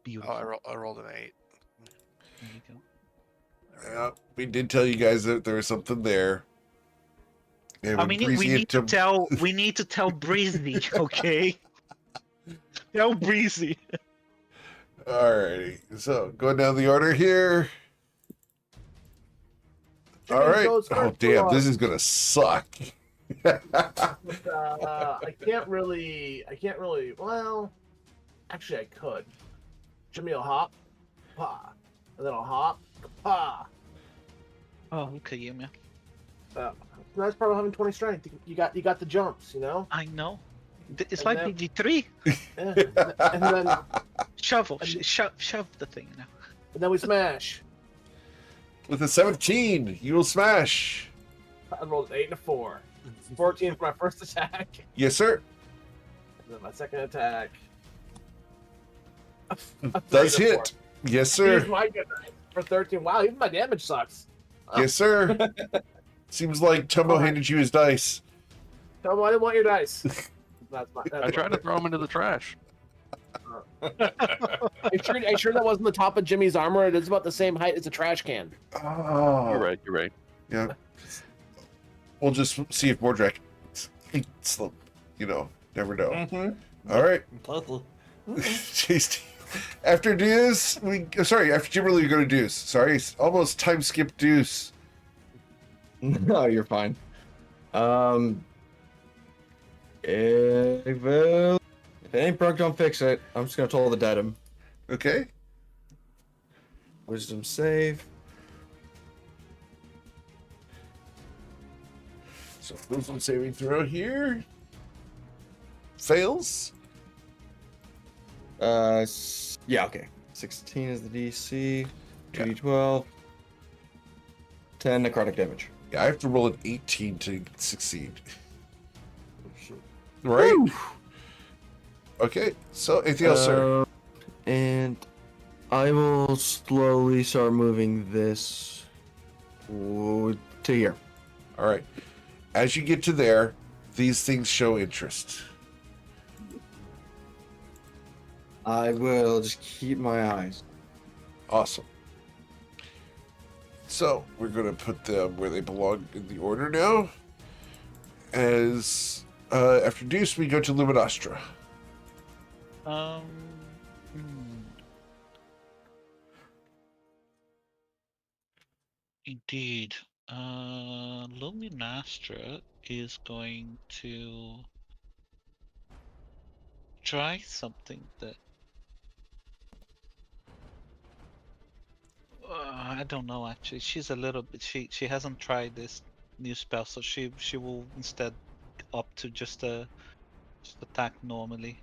Beautiful. I rolled an 8. There you go. We did tell you guys that there was something there. And when we Breezy need had to tell Breezy, okay? Tell Breezy. Alrighty. So going down the order here. Jimmy All right. goes Oh first damn, for this us. is gonna suck. I can't really. Well, actually, I could. Jimmy will hop, pa, and then I'll hop, pa. Oh, okay, you man. Nice part of having 20 strength. You got the jumps, you know. I know. It's And like then- BG3. Yeah. and then Shovel, And- shove the thing now. and then we smash. With a 17, you will smash. I rolled an 8 and a 4. 14 for my first attack. Yes, sir. And then my second attack. A 3 Does and a 4. hit. Yes, Use sir. my good dice for 13. Wow, even my damage sucks. Yes, sir. Seems like Tumbo handed you his dice. Tell me I didn't want your dice. That's I tried to throw him into the trash. Are you sure that wasn't the top of Jimmy's armor? It is about the same height as a trash can. Oh. You're right. You're right. Yeah. We'll just see if Mordrak, never know. Mm-hmm. All right. Tasty. Tasty. After Deuce, after Kimberly, we go to Deuce. Sorry, almost time skip Deuce. No, you're fine. If it ain't broke, don't fix it. I'm just gonna toll the dead. Okay. Wisdom save. So wisdom saving throw here. Fails. Yeah, okay. 16 is the DC. 2d12. 10 necrotic damage. Yeah, I have to roll an 18 to succeed. Right? Woo! Okay, so anything else, sir? And I will slowly start moving this to here. All right. As you get to there, these things show interest. I will just keep my eyes. Awesome. So we're going to put them where they belong in the order now. As after Deuce, we go to Luminostra. Hmm. Indeed. Luminastra is going to try something that I don't know actually. She's a little bit she hasn't tried this new spell, so she will instead opt to just attack normally.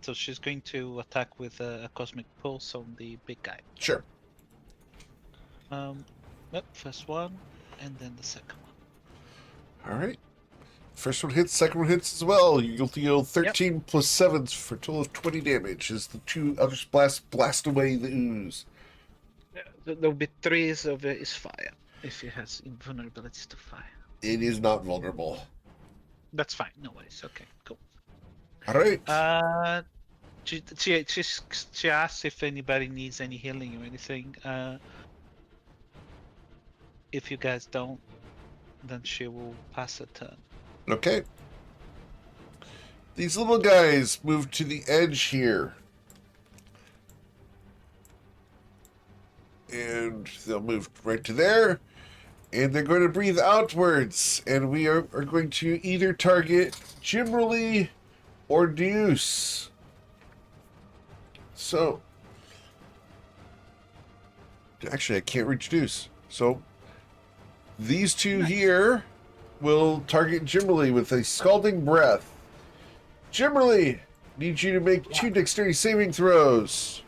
So she's going to attack with a cosmic pulse on the big guy. Sure. Yep, first one, and then the second one. All right. First one hits, second one hits as well. You'll deal 13 plus 7 for a total of 20 damage as the two Eldritch Blasts blast away the ooze. There'll be 3 of it is fire, if it has invulnerabilities to fire. It is not vulnerable. That's fine, no worries. Okay, cool. All right. She asks if anybody needs any healing or anything. If you guys don't, then she will pass a turn. Okay. These little guys move to the edge here. And they'll move right to there. And they're going to breathe outwards. And we are going to either target Jimberly or Deuce. So. Actually, I can't reach Deuce. So. These two here will target Jimberly with a scalding breath. Jimberly, need you to make 2 dexterity saving throws.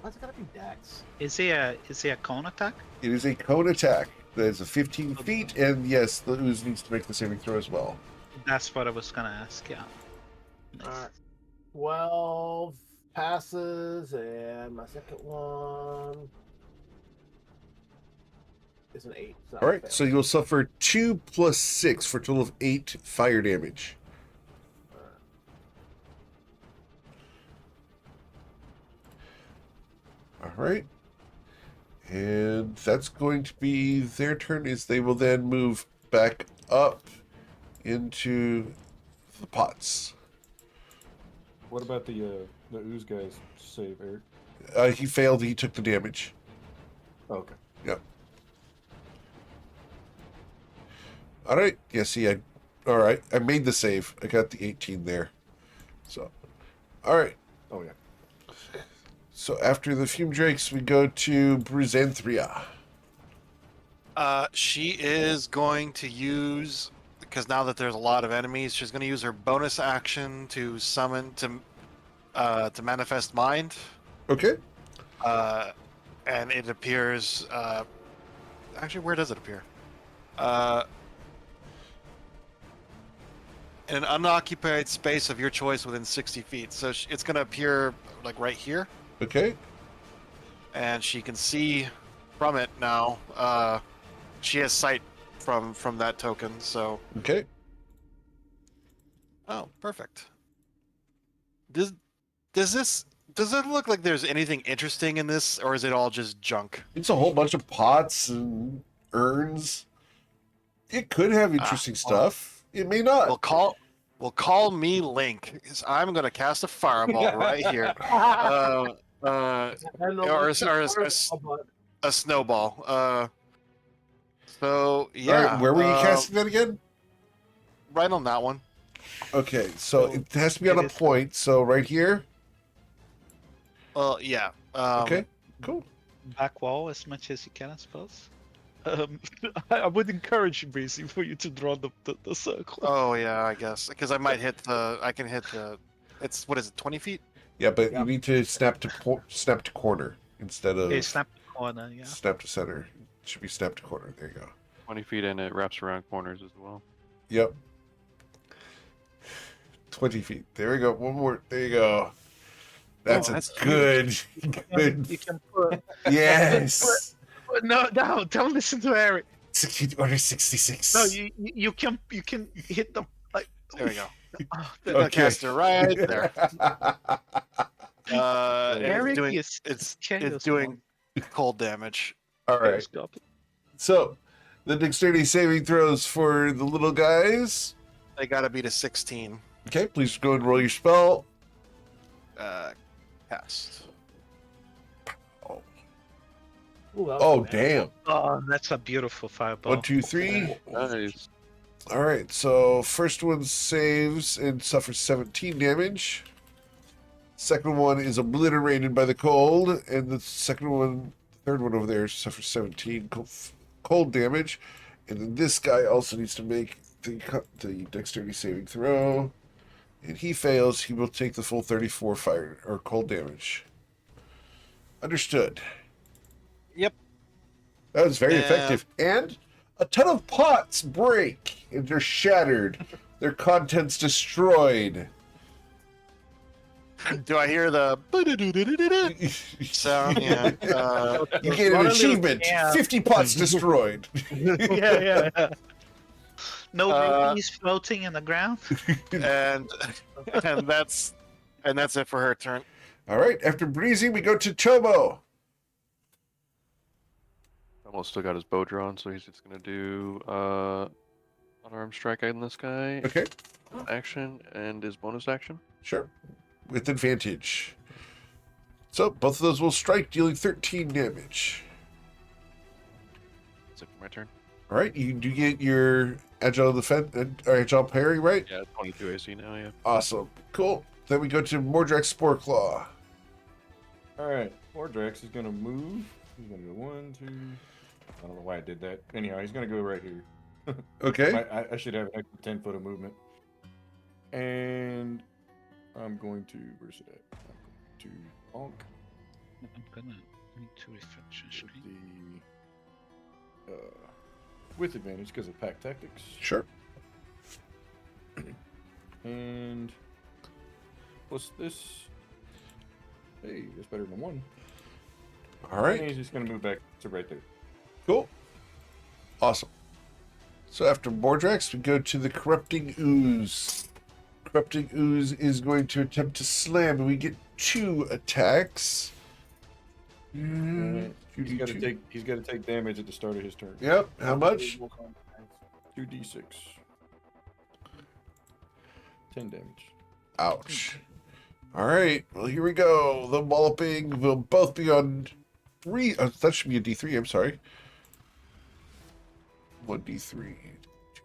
Why's it gotta be Dex? Is he a cone attack? It is a cone attack. That is a 15 feet, and yes, the ooze needs to make the saving throw as well. That's what I was gonna ask. Yeah. Nice. Alright. 12 passes, and my second one is an 8. So All right, so you'll suffer 2 plus 6 for a total of 8 fire damage. All right. And that's going to be their turn, is they will then move back up into the pots. What about the ooze guy's save, Eric? He failed, he took the damage. Oh, okay. Yep. Alright, alright, I made the save. I got the 18 there. So, alright. Oh yeah. So after the Fume Drakes, we go to Brusanthria. She is going to use, because now that there's a lot of enemies, she's going to use her bonus action to summon to manifest mind. Okay. And it appears. Actually, where does it appear? In an unoccupied space of your choice within 60 feet. So it's going to appear like right here, Okay. and she can see from it now. She has sight from that token. So Okay. oh, perfect. Does it look like there's anything interesting in this, or is it all just junk? It's a whole bunch of pots and urns. It could have interesting stuff. It may not. We'll call me Link. 'Cause I'm gonna cast a fireball right here. I don't know Or what's a snowball. So yeah. All right, where were you casting that again? Right on that one. Okay, so it has to be on a point. So right here. Yeah. Okay, cool. Back wall as much as you can, I suppose. I would encourage Breezy for you to draw the circle. Oh yeah, I guess because I might hit the. I can hit the. It's what is it? 20 feet? Yeah, but you need to snap to corner instead of Okay, snap the corner, yeah. snap to center. It should be snap to corner. There you go. 20 feet and it wraps around corners as well. Yep. 20 feet. There we go. One more. There you go. That's good. Good. You can put. Yes. No, don't listen to Eric. 60 order 66. No, you can hit them like. There we go. Oh, Okay. Cast it right there. Eric It's doing cold damage. All right. So, the dexterity saving throws for the little guys. They gotta beat a 16. Okay, please go and roll your spell. Cast. Ooh, that was Oh, bad. damn. Oh, that's a beautiful fireball. 1, 2, 3. Nice. All right, so first one saves and suffers 17 damage. Second one is obliterated by the cold, and the third one over there suffers 17 cold damage. And then this guy also needs to make the dexterity saving throw, and he fails. He will take the full 34 fire or cold damage. Understood. Yep. That was very effective. And a ton of pots break and they're shattered. Their contents destroyed. Do I hear the sound? Yeah. You get an achievement. 50 pots destroyed. yeah. No babies floating in the ground. and that's it for her turn. All right. After Breezy, we go to Chobo. Almost still got his bow drawn, so he's just gonna do unarmed strike on this guy. Okay. Action and his bonus action. Sure. With advantage. So both of those will strike, dealing 13 damage. That's it for my turn. All right. You do get your agile defense or agile parry, right? Yeah, 22 AC now. Yeah. Awesome. Cool. Then we go to Mordrek's Sporeclaw. All right, Mordrax is gonna move. He's gonna go 1, 2. I don't know why I did that. Anyhow, he's gonna go right here. Okay. I should have an extra 10 foot of movement. And I'm going to, where's it at? I'm going to bonk I'm gonna need to refresh the screen. with advantage because of pack tactics. Sure. And what's this? Hey, that's better than 1. All right. And he's just gonna move back to right there. Cool. Awesome. So after Mordrax, we go to the Corrupting Ooze. Corrupting Ooze is going to attempt to slam, and we get 2 attacks. He's got to take damage at the start of his turn. Yep. How much? 2d6. 10 damage. Ouch. All right. Well, here we go. The walloping will both be on 3. That should be a D3. I'm sorry. 1d3.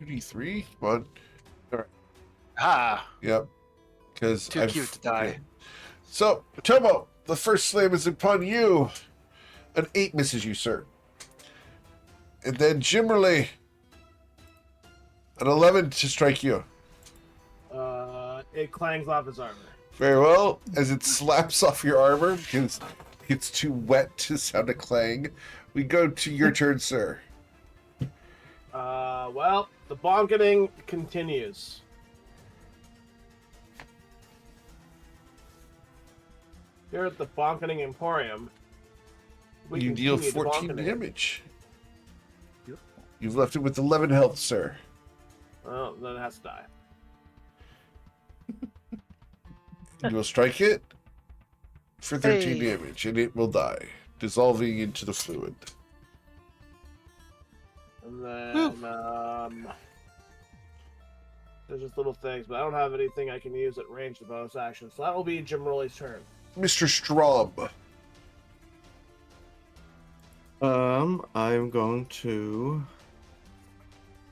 2d3. Come on. Ah, Yep. Because too cute to die. So, Tomo, the first slam is upon you. An 8 misses you, sir. And then Jimmerly, an 11 to strike you. It clangs off his armor. Very well. As it slaps off your armor, because it's too wet to sound a clang. We go to your turn, sir. Well, the bonketing continues. Here at the bonketing emporium, we You deal continue the 14 bonketing. damage. You've left it with 11 health, sir. Well, then it has to die. You will strike it for 13 Hey. damage, and it will die, dissolving into the fluid. And then, there's just little things, but I don't have anything I can use at range to bonus action, so that will be Jim Rolly's turn. Mr. Strom. I'm going to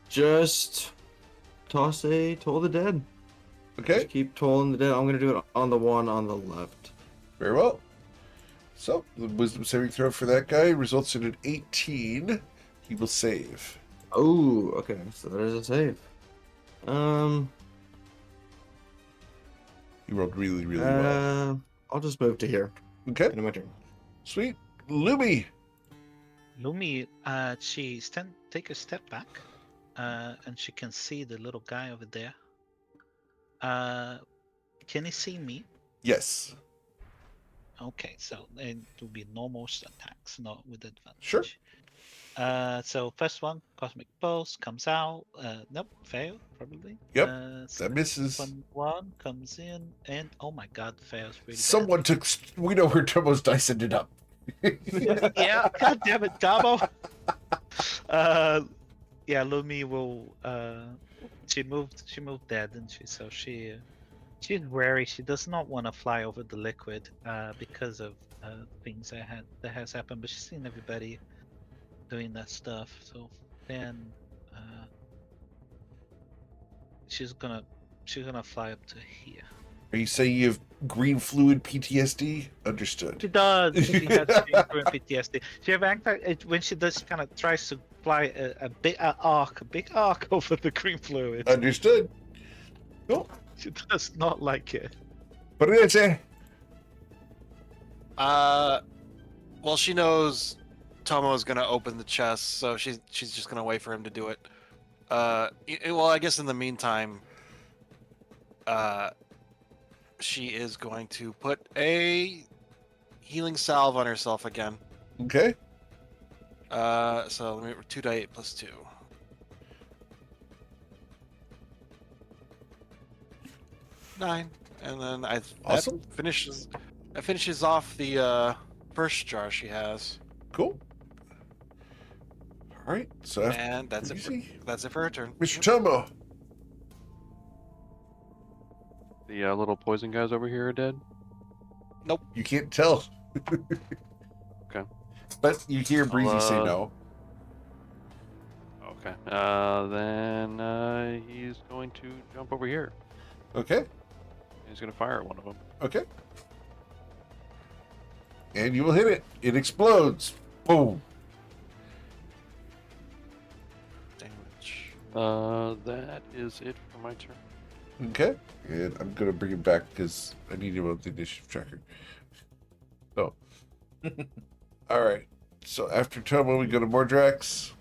just toss a Toll the Dead. Okay, Just keep tolling the dead. I'm gonna do it on the one on the left. very well. So, the wisdom saving throw for that guy results in an 18. He will save. Oh, okay. So there's a save. He rolled really, really well. I'll just move to here. Okay, End of my turn. sweet. Lumi. Lumi, she take a step back, and she can see the little guy over there. Can he see me? Yes. Okay, so it will be normal attacks, not with advantage. Sure. So first one, Cosmic Pulse comes out. Nope, fail probably. Yep, That That misses. second one comes in, and oh my god, fails really bad. Someone took. We know where Tomo's dice ended up. Yeah, god damn it, Gabo. Yeah, Lumi will. She moved there, didn't she? So she's wary. She does not want to fly over the liquid, because of things that has happened. But she's seen everybody doing that stuff. So then, she's gonna fly up to here. Are you saying you have green fluid PTSD? Understood. She does. She has PTSD. She have when she does, kind of tries to fly a big arc over the green fluid. Understood. Cool. She does not like it. Parece. Well, she knows Tomo is gonna open the chest, so she's just gonna wait for him to do it. Well, I guess in the meantime, she is going to put a healing salve on herself again. Okay. So let me 2d8 plus 2. 9, and then Awesome. that finishes off the first jar she has, Cool. All right. So after and that's it. That's it for her turn. Mr. Tomo. The little poison guys over here are dead. You can't tell. Okay. But you hear Breezy say I'll, no. Okay. Then he's going to jump over here. Okay. He's going to fire at one of them. Okay. And you will hit it. It explodes. Boom. Damage. That is it for my turn. Okay. And I'm going to bring him back because I need him on the initiative tracker. So. All right. So after Tomo, we go to Mordrax.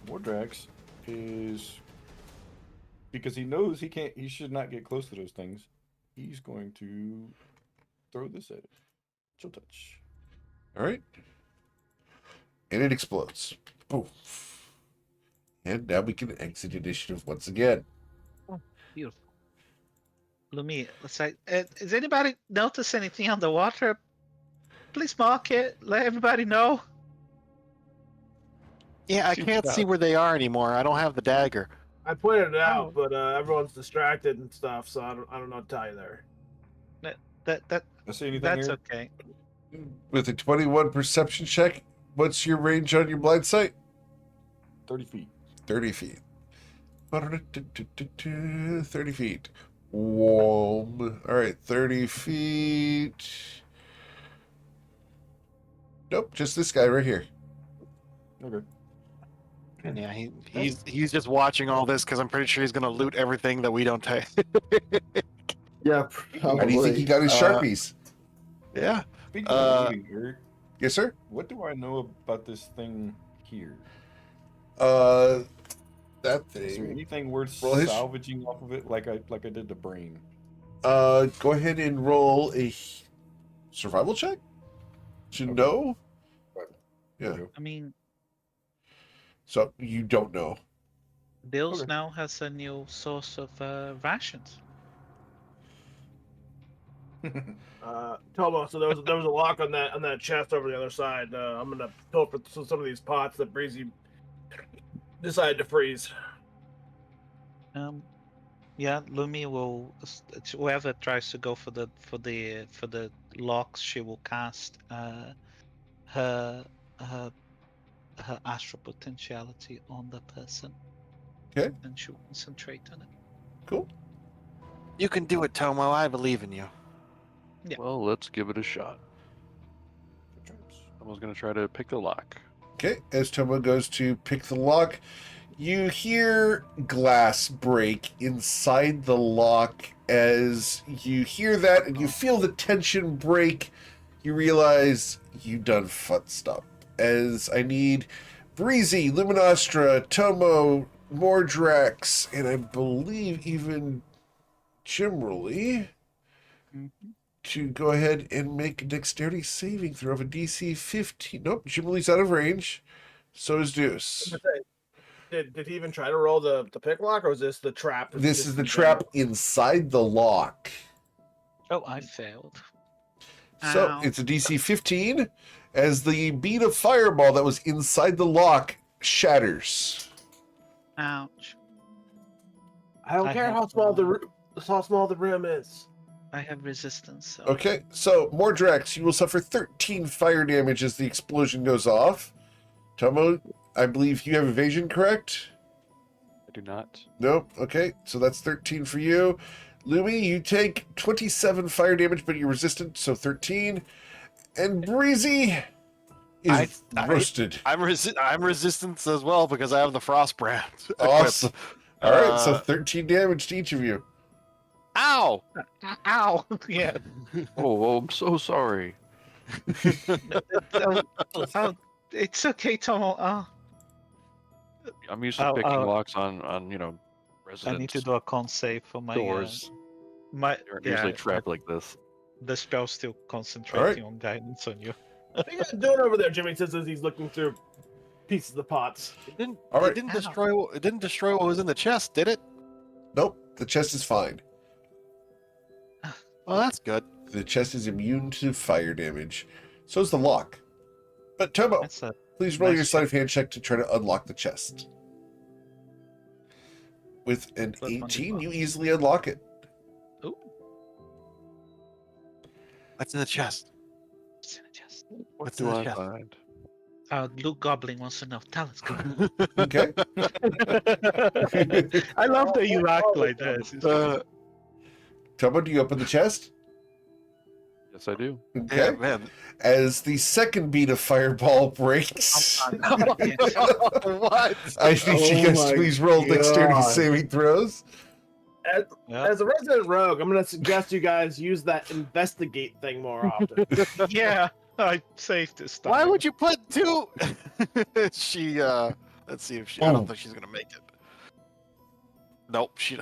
Mordrax is because he knows he should not get close to those things. He's going to throw this at it. Chill touch. All right. And it explodes. Boom. And now we can exit initiative once again. Beautiful. Lumi, let's say, does anybody notice anything underwater please mark it. Let everybody know. Yeah, I Shoot can't it see out. where they are anymore. I don't have the dagger. I pointed it Oh. out, but everyone's distracted and stuff, so I don't know what to tell you there. That I see anything that's here? okay. With a 21 perception check, what's your range on your blind sight? 30 feet. 30 feet. 30 feet. Warm. All right, 30 feet. Nope, just this guy right here. Okay. And yeah, he's just watching all this because I'm pretty sure he's gonna loot everything that we don't take. Yeah, How do you think he got his Sharpies? Yeah. Speaking of looting, Eric, Yes, sir? what do I know about this thing here? That Is there thing. anything worth Roll his- salvaging off of it, like I did the brain? Go ahead and roll a survival check to Okay. know. Yeah. Okay. I mean, So you don't know. Bills Okay. now has a new source of rations. Tomo, so there was a lock on that chest over the other side. I'm gonna pull for some of these pots that Breezy decided to freeze. Yeah, Lumi will. Whoever tries to go for the locks, she will cast her her astral potentiality on the person. Okay. And she'll concentrate on it. Cool. You can do it, Tomo. I believe in you. Yeah. Well, let's give it a shot. Someone's gonna try to pick the lock. Okay, as Tomo goes to pick the lock, you hear glass break inside the lock. As you hear that and you feel the tension break, you realize you done fucked up. As I need Breezy, Luminostra, Tomo, Mordrax, and I believe even Jimrally to go ahead and make a dexterity saving throw of a DC 15. Nope, Jimrally's out of range. So is Deuce. Did he even try to roll the pick lock, or was this the trap? This Just is the in trap general? inside the lock. Oh, I failed. So Ow. it's a DC 15 as the bead of fireball that was inside the lock shatters. Ouch. I don't I care have, how small the rim is. I have resistance. So. Okay, so Mordrax, you will suffer 13 fire damage as the explosion goes off. Tomo, I believe you have evasion, correct? I do not. Nope. Okay, so that's 13 for you. Lumi, you take 27 fire damage, but you're resistant, so 13. And Breezy is roasted. I'm resistance as well because I have the frost brand. equipped. Awesome. All right, so Uh, 13 damage to each of you. Ow! Ow. Yeah. Oh, I'm so sorry. Oh, it's okay, Tomo. Oh, I'm used to picking locks on I residents. need to do a con save for my doors. my. They aren't Yeah, usually trapped like this. the spell's still concentrating on guidance on you. What are you guys doing over there, Jimmy? Says as he's looking through pieces of the pots. It didn't. All right. It didn't destroy. It didn't destroy what was in the chest, did it? Nope, the chest is fine. Well, that's good. The chest is immune to fire damage. So is the lock. But Tomo, That's a please roll nice your sleight of hand check to try to unlock the chest. With an Flip on the 18, box. you easily unlock it. ooh. What's in the chest? It's in a chest. What's Do in the I chest? find? Luke Goblin wants to know. Tell us. Go. Okay. I love that you act like this. Tomo, do you open the chest? Yes, I do. Okay. Yeah, man. As the second bead of fireball breaks, What? I need you guys to please roll dexterity God. saving throws. As a resident rogue, I'm gonna suggest you guys use that investigate thing more often. Yeah, I saved this time. Why would you put two? She. Let's see if she. I don't think she's gonna make it. Nope. She.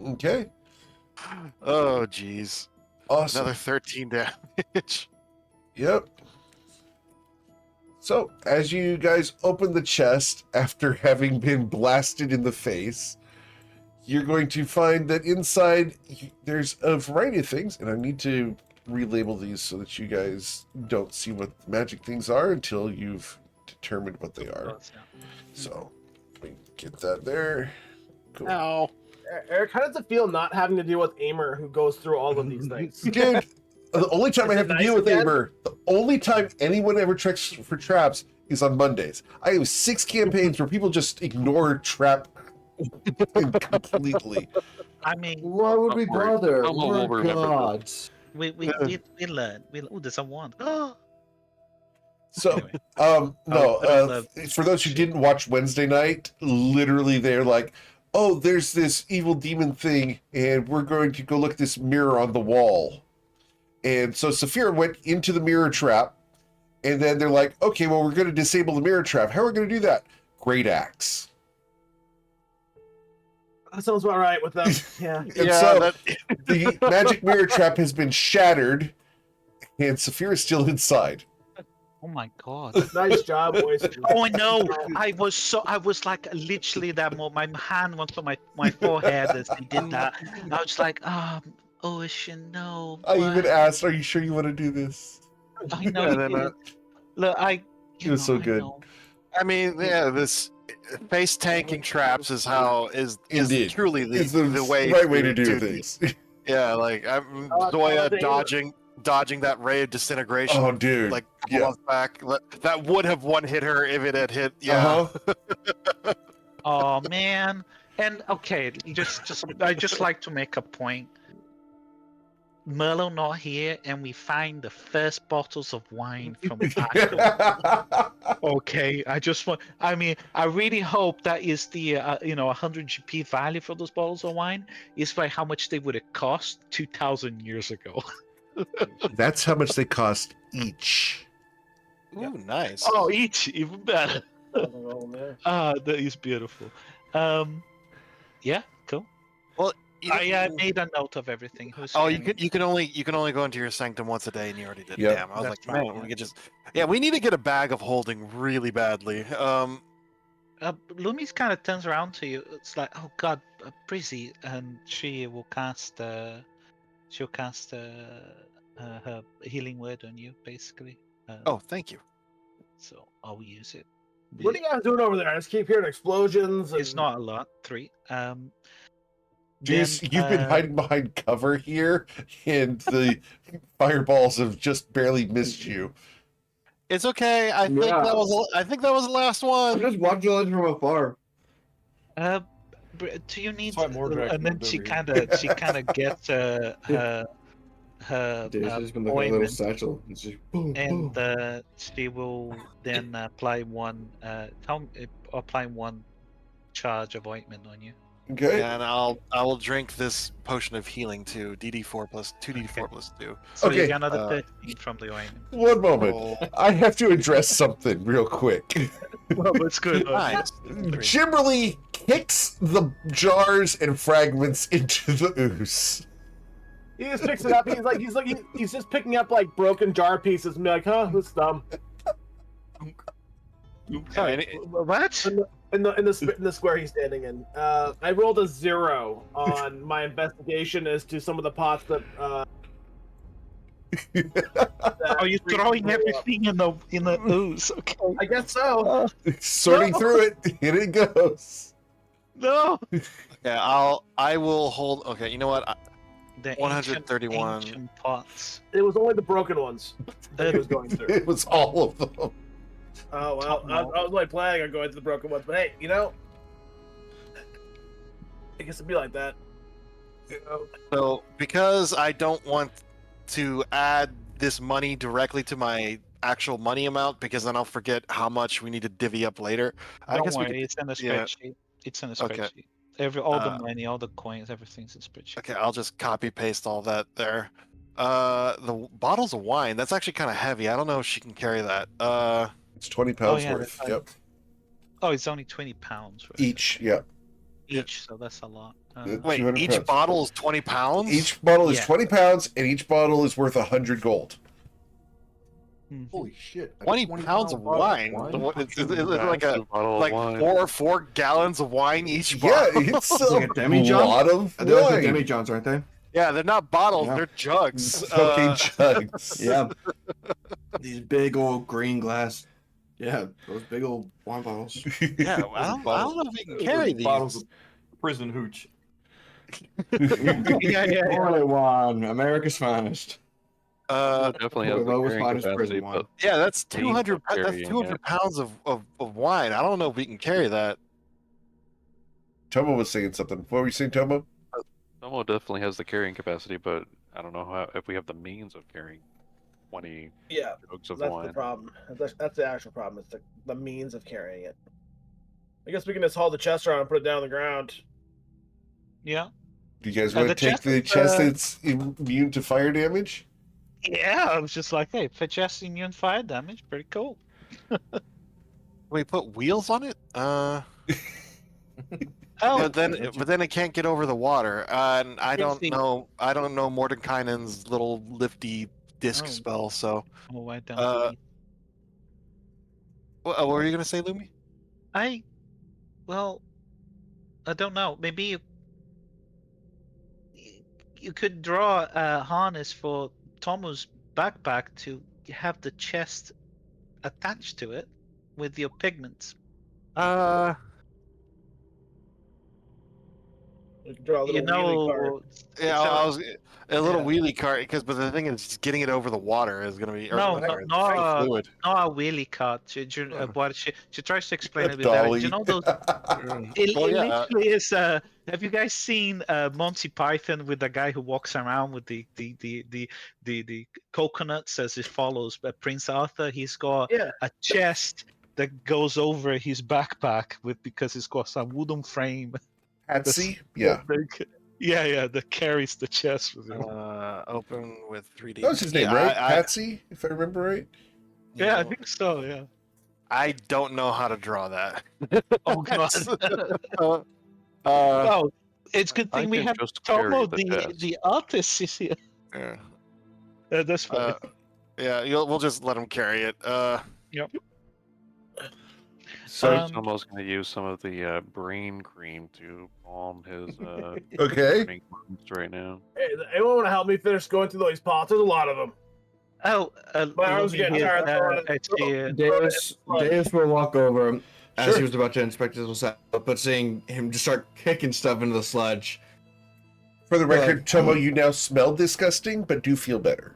Okay. Oh, jeez. Awesome. Another 13 damage. Yep. So, as you guys open the chest after having been blasted in the face, you're going to find that inside there's a variety of things, and I need to relabel these so that you guys don't see what the magic things are until you've determined what they are. So, we get that there. Cool. Ow. Eric, how does it feel not having to deal with Aimer, who goes through all of these things? Dude, the only time Is I it have to nice deal with again? Aimer, the only time anyone ever checks for traps is on Mondays. I have 6 campaigns where people just ignore trap completely. I mean, Why would we Don't worry. bother? Someone will We're remember this. gods. we learn. Oh, there's a wand. Oh, So, Anyway. no, I love for those who didn't watch Wednesday night, literally they're like, oh, there's this evil demon thing, and we're going to go look at this mirror on the wall. And so Saphira went into the mirror trap, and then they're like, okay, well, we're going to disable the mirror trap. How are we going to do that? Great axe. That sounds about right with them. Yeah. And Yeah, so that- the magic mirror trap has been shattered, and Saphira's still inside. oh my god. Nice job, boys. Oh, I know. I was like literally that moment. My hand went on my forehead as he did that. I was like, Ocean, no. I even what?" asked, are you sure you want to do this? I know. Yeah, you then, did. Look, It was so I good. know. I mean, yeah, this face tanking traps is Indeed. truly It's the way right way to do these. things. Yeah, like I'm Oh, Zoya Taylor. dodging that ray of disintegration. Oh, dude. Like a couple Yeah. months back, that would have one hit her if it had hit. Yeah, Uh-huh. Oh man. And okay, I just like to make a point. Merlot not here, and we find the first bottles of wine from Paco. Okay, I mean, I really hope that is the 100 GP value for those bottles of wine is by how much they would have cost 2,000 years ago. That's how much they cost each. Ooh, nice. Oh, each even better. That is beautiful. Yeah, cool. You- I made a note of everything. Who's Oh, you scanning? can only go into your sanctum once a day, and you already did. Yep. Damn, I was That's like, man, fine, we could just. Yeah, we need to get a bag of holding really badly. Lumis kind of turns around to you. It's like, oh god, Brizzy, and she will cast. She'll cast her healing word on you, basically. Oh, thank you. So I'll use it. What are you guys doing over there? I just keep hearing explosions. It's and- not a lot. 3. Jeez, Then, you've been hiding behind cover here, and the fireballs have just barely missed you. It's okay. I think Yeah. that was the last I'm one. just watching it from afar. Do you need? why more dragons and then moved she over here. kind of gets her Dude, she's been like a little ointment, satchel. It's just boom, boom. and she will then apply one charge of ointment on you. Okay. And I will drink this potion of healing too. 2d4 plus 2. So Okay, you get another uh, 13 from the ointment. One moment. Oh, I have to address something real quick. Well, that's good. nice. Gimberly kicks the jars and fragments into the ooze. He just picks it up. He's just picking up like broken jar pieces and be like, huh, this is dumb. What? In the square he's standing in. I rolled a 0 on my investigation as to some of the pots that. Are you throwing everything in the ooze? Okay. I guess so. Sorting through it, in it goes. No. Yeah, I will hold. Okay, you know what? The 131. ancient pots. It was only the broken ones that he was going through. It was all of them. Oh well, I was only planning on going to the broken ones, but hey, I guess it'd be like that. So because I don't want to add this money directly to my actual money amount, because then I'll forget how much we need to divvy up later. I Don't guess we worry, could. it's in the yeah. spreadsheet. It's in the Okay. spreadsheet. All the Uh, money, all the coins, everything's in spreadsheet. Okay, I'll just copy paste all that there. The bottles of wine, that's actually kind of heavy. I don't know if she can carry that. It's 20 pounds yeah, worth. that's Yep. Oh, it's only 20 pounds. Right? Each. Yep. Each, so that's a lot. Wait, 200 each pounds. bottle is 20 pounds? Each bottle is Yeah. 20 pounds, and each bottle is worth 100 gold. Holy shit! a 20 pounds of bottle wine? What, is it like a bottle like of wine. 4 or 4 gallons of wine each Yeah, bottle? it's a Like a demi-john? lot of They're like the wine. demi-johns, aren't they? Yeah, they're not bottles, Yeah. they're jugs. Fucking jugs. Yeah. These big old green glass. Yeah, those big old wine bottles. Yeah, I don't know if we can carry these. Bottles of prison hooch. Yeah. Only one, America's finest. Definitely has the Lowest carrying finest capacity, prison wine. but Yeah, that's Means 200. of That's carrying 200 it. pounds of wine. I don't know if we can carry that. Tomo was saying something. What were you saying, Tomo? Tomo definitely has the carrying capacity, but I don't know how if we have the means of carrying 20 Yeah, jugs of that's wine. the problem. That's the actual problem. It's the means of carrying it. I guess we can just haul the chest around and put it down on the ground. Yeah. Do you guys And want to the take the chest, chest that's immune to fire damage? Yeah, I was just like, hey, for chest immune fire damage, pretty cool. Can we put wheels on it? Oh, But then it can't get over the water. And I don't Easy. know. I don't know Mordenkainen's little lifty disc Oh. spell. So, I'll write down Uh, three. what were you gonna say, Lumi? Well, I don't know. Maybe you could draw a harness for Tomo's backpack to have the chest attached to it with your pigments. We can draw a little You wheelie cart. know, Yeah, so- I was a little yeah. wheelie cart but the thing is, just getting it over the water is gonna be No, or no, the no, fluid. not a wheelie cart. What she tries to explain A it a bit better. Do dolly. you know those? It Well, yeah, literally is. Have you guys seen Monty Python with the guy who walks around with the coconuts as he follows Prince Arthur? He's got Yeah. a chest that goes over his backpack because it's got some wooden frame. Patsy? Yeah. That carries the chest with him. Open with 3D. That was his name, Yeah, right? I, Patsy, if I remember right. Yeah, I think so. Yeah. I don't know how to draw that. Oh god. uh, Well, it's good I thing we can have just carry Tomo, the the chest. artist, is here. yeah. That's funny. Yeah, we'll just let him carry it. So Tomo's going to use some of the brain cream to balm his okay. burning wounds right now. Hey, anyone want to help me finish going through these pots? There's a lot of them. Oh, My arms are getting tired throwing it. actually, Deus will walk over as Sure. he was about to inspect his little setup, but seeing him just start kicking stuff into the sludge. For the record, Like- Tomo, you now smell disgusting, but do feel better.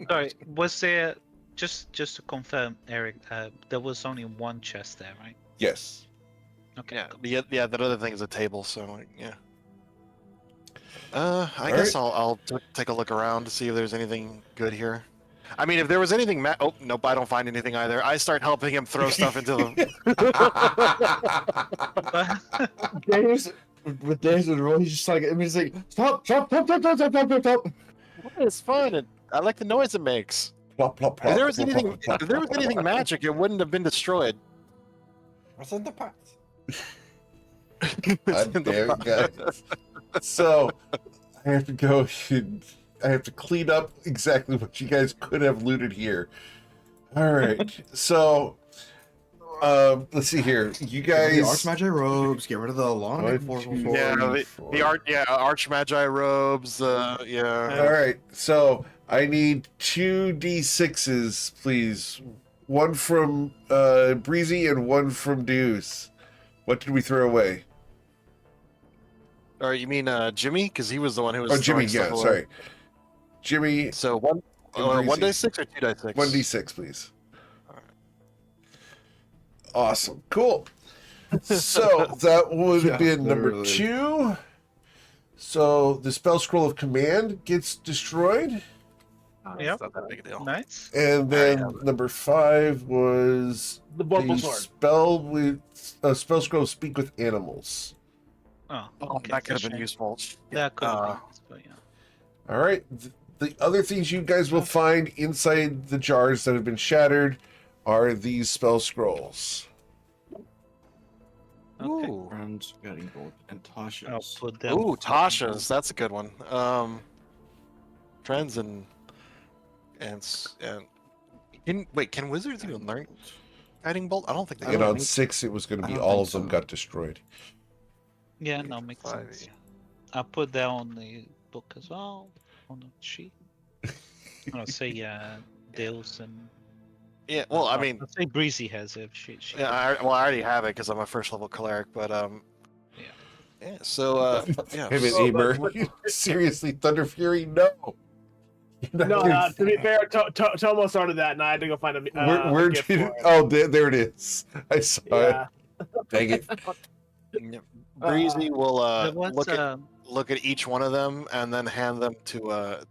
sorry, was there just to confirm, Eric? There was only one chest there, right? Yes. Okay. Yeah, that other thing is a table. So like, yeah. I All guess I'll take a look around to see if there's anything good here. I mean, if there was anything, oh nope, I don't find anything either. I start helping him throw stuff into them. Deus, with Deus in the roll, he's just like, stop. It's fun. And I like the noise it makes. Plop, plop, plop, If there was plop, anything, plop, plop, if there was plop, anything plop. magic, it wouldn't have been destroyed. What's in the pots? God damn it, guys. So I have to go and I have to clean up exactly what you guys could have looted here. All right. So let's see here. You Get rid of the guys Archmagi robes, get rid of the long neck One, forceful two, sword. Yeah, Archmagi robes. Yeah. All right. So I need 2d6s, please. One from Breezy and one from Deuce. What did we throw away? Or you mean Jimmy? Because he was the one who was. Oh, Jimmy. throwing Yeah, stuff away. sorry. Jimmy, So one, And Breezy. 1d6 or 2d6? 1d6, please. Awesome. Cool. So that would have Yeah, been number literally. 2. So the spell scroll of command gets destroyed. Yep. It's not that big a deal. Nice. And then number 5 was The bubble the sword. spell scroll speak with animals. Oh, Oh, okay. that could have for been sure. useful. That could have Uh, been useful, but yeah. All right. The other things you guys will find inside the jars that have been shattered are these spell scrolls. Okay. Ooh. Friends, getting gold, and I'll Tasha's. put them. Ooh, Tasha's. That's a good one. Trends and can wizards even learn guiding bolt? I don't think they And can. on 6, it was going to I be don't all think of them so. got destroyed. Yeah, no, makes sense. I'll put that on the book as well, on the sheet. I'll say Deus and. Yeah. Well, I mean, I'll say Breezy has it. She yeah. I already have it because I'm a first level cleric. But Yeah. Yeah. So yeah. Damn it, Oh, Eber. but- Seriously, Thunder Fury, no. You're not No, doing- to be fair, Tomo started that, and I had to go find a where gift did for it? it. Oh, there it is. I saw Yeah. it. Dang it. Yep. Breezy will There was, look at each one of them and then hand them to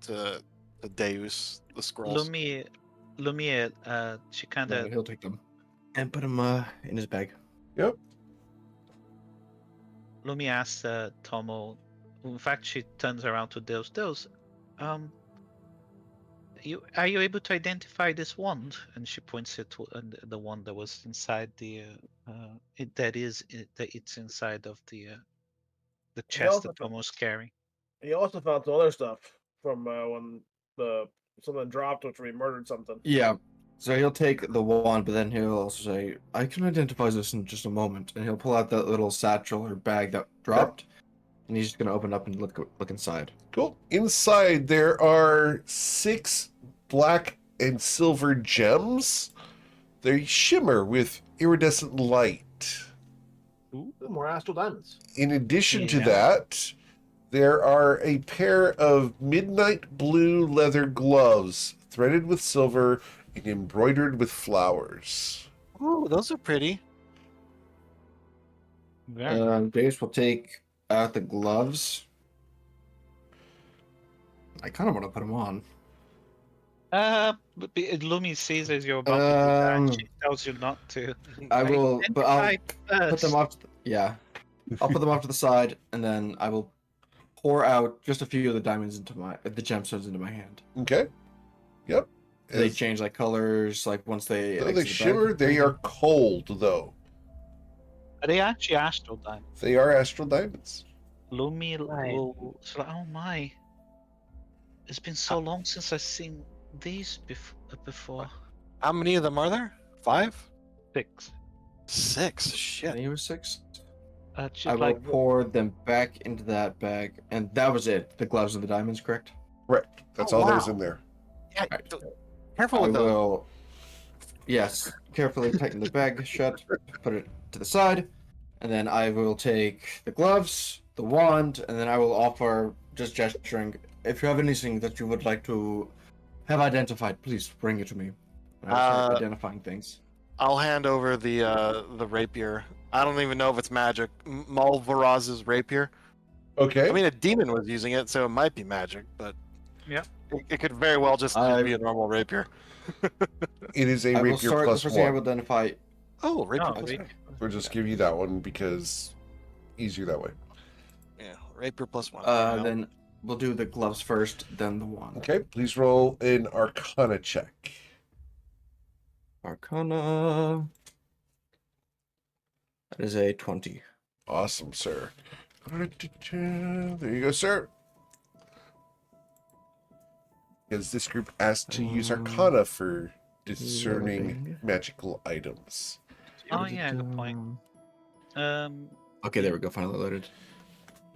Deus the scrolls. Lumiere, she kind No, of he'll take them and put them in his bag. Yep. Lumi asks Tomo. In fact, she turns around to Deus. Deus, are you able to identify this wand? And she points it to the one that was inside the it's inside of the chest also that Tomo's carrying. He also found some other stuff from when something dropped, which we murdered something. Yeah. So he'll take the wand, but then he'll also say, "I can identify this in just a moment," and he'll pull out that little satchel or bag that dropped, and he's just gonna open up and look inside. Cool. Inside there are 6 black and silver gems. They shimmer with iridescent light. Ooh, more astral diamonds. In addition to Yeah. that, there are a pair of midnight blue leather gloves threaded with silver and embroidered with flowers. Ooh, those are pretty. Dace will take out the gloves. I kind of want to put them on. But Lumi sees as you're about to do that, she tells you not to. I will, but I'll Identify put them first. off. Yeah, I'll put them off to the side, and then I will pour out just a few of the diamonds into the gemstones into my hand. Okay. Yep. They As- change like colors, like once they. though exit they the bag. shimmer, they are cold, though. Are they actually astral diamonds? They are astral diamonds. Lumi Right. will. It's like, oh my! It's been so long since I've seen these before. How many of them are there? 5? 6. 6. I Shit. think it was 6. She's I will like, pour them back into that bag, and that was it. The gloves and the diamonds, correct? Correct. That's Oh, all there's wow. in there. Yeah, Alright. careful I with those. will. Yes, carefully tighten the bag shut, put it to the side, and then I will take the gloves, the wand, and then I will offer, just gesturing, if you have anything that you would like to have identified, please bring it to me. And I will start identifying things. I'll hand over the rapier. I don't even know if it's magic. Malvaraz's rapier. Okay. I mean, a demon was using it, so it might be magic, but Yeah. it could very well just be a normal rapier. It is a I will rapier start. The plus first thing I will 1. identify. Oh, rapier Oh, plus rapier. 1. We'll just give you that one because easier that way. Yeah, rapier plus 1. Then we'll do the gloves first, then the wand. Okay. Please roll an Arcana check. Arcana. That is a 20. Awesome, sir. There you go, sir. Because this group asked to use Arcana for discerning magical items. oh yeah, good point. Okay, there we go. Finally loaded.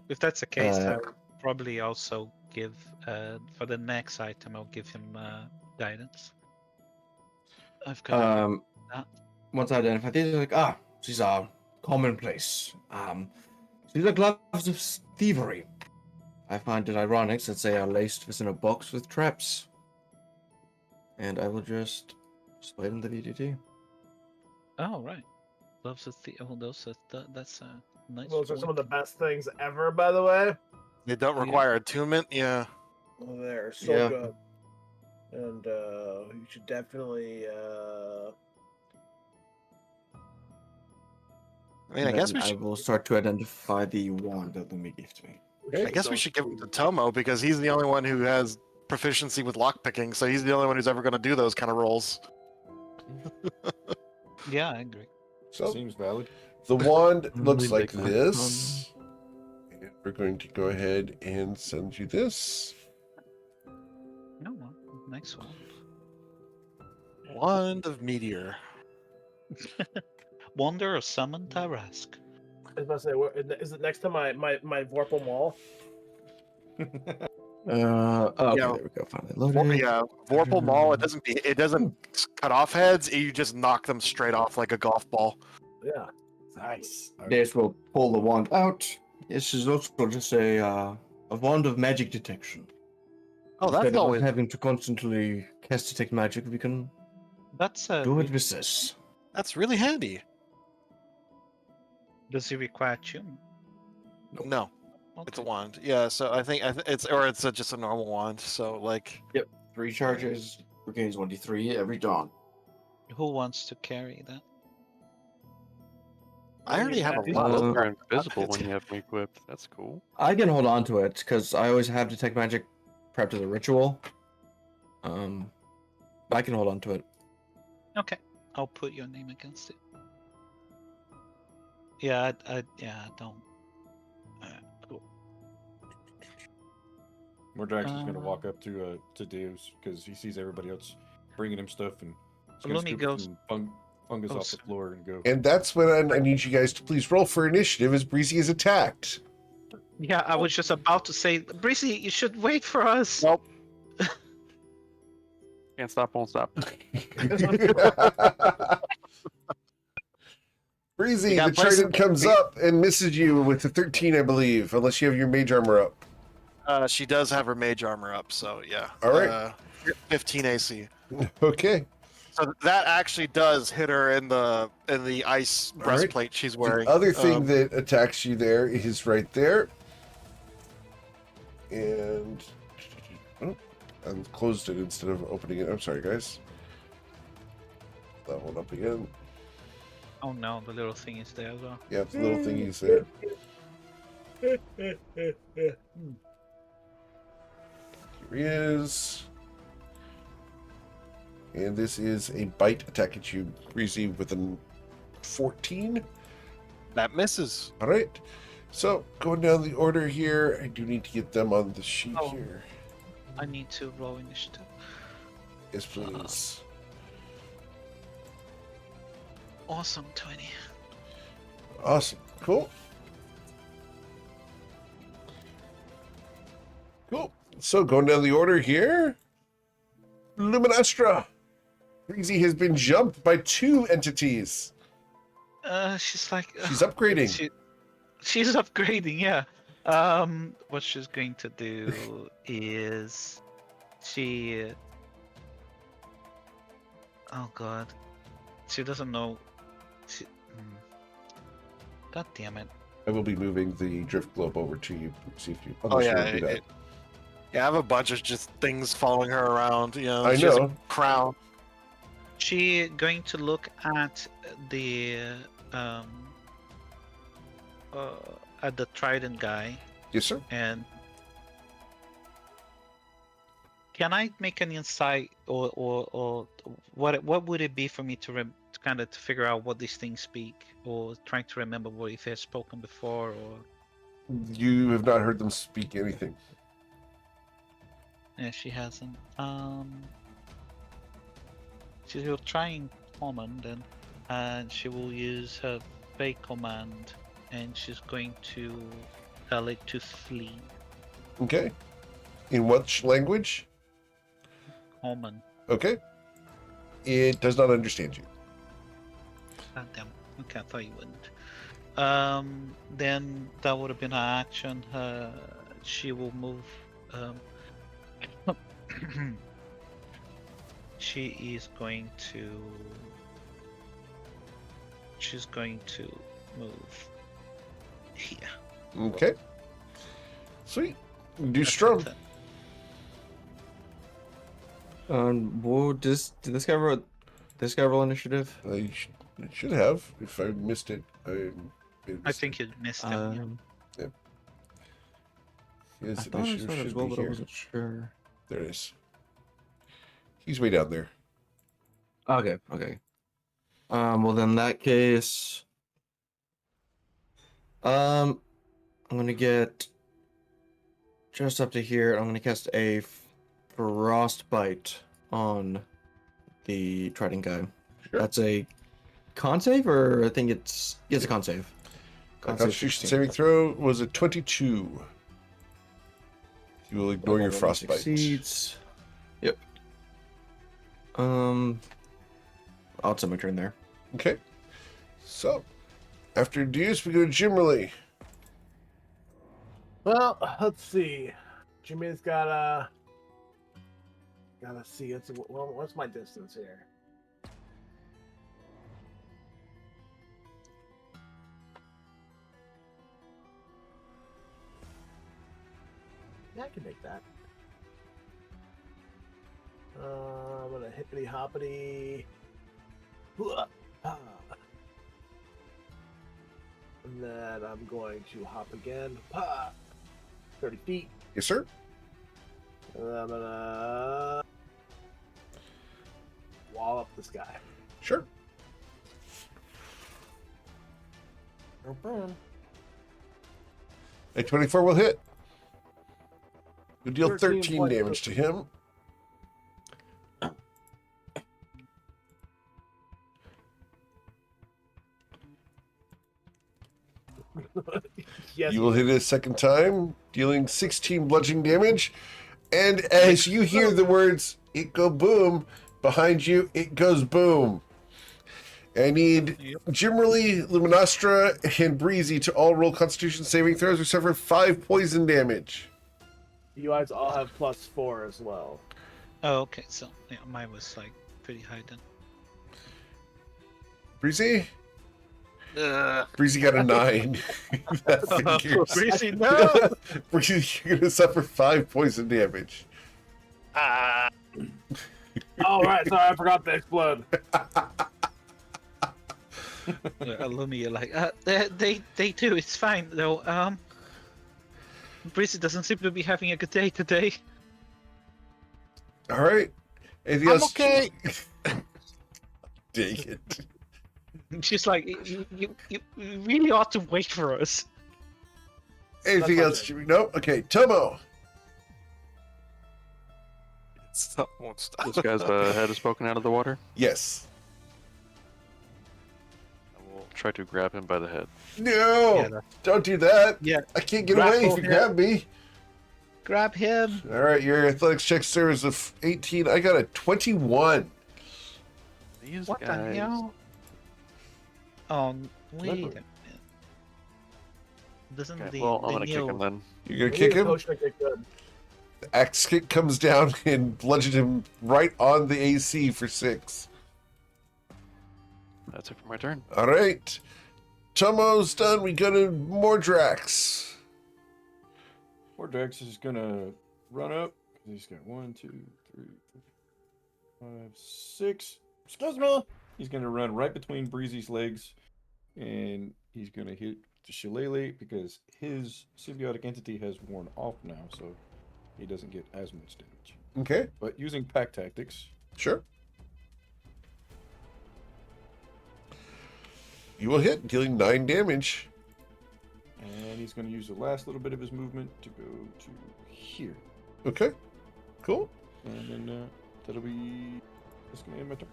If that's the case, Uh, I'll probably also give for the next item. I'll give him guidance. I've got that. Once I identify these, like, these are commonplace. These are gloves of thievery. I find it ironic since they are laced within a box with traps. And I will just slide in the VDT. Oh right, loves of the that's a nice. Those are some of point. the best things ever, by the way. They don't require attunement. Yeah. They're so Yeah. good. And you should definitely I mean, I guess we I should. will start to identify the wand that Lumi gave to me. I guess we should give it to Tomo because he's the only one who has proficiency with lockpicking, so he's the only one who's ever going to do those kind of rolls. Yeah, I agree. So Seems valid. the wand looks Really like big this. And we're going to go ahead and send you this. No, well, nice one. Wand of Meteor. Wonder or summon Tarask. I was about to say, is it next to my Vorpal Mall? Okay, Yeah. there we go. Finally loaded. Yeah, Vorpal Maul. It doesn't cut off heads. You just knock them straight off like a golf ball. Yeah. Nice. This will pull the wand out. This is also just a wand of magic detection. Oh, Instead that's of always. having to constantly cast detect magic, we can That's do it with this. That's really handy. Does it require tune? No, it's a wand. Yeah, so I think it's just a normal wand. So like, 3 charges, regains 1d3 every dawn. Who wants to carry that? I already have a These lot. Both of are invisible when you have them equipped. That's cool. I can hold on to it because I always have detect magic prepped as a ritual. I can hold on to it. Okay, I'll put your name against it. Yeah, I don't. Cool. Mordrax is gonna walk up to Deus because he sees everybody else bringing him stuff, and he's gonna Lumi scoop goes- some fungus Oh, off the floor and go. And that's when I need you guys to please roll for initiative as Breezy is attacked. Yeah, I was just about to say, Breezy, you should wait for us. Nope. Can't stop, won't stop. Breezy, You the got places- trident comes up and misses you with a 13, I believe, unless you have your mage armor up. She does have her mage armor up, so yeah. All right. 15 AC. Okay. So that actually does hit her in the ice All right. breastplate she's wearing. The other thing that attacks you there is right there. And oh, I closed it instead of opening it. I'm sorry, guys. That one up again. Oh no, the little thing is there as well. Yeah, the little thingy's there. Here he is. And this is a bite attack at you, Breezy, with a 14. That misses. All right. So, going down the order here, I do need to get them on the sheet Oh. here. I need to roll initiative. Yes, please. Awesome, 20. Awesome. Cool. Cool. So, going down the order here, Luminostra. Breezy has been jumped by 2 entities. She's like. She's upgrading. She's upgrading, yeah. What she's going to do is she. Oh god, she doesn't know. God damn it! I will be moving the drift globe over to you. See if you. Oh unless you yeah, wanna do that. yeah. I have a bunch of just things following her around. You know, I she has a know. crown. She going to look at the trident guy Yes, sir. and. Can I make an insight, or what would it be for me to kind of to figure out what these things speak, or trying to remember what if they've spoken before, or You have not heard them speak anything. yeah, she hasn't. She will try in common then, and she will use her fake command, and she's going to tell it to flee. Okay. In what language? Common. Okay. It does not understand you. God damn. Okay, I thought you wouldn't. Then that would have been her action. She will move. She is going to. She's going to move here. Okay. Sweet. Do That's strum. it. Did this guy roll initiative? I should have. If I missed it, I think you missed him. Yeah. His I thought I initiative saw it as should well, be but I here. wasn't sure. There it is. He's way down there. Okay. Well, then in that case, I'm gonna get just up to here. I'm gonna cast a frostbite on the trident guy. Sure. That's a con save, or I think it's a con save. Con save Constitution 16. saving throw was a 22. You will ignore your frostbite. Succeeds. Yep. I'll take my turn there. Okay. So, after Deuce, we go to Jimmerly. Well, let's see. Jimmy's gotta see. What's my distance here? Yeah, I can make that. I'm gonna hippity hoppity. Ah. And then I'm going to hop again. 30 feet. Yes, sir. And then I'm gonna wall up this guy. Sure. A 24 will hit. You deal 13 points. damage to him. Yes. You will hit it a second time, dealing 16 bludgeoning damage. And as you hear the words, it go boom, behind you, it goes boom. I need Jimmerly, Luminostra, and Breezy to all roll Constitution saving throws or suffer 5 poison damage. You guys all have +4 as well. Oh, okay. So yeah, mine was like pretty high then. Breezy? Breezy got a 9. That figures. Breezy, no! Breezy, you're going to suffer 5 poison damage. Oh, right. Sorry, I forgot to explode. Lumi, you're like, they do. It's fine though. Breezy doesn't seem to be having a good day today. All right. Anything I'm else? okay. Dang it. She's like, you really ought to wait for us. Anything That's else, okay. Jimmy? No? Okay. Tomo. Stop, won't stop. This guy's head is poking out of the water. Yes. I will try to grab him by the head. No. Yeah, Don't do that. Yeah. I can't get away if Grapple you him. grab me. Grab him. All right. Your athletics check serves of 18. I got a 21. These What guys. the hell? Oh, wait a minute. Doesn't Okay, the well, I'm gonna Neil... kick him then. You're going to We kick need a him? potion to get good. The axe kick comes down and bludgeons him right on the AC for 6. That's it for my turn. All right. Tomo's done. We go to Mordrax. Mordrax is gonna run up. He's got 1, 2, 3, 4, 5, 6. Excuse me. He's gonna run right between Breezy's legs, and he's gonna hit the Shillelagh because his symbiotic entity has worn off now, so he doesn't get as much damage. Okay. But using pack tactics, Sure. You will hit, dealing 9 damage. and he's gonna use the last little bit of his movement to go to here, Okay. Cool. and then that'll be. That's gonna end my turn.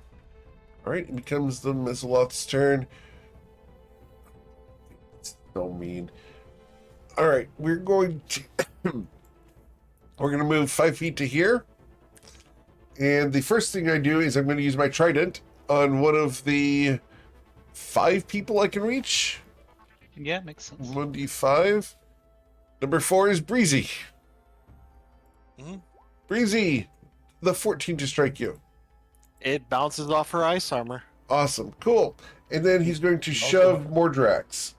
All right. It becomes the Mizaloth's turn. It's so mean. All right. We're going to. We're going to move 5 feet to here. And the first thing I do is I'm going to use my trident on one of the 5 people I can reach. Yeah, makes sense. 1d5. Number 4 is Breezy. Mhm. Breezy, the 14 to strike you. It bounces off her ice armor. Awesome. Cool. And then he's going to shove Mordrax.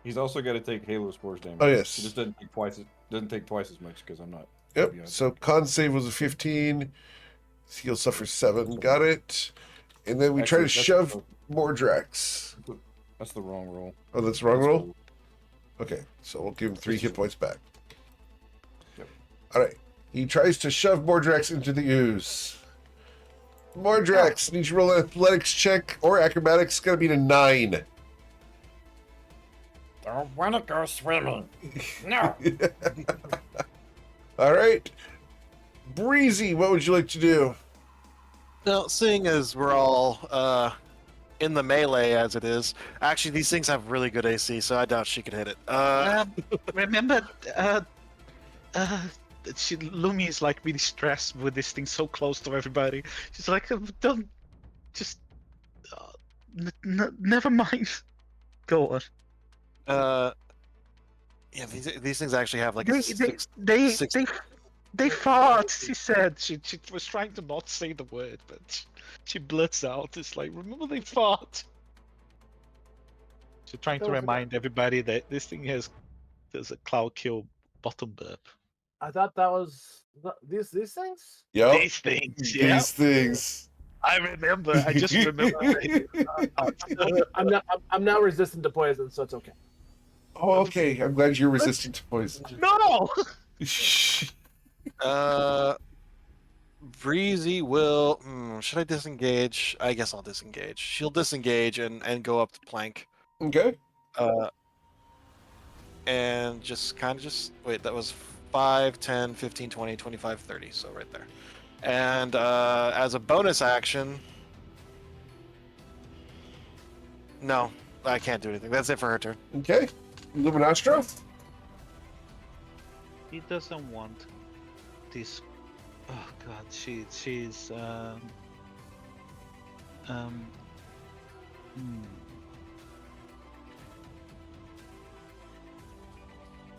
He's also got to take Halo Spores damage. Oh, yes. It just doesn't take twice as much because I'm not. Yep. Yeah. So con save was a 15. He'll suffer 7. Got it. And then we try to Actually, shove Mordrax. That's the wrong roll. Oh, that's the wrong roll? cool. Okay. So we'll give him 3 hit points back. Yep. All right. He tries to shove Mordrax into the ooze. Mordrax needs to roll an athletics check or acrobatics. It's got to be a 9. Don't wanna go swimming. No. All right. Breezy, what would you like to do? Now, seeing as we're all in the melee as it is, actually these things have really good AC, so I doubt she could hit it. Remember, Lumi is like really stressed with this thing so close to everybody. She's like, don't just never mind. Go on. Yeah, these things actually have like They a six. they fought. She said she was trying to not say the word, but she blurts out. It's like, remember they fought. She's trying to Don't remind everybody that this thing there's a cloud kill bottom burp. I thought that was these things. Yep. These things, yeah. These things. I remember. I just remember. I'm now resistant to poison, so it's okay. Oh, okay. I'm glad you're resistant to poison. No. Breezy will. Should I disengage? I guess I'll disengage. She'll disengage and go up the plank. Okay. And just wait. That was 5, 10, 15, 20, 25, 30. So right there. And as a bonus action, no, I can't do anything. That's it for her turn. Okay. Luminastro? He doesn't want this. Oh God, she's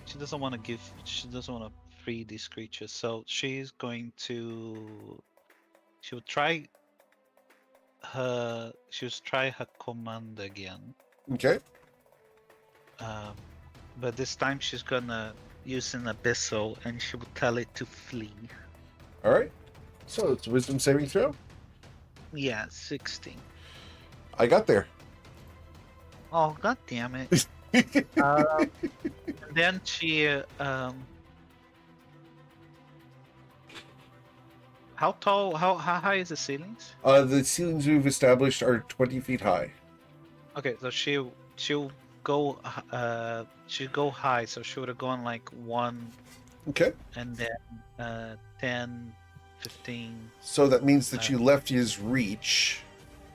She doesn't want to give. She doesn't want to free these creatures, so she's going to. She'll try her command again. Okay. But this time she's gonna use an abyssal, and she will tell it to flee. All right. So it's a wisdom saving throw. Yeah, 16. I got there. Oh, God damn it. And then she, how tall, how high is the ceilings? The ceilings we've established are 20 feet high. Okay, so she'll go high, so she would have gone like 1, Okay. and then 10, 15. So that means that you left his reach.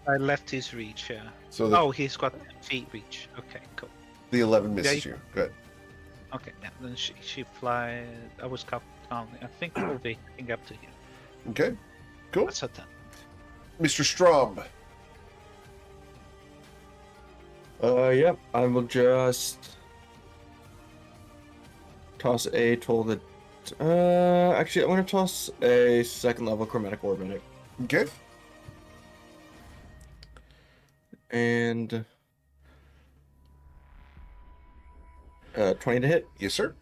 I left his reach, yeah. So the, Oh, he's got 10 feet reach. Okay, cool. the 11 misses you. Good. Okay, yeah, then she flies. I was counting. I think we'll be getting up to here. Okay. Cool. That's her turn. Mr. Strom. Yep. I will just toss a toll that. Actually, I'm gonna toss a second level chromatic orb in it, Okay. and 20 to hit. Yes, sir.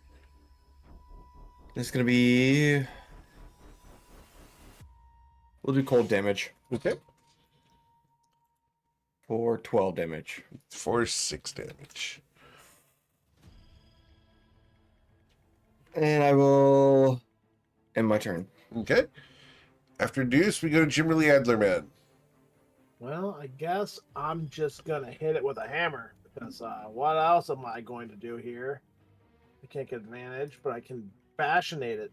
This is gonna be. We'll do cold damage Okay. for 12 damage. For 6 damage. And I will end my turn. Okay. After Deuce, we go to Jimmerly Adlerman. Well, I guess I'm just gonna hit it with a hammer because what else am I going to do here? I can't get advantage, but I can fashionate it.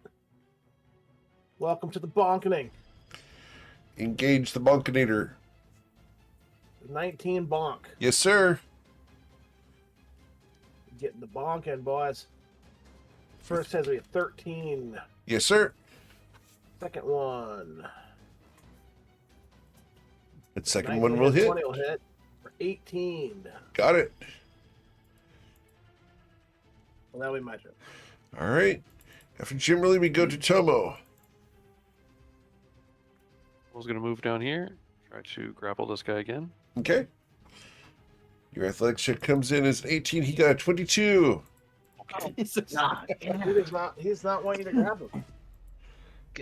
Welcome to the bonkening. Engage the Bonkinator. 19 bonk. Yes, sir. Getting the bonk in, boys. First has to be a 13. Yes, sir. Second one. The second 19 one will hit. 20 will hit for 18. Got it. Well, that'll be my turn. All right. After Jimmerly, we go to Tomo. I was gonna move down here, try to grapple this guy again. Okay. Your athletics check comes in as 18. He got a 22. He's not wanting you to grab him.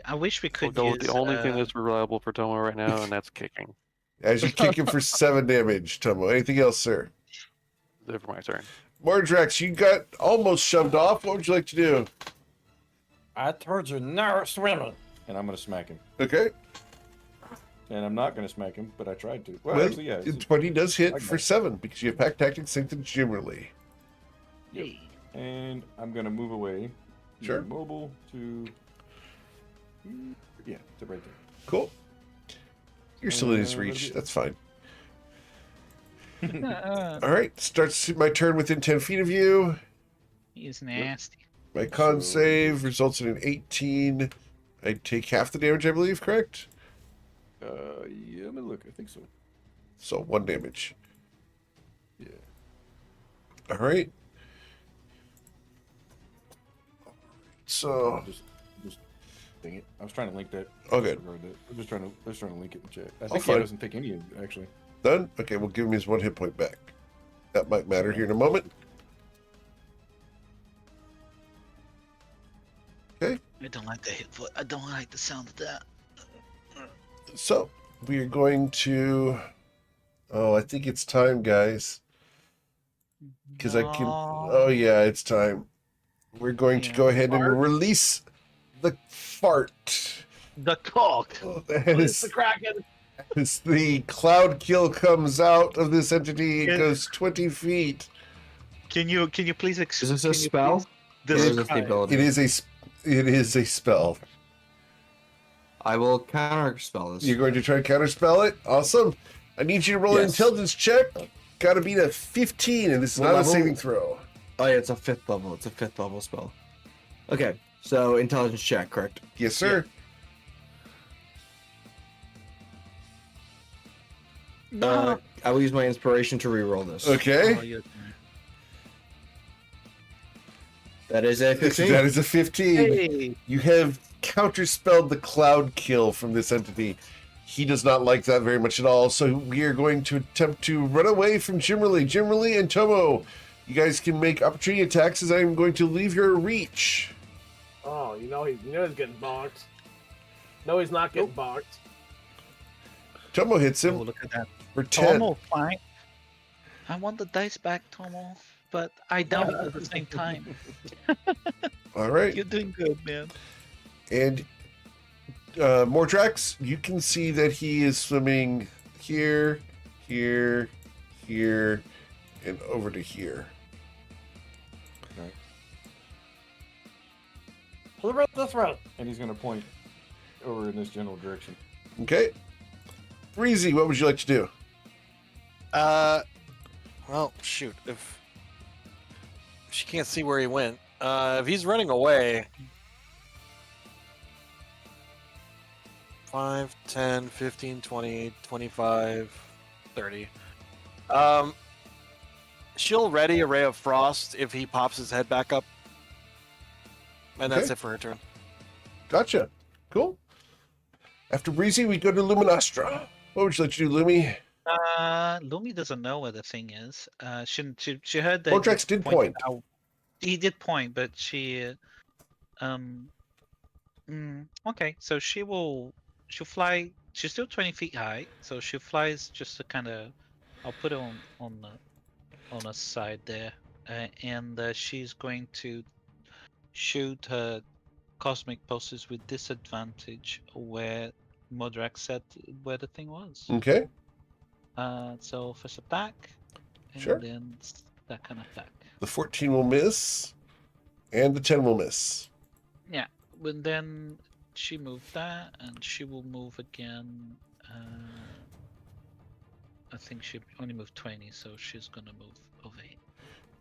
I wish we We'll could go use with the only thing that's reliable for Tomo right now, and that's kicking. As you kick him for 7 damage, Tomo. Anything else, sir? That's it for my turn. Mordrax, you got almost shoved off. What would you like to do? I told you no swimming. And I'm gonna smack him. Okay. And I'm not gonna smack him, but I tried to. Well, Well, actually, yeah. 20 does hit like for that. 7 because you have Pack Tactics synced to Jimmerly. Yep. And I'm gonna move away. Sure. Mobile to. Yeah, to right there. Cool. You're still in his what reach. is it? That's fine. All right. Starts my turn within 10 feet of you. He's nasty. My con So- save results in an 18. I take half the damage, I believe, correct? Yeah, let me look. I think so. So 1 damage. Yeah. All right. So, Just dang it. I was trying to link that. Okay. Disregard that. I'm just trying to link it in chat. I I'll think he find- doesn't take any of it, actually. done? Okay, we'll give him his 1 hit point back. That might matter here in a moment. Okay, I don't like the hit foot. I don't like the sound of that. so we are going to. Oh, I think it's time, guys. Because I can. Oh, yeah, it's time. We're going to go ahead and release the fart. The cock. It's the Kraken. As the cloud kill comes out of this entity, it goes 20 feet. Can you please Is this a spell? Or is this the ability? It is a spell. I will counter spell this. You're going to try to counterspell it? Awesome. I need you to roll an Yes. intelligence check. Got to beat a 15, and this is What not level? a saving throw. Oh yeah, it's a 5th level. It's a 5th level spell. Okay, so intelligence check, correct? Yes, sir. I will use my inspiration to reroll this. Okay. That is a 15. That is a 15. Hey. You have counterspelled the cloud kill from this entity. He does not like that very much at all, so we are going to attempt to run away from Jimmerly. Jimmerly and Tomo, you guys can make opportunity attacks as I am going to leave your reach. Oh, you know he's getting bonked. No, he's not getting bonked. Tomo hits Oh, him look at that. for 10. Tomo, fine. I want the dice back, Tomo, but I don't at the same time. All right. You're doing good, man. And Mordrax, you can see that he is swimming here, here, here, and over to here. He went this way. And he's gonna point over in this general direction. Okay. Breezy, what would you like to do? Well, shoot. If she can't see where he went, if he's running away, 5, 10, 15, 20, 25, 30. She'll ready a ray of frost if he pops his head back up. And that's Okay. it for her turn. Gotcha. Cool. After Breezy, we go to Luminostra. What would you like to do, Lumi? Lumi doesn't know where the thing is. She heard that. Mordrax you did pointed point. out- He did point, but she, okay. So she'll fly. She's still 20 feet high, so she flies just to kind of. I'll put it on a side there, and she's going to shoot her cosmic pulses with disadvantage where Modrak said where the thing was. Okay. So first attack, and Sure. then second attack. The 14 will miss, and the 10 will miss. Yeah, but then she moved that, and she will move again. I think she only moved 20, so she's gonna move over here.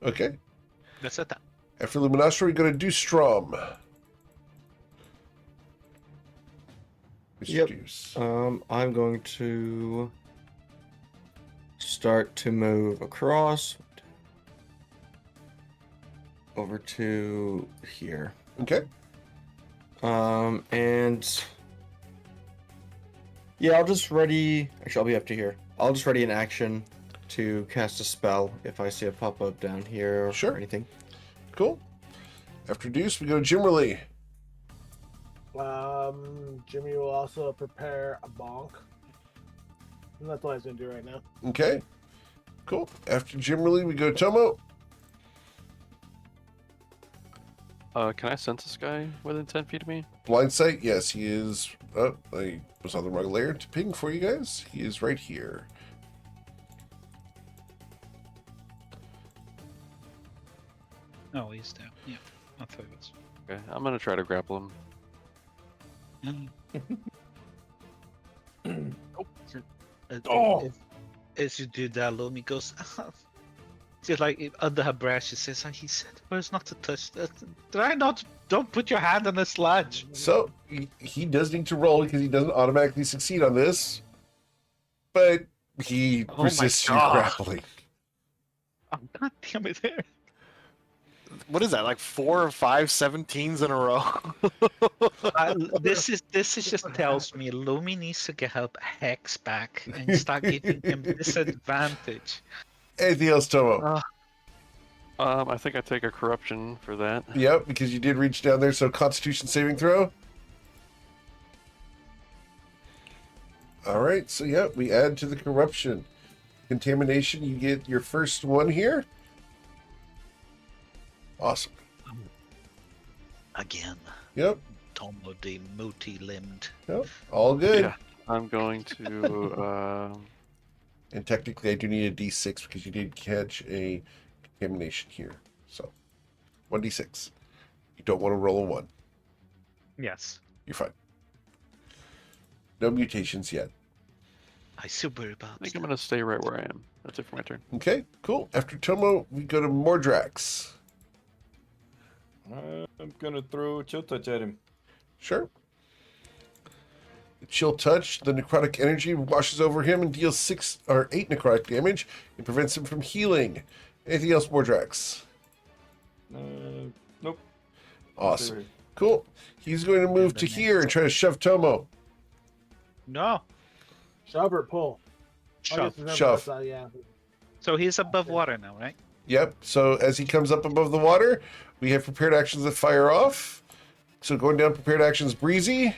Okay. That's attack. After Luminostra, we go to Dustrom. Mr. Yep. Deuce. I'm going to start to move across over to here. Okay. And yeah, I'll just ready. Actually, I'll be up to here. I'll just ready an action to cast a spell if I see it pop up down here Sure. or anything. Cool. After Deuce, we go to Jimmerly. Jimmy will also prepare a bonk. And that's what he's gonna do right now. Okay. Cool. After Jimmerly, we go to Tomo. Can I sense this guy within 10 feet of me? Blind sight, yes, he is. Oh, I was on the wrong layer to ping for you guys. He is right here. Oh, he's there. Yeah, I thought it was. Okay, I'm gonna try to grapple him. Oh, Oh! as you do that, Lumi goes, She's like under her breath. She says, "He said for us not to touch. Did I not? Don't put your hand on the sludge." So he does need to roll because he doesn't automatically succeed on this, but he Oh my resists you God. grappling. Oh, God damn it! There. What is that? Like 4 or 5 17s in a row? This just tells me Lumi needs to get her hex back and start giving him disadvantage. Anything else, Tomo? I think I take a corruption for that. Yep, because you did reach down there. So Constitution saving throw. All right, so yeah, we add to the corruption. Contamination, you get your first one here. Awesome. Again, Yep, Tomo the multi-limbed. yep, all good. Yeah. I'm going to. And technically, I do need a D6 because you did catch a contamination here. So, 1d6. You don't want to roll a 1. Yes, You're fine. No mutations yet. I super about. I think I'm going to stay right where I am. That's it for my turn. Okay, cool. After Tomo, we go to Mordrax. I'm gonna throw chill touch at him. Sure. Chill touch, the necrotic energy washes over him and deals 6 or 8 necrotic damage and prevents him from healing. Anything else, Mordrax? Nope. Awesome. Cool. He's going to move to here and try to shove Tomo. No, Shove or pull? shove. Shove. Yeah. So he's above water now, right? Yep. So as he comes up above the water, we have prepared actions that fire off. So going down prepared actions, Breezy.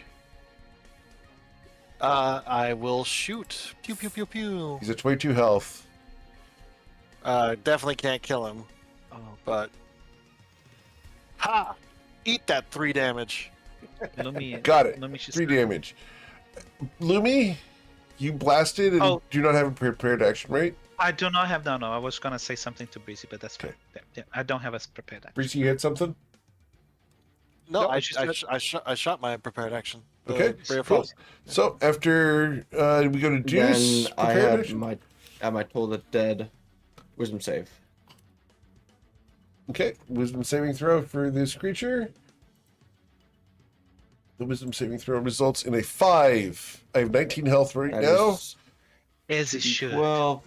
I will shoot. Pew pew pew pew. He's at 22 health. Definitely can't kill him, Oh, but ha! Eat that 3 damage. Lumi. Got it. Lumi should 3 damage. Lumi, you blasted and Oh. do not have a prepared action, right? I do not have. No. I was gonna say something to Breezy, but that's Okay. fine. Yeah, I don't have a prepared action. Breezy, you had something? No, No, I shot my prepared action. The Okay, Ray of cool. Frost. So after we go to Deuce, Then I prepared have action. my toll the dead wisdom save. Okay, wisdom saving throw for this creature. The wisdom saving throw results in a 5. I have 19 health right That now. is As it should. 12.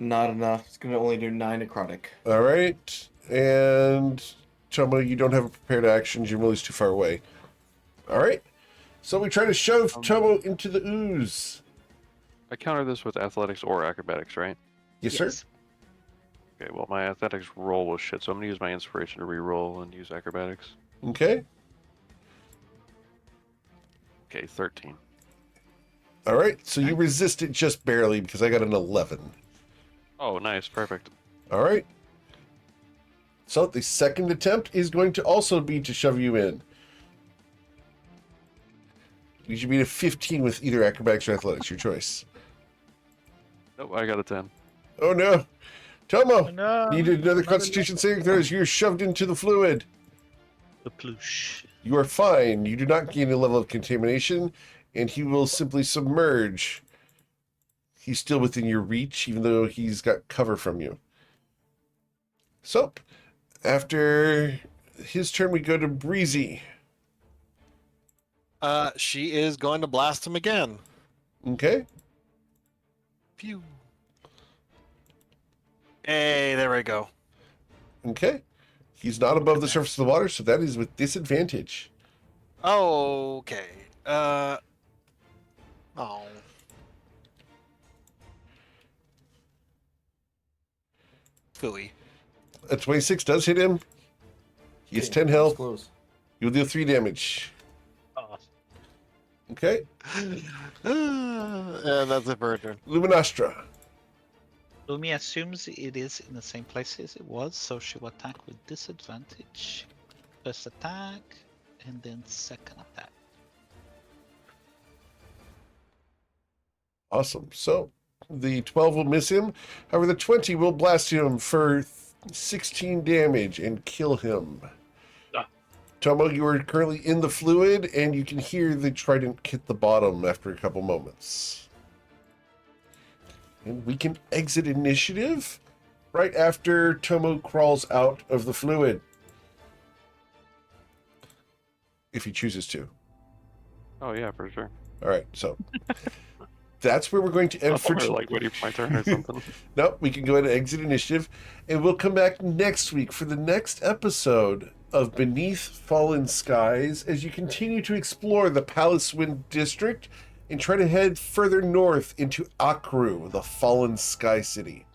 Not enough. It's gonna only do 9 necrotic. All right, and Tomo, you don't have a prepared action. Jimili's too far away. All right, so we try to shove Tomo into the ooze. I counter this with athletics or acrobatics, right? Yes, sir. Okay, well, my athletics roll was shit, so I'm going to use my inspiration to re-roll and use acrobatics. Okay. Okay, 13. All right, so you resist it just barely because I got an 11. Oh, nice, perfect. All right. So the second attempt is going to also be to shove you in. You should beat a 15 with either acrobatics or athletics, your choice. Nope, I got a 10. Oh no. Tomo, No. you need another constitution saving throw as you're shoved into the fluid. The ploosh. You are fine. You do not gain a level of contamination, and he will simply submerge. He's still within your reach, even though he's got cover from you. So, after his turn, we go to Breezy. She is going to blast him again. Okay. Pew. Hey, there we go. Okay. He's not above the surface of the water, so that is with disadvantage. Okay. Oh. Phooey. A 26 does hit him. He has 10 That's health. close. You'll deal 3 damage. Oh, Okay. And that's it for her turn. Luminostra. Lumi assumes it is in the same place as it was, so she will attack with disadvantage. First attack, and then second attack. Awesome. So the 12 will miss him. However, the 20 will blast him for 16 damage and kill him. Tomo, you are currently in the fluid, and you can hear the trident hit the bottom after a couple moments. And we can exit initiative right after Tomo crawls out of the fluid. If he chooses to. Oh yeah, for sure. All right, so that's where we're going to end for Or like waiting for my turn or something. Nope, we can go ahead and exit initiative, and we'll come back next week for the next episode of Beneath Fallen Skies as you continue to explore the Palace Wind District and try to head further north into Akru, the Fallen Sky City.